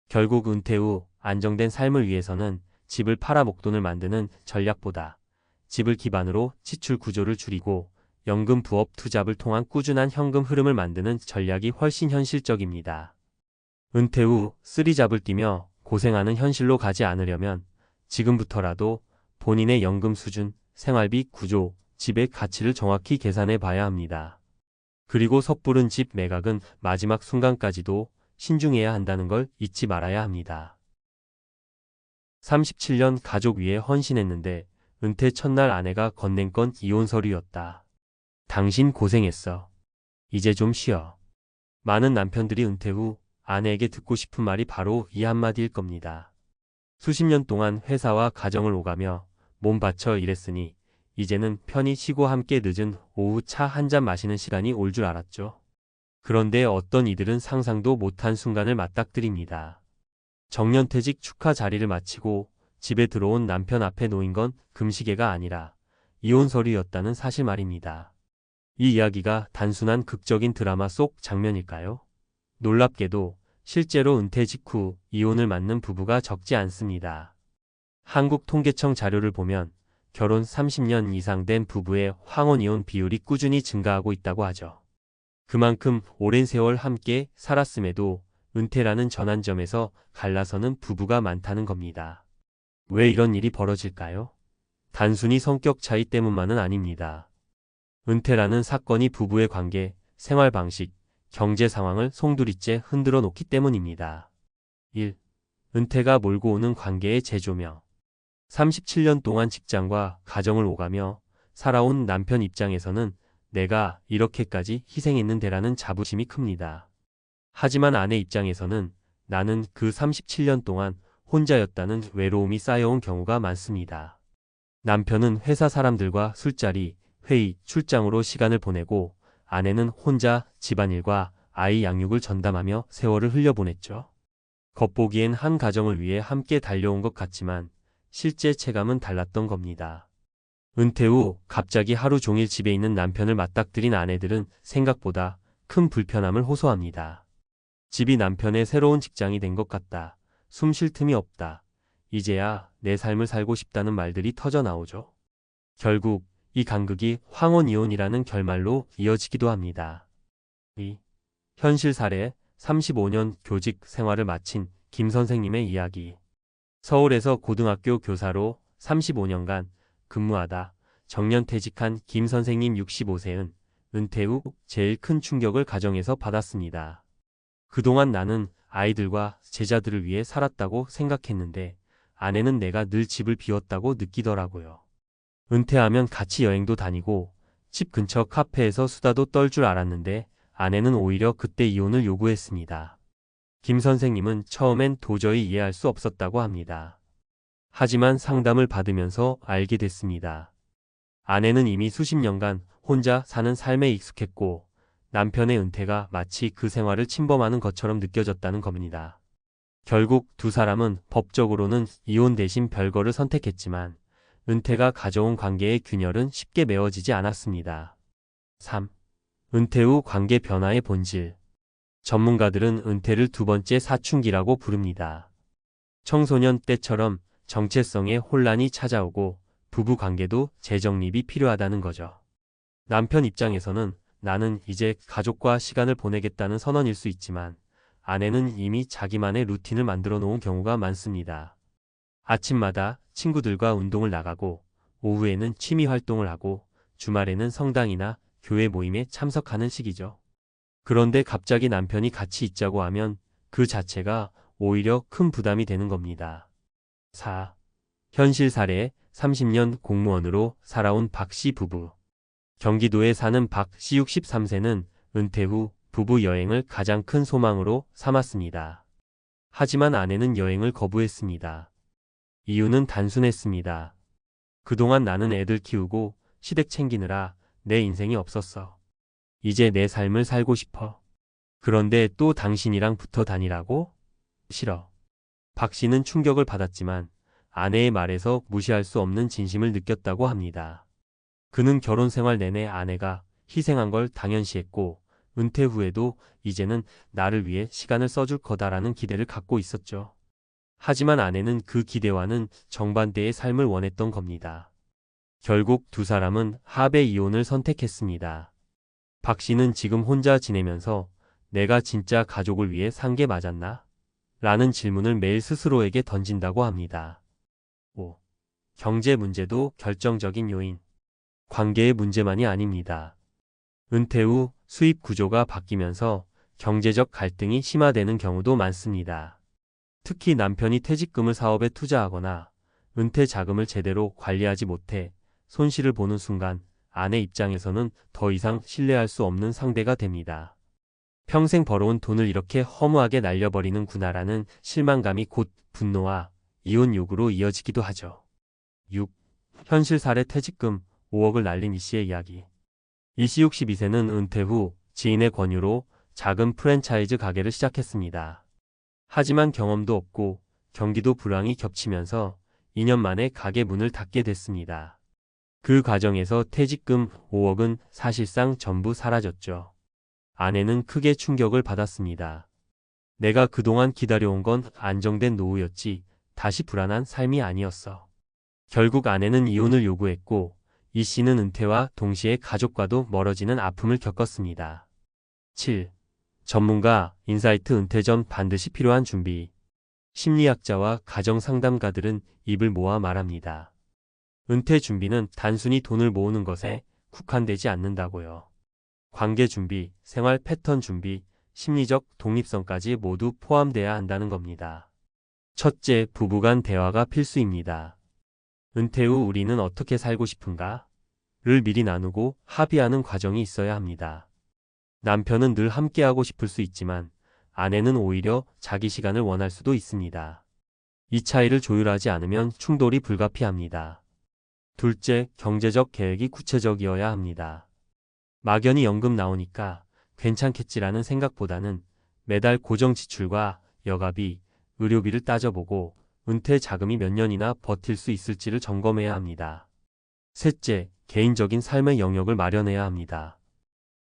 결국 은퇴 후 안정된 삶을 위해서는 집을 팔아 목돈을 만드는 전략보다 집을 기반으로 지출 구조를 줄이고 연금 부업 투잡을 통한 꾸준한 현금 흐름을 만드는 전략이 훨씬 현실적입니다. 은퇴 후 쓰리잡을 뛰며 고생하는 현실로 가지 않으려면 지금부터라도 본인의 연금 수준, 생활비 구조, 집의 가치를 정확히 계산해 봐야 합니다. 그리고 섣부른 집 매각은 마지막 순간까지도 신중해야 한다는 걸 잊지 말아야 합니다. 37년 가족 위해 헌신했는데 은퇴 첫날 아내가 건넨 건 이혼 서류였다. 당신 고생했어. 이제 좀 쉬어. 많은 남편들이 은퇴 후 아내에게 듣고 싶은 말이 바로 이 한마디일 겁니다. 수십 년 동안 회사와 가정을 오가며 몸 바쳐 일했으니 이제는 편히 쉬고 함께 늦은 오후 차 한 잔 마시는 시간이 올 줄 알았죠. 그런데 어떤 이들은 상상도 못한 순간을 맞닥뜨립니다. 정년퇴직 축하 자리를 마치고 집에 들어온 남편 앞에 놓인 건 금시계가 아니라 이혼 서류였다는 사실 말입니다. 이 이야기가 단순한 극적인 드라마 속 장면일까요? 놀랍게도 실제로 은퇴 직후 이혼을 맞는 부부가 적지 않습니다. 한국통계청 자료를 보면 결혼 30년 이상 된 부부의 황혼 이혼 비율이 꾸준히 증가하고 있다고 하죠. 그만큼 오랜 세월 함께 살았음에도 은퇴라는 전환점에서 갈라서는 부부가 많다는 겁니다. 왜 이런 일이 벌어질까요? 단순히 성격 차이 때문만은 아닙니다. 은퇴라는 사건이 부부의 관계, 생활 방식, 경제 상황을 송두리째 흔들어 놓기 때문입니다. 1. 은퇴가 몰고 오는 관계의 재조명. 37년 동안 직장과 가정을 오가며 살아온 남편 입장에서는 내가 이렇게까지 희생했는데라는 자부심이 큽니다. 하지만 아내 입장에서는 나는 그 37년 동안 혼자였다는 외로움이 쌓여온 경우가 많습니다. 남편은 회사 사람들과 술자리, 회의, 출장으로 시간을 보내고 아내는 혼자 집안일과 아이 양육을 전담하며 세월을 흘려보냈죠. 겉보기엔 한 가정을 위해 함께 달려온 것 같지만 실제 체감은 달랐던 겁니다. 은퇴 후 갑자기 하루 종일 집에 있는 남편을 맞닥뜨린 아내들은 생각보다 큰 불편함을 호소합니다. 집이 남편의 새로운 직장이 된 것 같다. 숨 쉴 틈이 없다. 이제야 내 삶을 살고 싶다는 말들이 터져 나오죠. 결국 이 간극이 황혼-이혼이라는 결말로 이어지기도 합니다. 2. 현실 사례 35년 교직 생활을 마친 김 선생님의 이야기. 서울에서 고등학교 교사로 35년간 근무하다 정년퇴직한 김 선생님 65세는 은퇴 후 제일 큰 충격을 가정에서 받았습니다. 그동안 나는 아이들과 제자들을 위해 살았다고 생각했는데 아내는 내가 늘 집을 비웠다고 느끼더라고요. 은퇴하면 같이 여행도 다니고 집 근처 카페에서 수다도 떨 줄 알았는데 아내는 오히려 그때 이혼을 요구했습니다. 김 선생님은 처음엔 도저히 이해할 수 없었다고 합니다. 하지만 상담을 받으면서 알게 됐습니다. 아내는 이미 수십 년간 혼자 사는 삶에 익숙했고 남편의 은퇴가 마치 그 생활을 침범하는 것처럼 느껴졌다는 겁니다. 결국 두 사람은 법적으로는 이혼 대신 별거를 선택했지만 은퇴가 가져온 관계의 균열은 쉽게 메워지지 않았습니다. 3. 은퇴 후 관계 변화의 본질. 전문가들은 은퇴를 두 번째 사춘기라고 부릅니다. 청소년 때처럼 정체성의 혼란이 찾아오고 부부 관계도 재정립이 필요하다는 거죠. 남편 입장에서는 나는 이제 가족과 시간을 보내겠다는 선언일 수 있지만 아내는 이미 자기만의 루틴을 만들어 놓은 경우가 많습니다. 아침마다 친구들과 운동을 나가고 오후에는 취미 활동을 하고 주말에는 성당이나 교회 모임에 참석하는 시기죠. 그런데 갑자기 남편이 같이 있자고 하면 그 자체가 오히려 큰 부담이 되는 겁니다. 4. 현실 사례 30년 공무원으로 살아온 박 씨 부부. 경기도에 사는 박 씨 63세는 은퇴 후 부부 여행을 가장 큰 소망으로 삼았습니다. 하지만 아내는 여행을 거부했습니다. 이유는 단순했습니다. 그동안 나는 애들 키우고 시댁 챙기느라 내 인생이 없었어. 이제 내 삶을 살고 싶어. 그런데 또 당신이랑 붙어 다니라고? 싫어. 박 씨는 충격을 받았지만 아내의 말에서 무시할 수 없는 진심을 느꼈다고 합니다. 그는 결혼 생활 내내 아내가 희생한 걸 당연시했고 은퇴 후에도 이제는 나를 위해 시간을 써줄 거다라는 기대를 갖고 있었죠. 하지만 아내는 그 기대와는 정반대의 삶을 원했던 겁니다. 결국 두 사람은 합의 이혼을 선택했습니다. 박 씨는 지금 혼자 지내면서 내가 진짜 가족을 위해 산 게 맞았나? 라는 질문을 매일 스스로에게 던진다고 합니다. 5. 경제 문제도 결정적인 요인. 관계의 문제만이 아닙니다. 은퇴 후 수입 구조가 바뀌면서 경제적 갈등이 심화되는 경우도 많습니다. 특히 남편이 퇴직금을 사업에 투자하거나 은퇴 자금을 제대로 관리하지 못해 손실을 보는 순간 아내 입장에서는 더 이상 신뢰할 수 없는 상대가 됩니다. 평생 벌어온 돈을 이렇게 허무하게 날려버리는구나라는 실망감이 곧 분노와 이혼 요구로 이어지기도 하죠. 6. 현실 사례 퇴직금 5억을 날린 이 씨의 이야기. 이 씨 62세는 은퇴 후 지인의 권유로 작은 프랜차이즈 가게를 시작했습니다. 하지만 경험도 없고 경기도 불황이 겹치면서 2년 만에 가게 문을 닫게 됐습니다. 그 과정에서 퇴직금 5억은 사실상 전부 사라졌죠. 아내는 크게 충격을 받았습니다. 내가 그동안 기다려온 건 안정된 노후였지 다시 불안한 삶이 아니었어. 결국 아내는 이혼을 요구했고 이 씨는 은퇴와 동시에 가족과도 멀어지는 아픔을 겪었습니다. 7. 전문가 인사이트. 은퇴 전 반드시 필요한 준비. 심리학자와 가정상담가들은 입을 모아 말합니다. 은퇴 준비는 단순히 돈을 모으는 것에 국한되지 않는다고요. 관계 준비, 생활 패턴 준비, 심리적 독립성까지 모두 포함돼야 한다는 겁니다. 첫째, 부부간 대화가 필수입니다. 은퇴 후 우리는 어떻게 살고 싶은가? 를 미리 나누고 합의하는 과정이 있어야 합니다. 남편은 늘 함께하고 싶을 수 있지만 아내는 오히려 자기 시간을 원할 수도 있습니다. 이 차이를 조율하지 않으면 충돌이 불가피합니다. 둘째, 경제적 계획이 구체적이어야 합니다. 막연히 연금 나오니까 괜찮겠지라는 생각보다는 매달 고정 지출과 여가비, 의료비를 따져보고 은퇴 자금이 몇 년이나 버틸 수 있을지를 점검해야 합니다. 셋째, 개인적인 삶의 영역을 마련해야 합니다.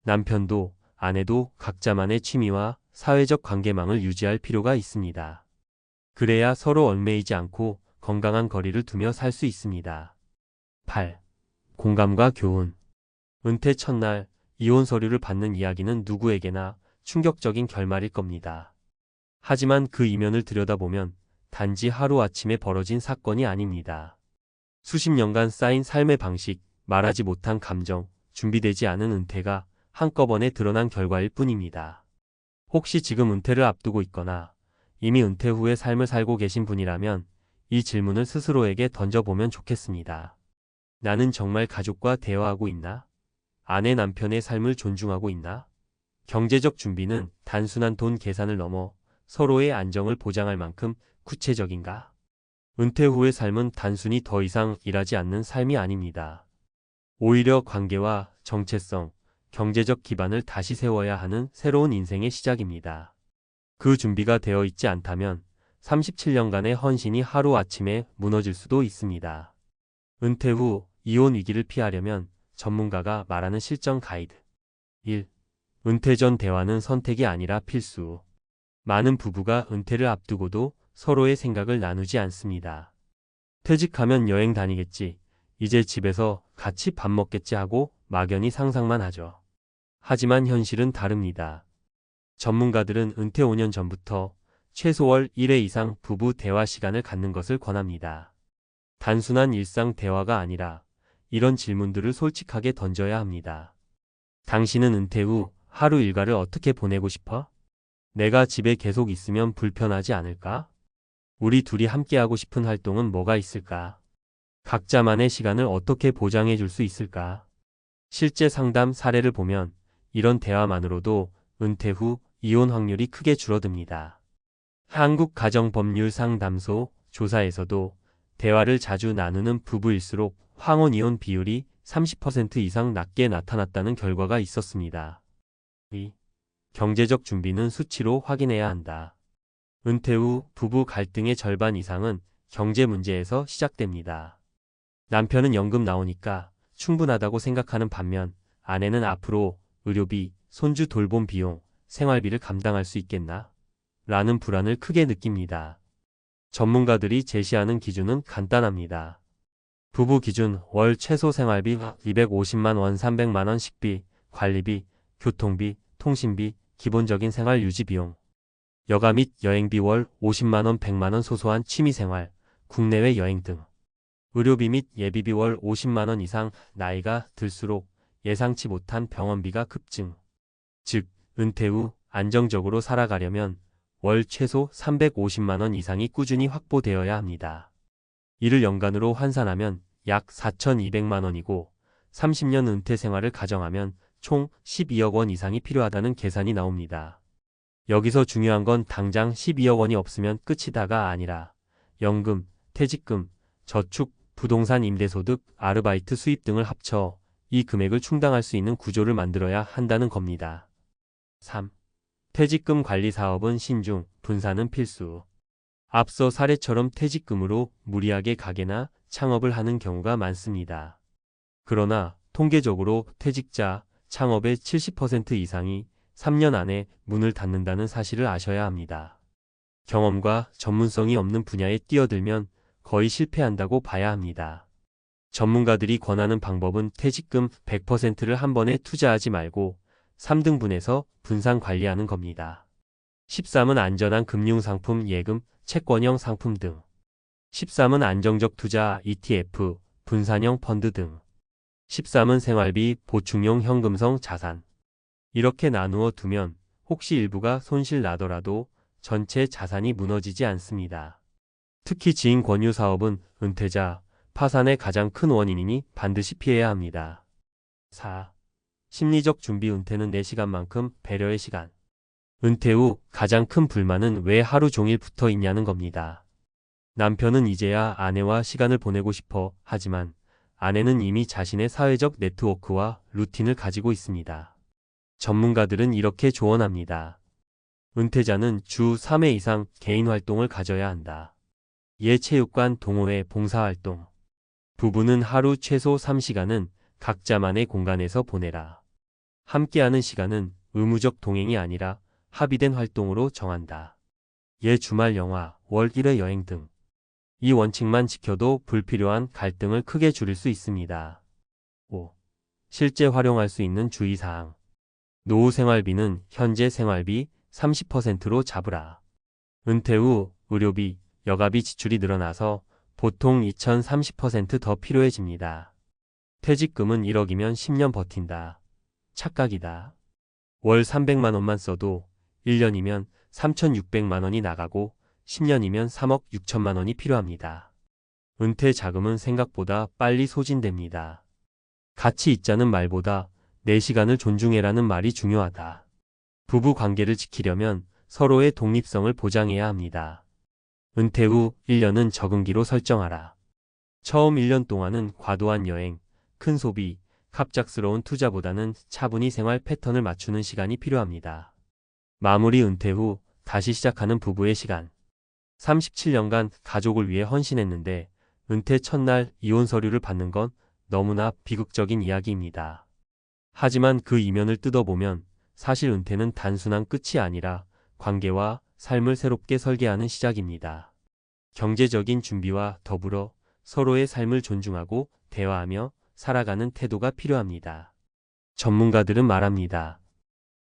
남편도 아내도 각자만의 취미와 사회적 관계망을 유지할 필요가 있습니다. 그래야 서로 얽매이지 않고 건강한 거리를 두며 살 수 있습니다. 8. 공감과 교훈. 은퇴 첫날 이혼 서류를 받는 이야기는 누구에게나 충격적인 결말일 겁니다. 하지만 그 이면을 들여다보면 단지 하루아침에 벌어진 사건이 아닙니다. 수십 년간 쌓인 삶의 방식, 말하지 못한 감정, 준비되지 않은 은퇴가 한꺼번에 드러난 결과일 뿐입니다. 혹시 지금 은퇴를 앞두고 있거나 이미 은퇴 후의 삶을 살고 계신 분이라면 이 질문을 스스로에게 던져보면 좋겠습니다. 나는 정말 가족과 대화하고 있나? 아내 남편의 삶을 존중하고 있나? 경제적 준비는 단순한 돈 계산을 넘어 서로의 안정을 보장할 만큼 구체적인가? 은퇴 후의 삶은 단순히 더 이상 일하지 않는 삶이 아닙니다. 오히려 관계와 정체성, 경제적 기반을 다시 세워야 하는 새로운 인생의 시작입니다. 그 준비가 되어 있지 않다면 37년간의 헌신이 하루아침에 무너질 수도 있습니다. 은퇴 후 이혼 위기를 피하려면 전문가가 말하는 실전 가이드. 1. 은퇴 전 대화는 선택이 아니라 필수. 많은 부부가 은퇴를 앞두고도 서로의 생각을 나누지 않습니다. 퇴직하면 여행 다니겠지, 이제 집에서 같이 밥 먹겠지 하고 막연히 상상만 하죠. 하지만 현실은 다릅니다. 전문가들은 은퇴 5년 전부터 최소 월 1회 이상 부부 대화 시간을 갖는 것을 권합니다. 단순한 일상 대화가 아니라 이런 질문들을 솔직하게 던져야 합니다. 당신은 은퇴 후 하루 일과를 어떻게 보내고 싶어? 내가 집에 계속 있으면 불편하지 않을까? 우리 둘이 함께하고 싶은 활동은 뭐가 있을까? 각자만의 시간을 어떻게 보장해 줄 수 있을까? 실제 상담 사례를 보면 이런 대화만으로도 은퇴 후 이혼 확률이 크게 줄어듭니다. 한국가정법률상담소 조사에서도 대화를 자주 나누는 부부일수록 황혼 이혼 비율이 30% 이상 낮게 나타났다는 결과가 있었습니다. 2. 경제적 준비는 수치로 확인해야 한다. 은퇴 후 부부 갈등의 절반 이상은 경제 문제에서 시작됩니다. 남편은 연금 나오니까 충분하다고 생각하는 반면 아내는 앞으로 의료비, 손주 돌봄 비용, 생활비를 감당할 수 있겠나? 라는 불안을 크게 느낍니다. 전문가들이 제시하는 기준은 간단합니다. 부부 기준 월 최소 생활비 250만 원, 300만 원 식비, 관리비, 교통비, 통신비, 기본적인 생활 유지 비용. 여가 및 여행비 월 50만 원, 100만 원 소소한 취미생활, 국내외 여행 등. 의료비 및 예비비 월 50만 원 이상, 나이가 들수록 예상치 못한 병원비가 급증. 즉, 은퇴 후 안정적으로 살아가려면 월 최소 350만 원 이상이 꾸준히 확보되어야 합니다. 이를 연간으로 환산하면 약 4,200만 원이고 30년 은퇴 생활을 가정하면 총 12억 원 이상이 필요하다는 계산이 나옵니다. 여기서 중요한 건 당장 12억 원이 없으면 끝이다가 아니라 연금, 퇴직금, 저축, 부동산 임대소득, 아르바이트 수입 등을 합쳐 이 금액을 충당할 수 있는 구조를 만들어야 한다는 겁니다. 3. 퇴직금 관리 사업은 신중, 분산은 필수. 앞서 사례처럼 퇴직금으로 무리하게 가게나 창업을 하는 경우가 많습니다. 그러나 통계적으로 퇴직자, 창업의 70% 이상이 3년 안에 문을 닫는다는 사실을 아셔야 합니다. 경험과 전문성이 없는 분야에 뛰어들면 거의 실패한다고 봐야 합니다. 전문가들이 권하는 방법은 퇴직금 100%를 한 번에 투자하지 말고 3등분해서 분산 관리하는 겁니다. 13은 안전한 금융상품, 예금, 채권형 상품 등. 13은 안정적 투자, ETF, 분산형 펀드 등. 13은 생활비, 보충용 현금성 자산. 이렇게 나누어 두면 혹시 일부가 손실 나더라도 전체 자산이 무너지지 않습니다. 특히 지인 권유 사업은 은퇴자, 파산의 가장 큰 원인이니 반드시 피해야 합니다. 4. 심리적 준비. 은퇴는 내 시간만큼 배려의 시간. 은퇴 후 가장 큰 불만은 왜 하루 종일 붙어 있냐는 겁니다. 남편은 이제야 아내와 시간을 보내고 싶어 하지만 아내는 이미 자신의 사회적 네트워크와 루틴을 가지고 있습니다. 전문가들은 이렇게 조언합니다. 은퇴자는 주 3회 이상 개인 활동을 가져야 한다. 예체육관, 동호회, 봉사활동. 부부는 하루 최소 3시간은 각자만의 공간에서 보내라. 함께하는 시간은 의무적 동행이 아니라 합의된 활동으로 정한다. 예 주말 영화, 월 1회 여행 등. 이 원칙만 지켜도 불필요한 갈등을 크게 줄일 수 있습니다. 5. 실제 활용할 수 있는 주의사항. 노후 생활비는 현재 생활비 30%로 잡으라. 은퇴 후 의료비, 여가비 지출이 늘어나서 보통 2030% 더 필요해집니다. 퇴직금은 1억이면 10년 버틴다. 착각이다. 월 300만 원만 써도 1년이면 3,600만 원이 나가고 10년이면 3억 6천만 원이 필요합니다. 은퇴 자금은 생각보다 빨리 소진됩니다. 가치 있자는 말보다 내 시간을 존중해라는 말이 중요하다. 부부 관계를 지키려면 서로의 독립성을 보장해야 합니다. 은퇴 후 1년은 적응기로 설정하라. 처음 1년 동안은 과도한 여행, 큰 소비, 갑작스러운 투자보다는 차분히 생활 패턴을 맞추는 시간이 필요합니다. 마무리. 은퇴 후 다시 시작하는 부부의 시간. 37년간 가족을 위해 헌신했는데 은퇴 첫날 이혼 서류를 받는 건 너무나 비극적인 이야기입니다. 하지만 그 이면을 뜯어보면 사실 은퇴는 단순한 끝이 아니라 관계와 삶을 새롭게 설계하는 시작입니다. 경제적인 준비와 더불어 서로의 삶을 존중하고 대화하며 살아가는 태도가 필요합니다. 전문가들은 말합니다.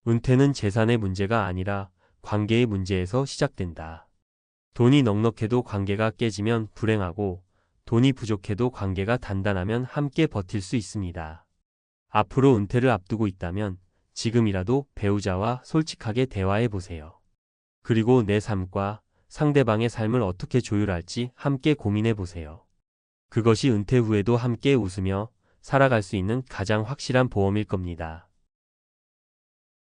은퇴는 재산의 문제가 아니라 관계의 문제에서 시작된다. 돈이 넉넉해도 관계가 깨지면 불행하고 돈이 부족해도 관계가 단단하면 함께 버틸 수 있습니다. 앞으로 은퇴를 앞두고 있다면 지금이라도 배우자와 솔직하게 대화해 보세요. 그리고 내 삶과 상대방의 삶을 어떻게 조율할지 함께 고민해 보세요. 그것이 은퇴 후에도 함께 웃으며 살아갈 수 있는 가장 확실한 보험일 겁니다.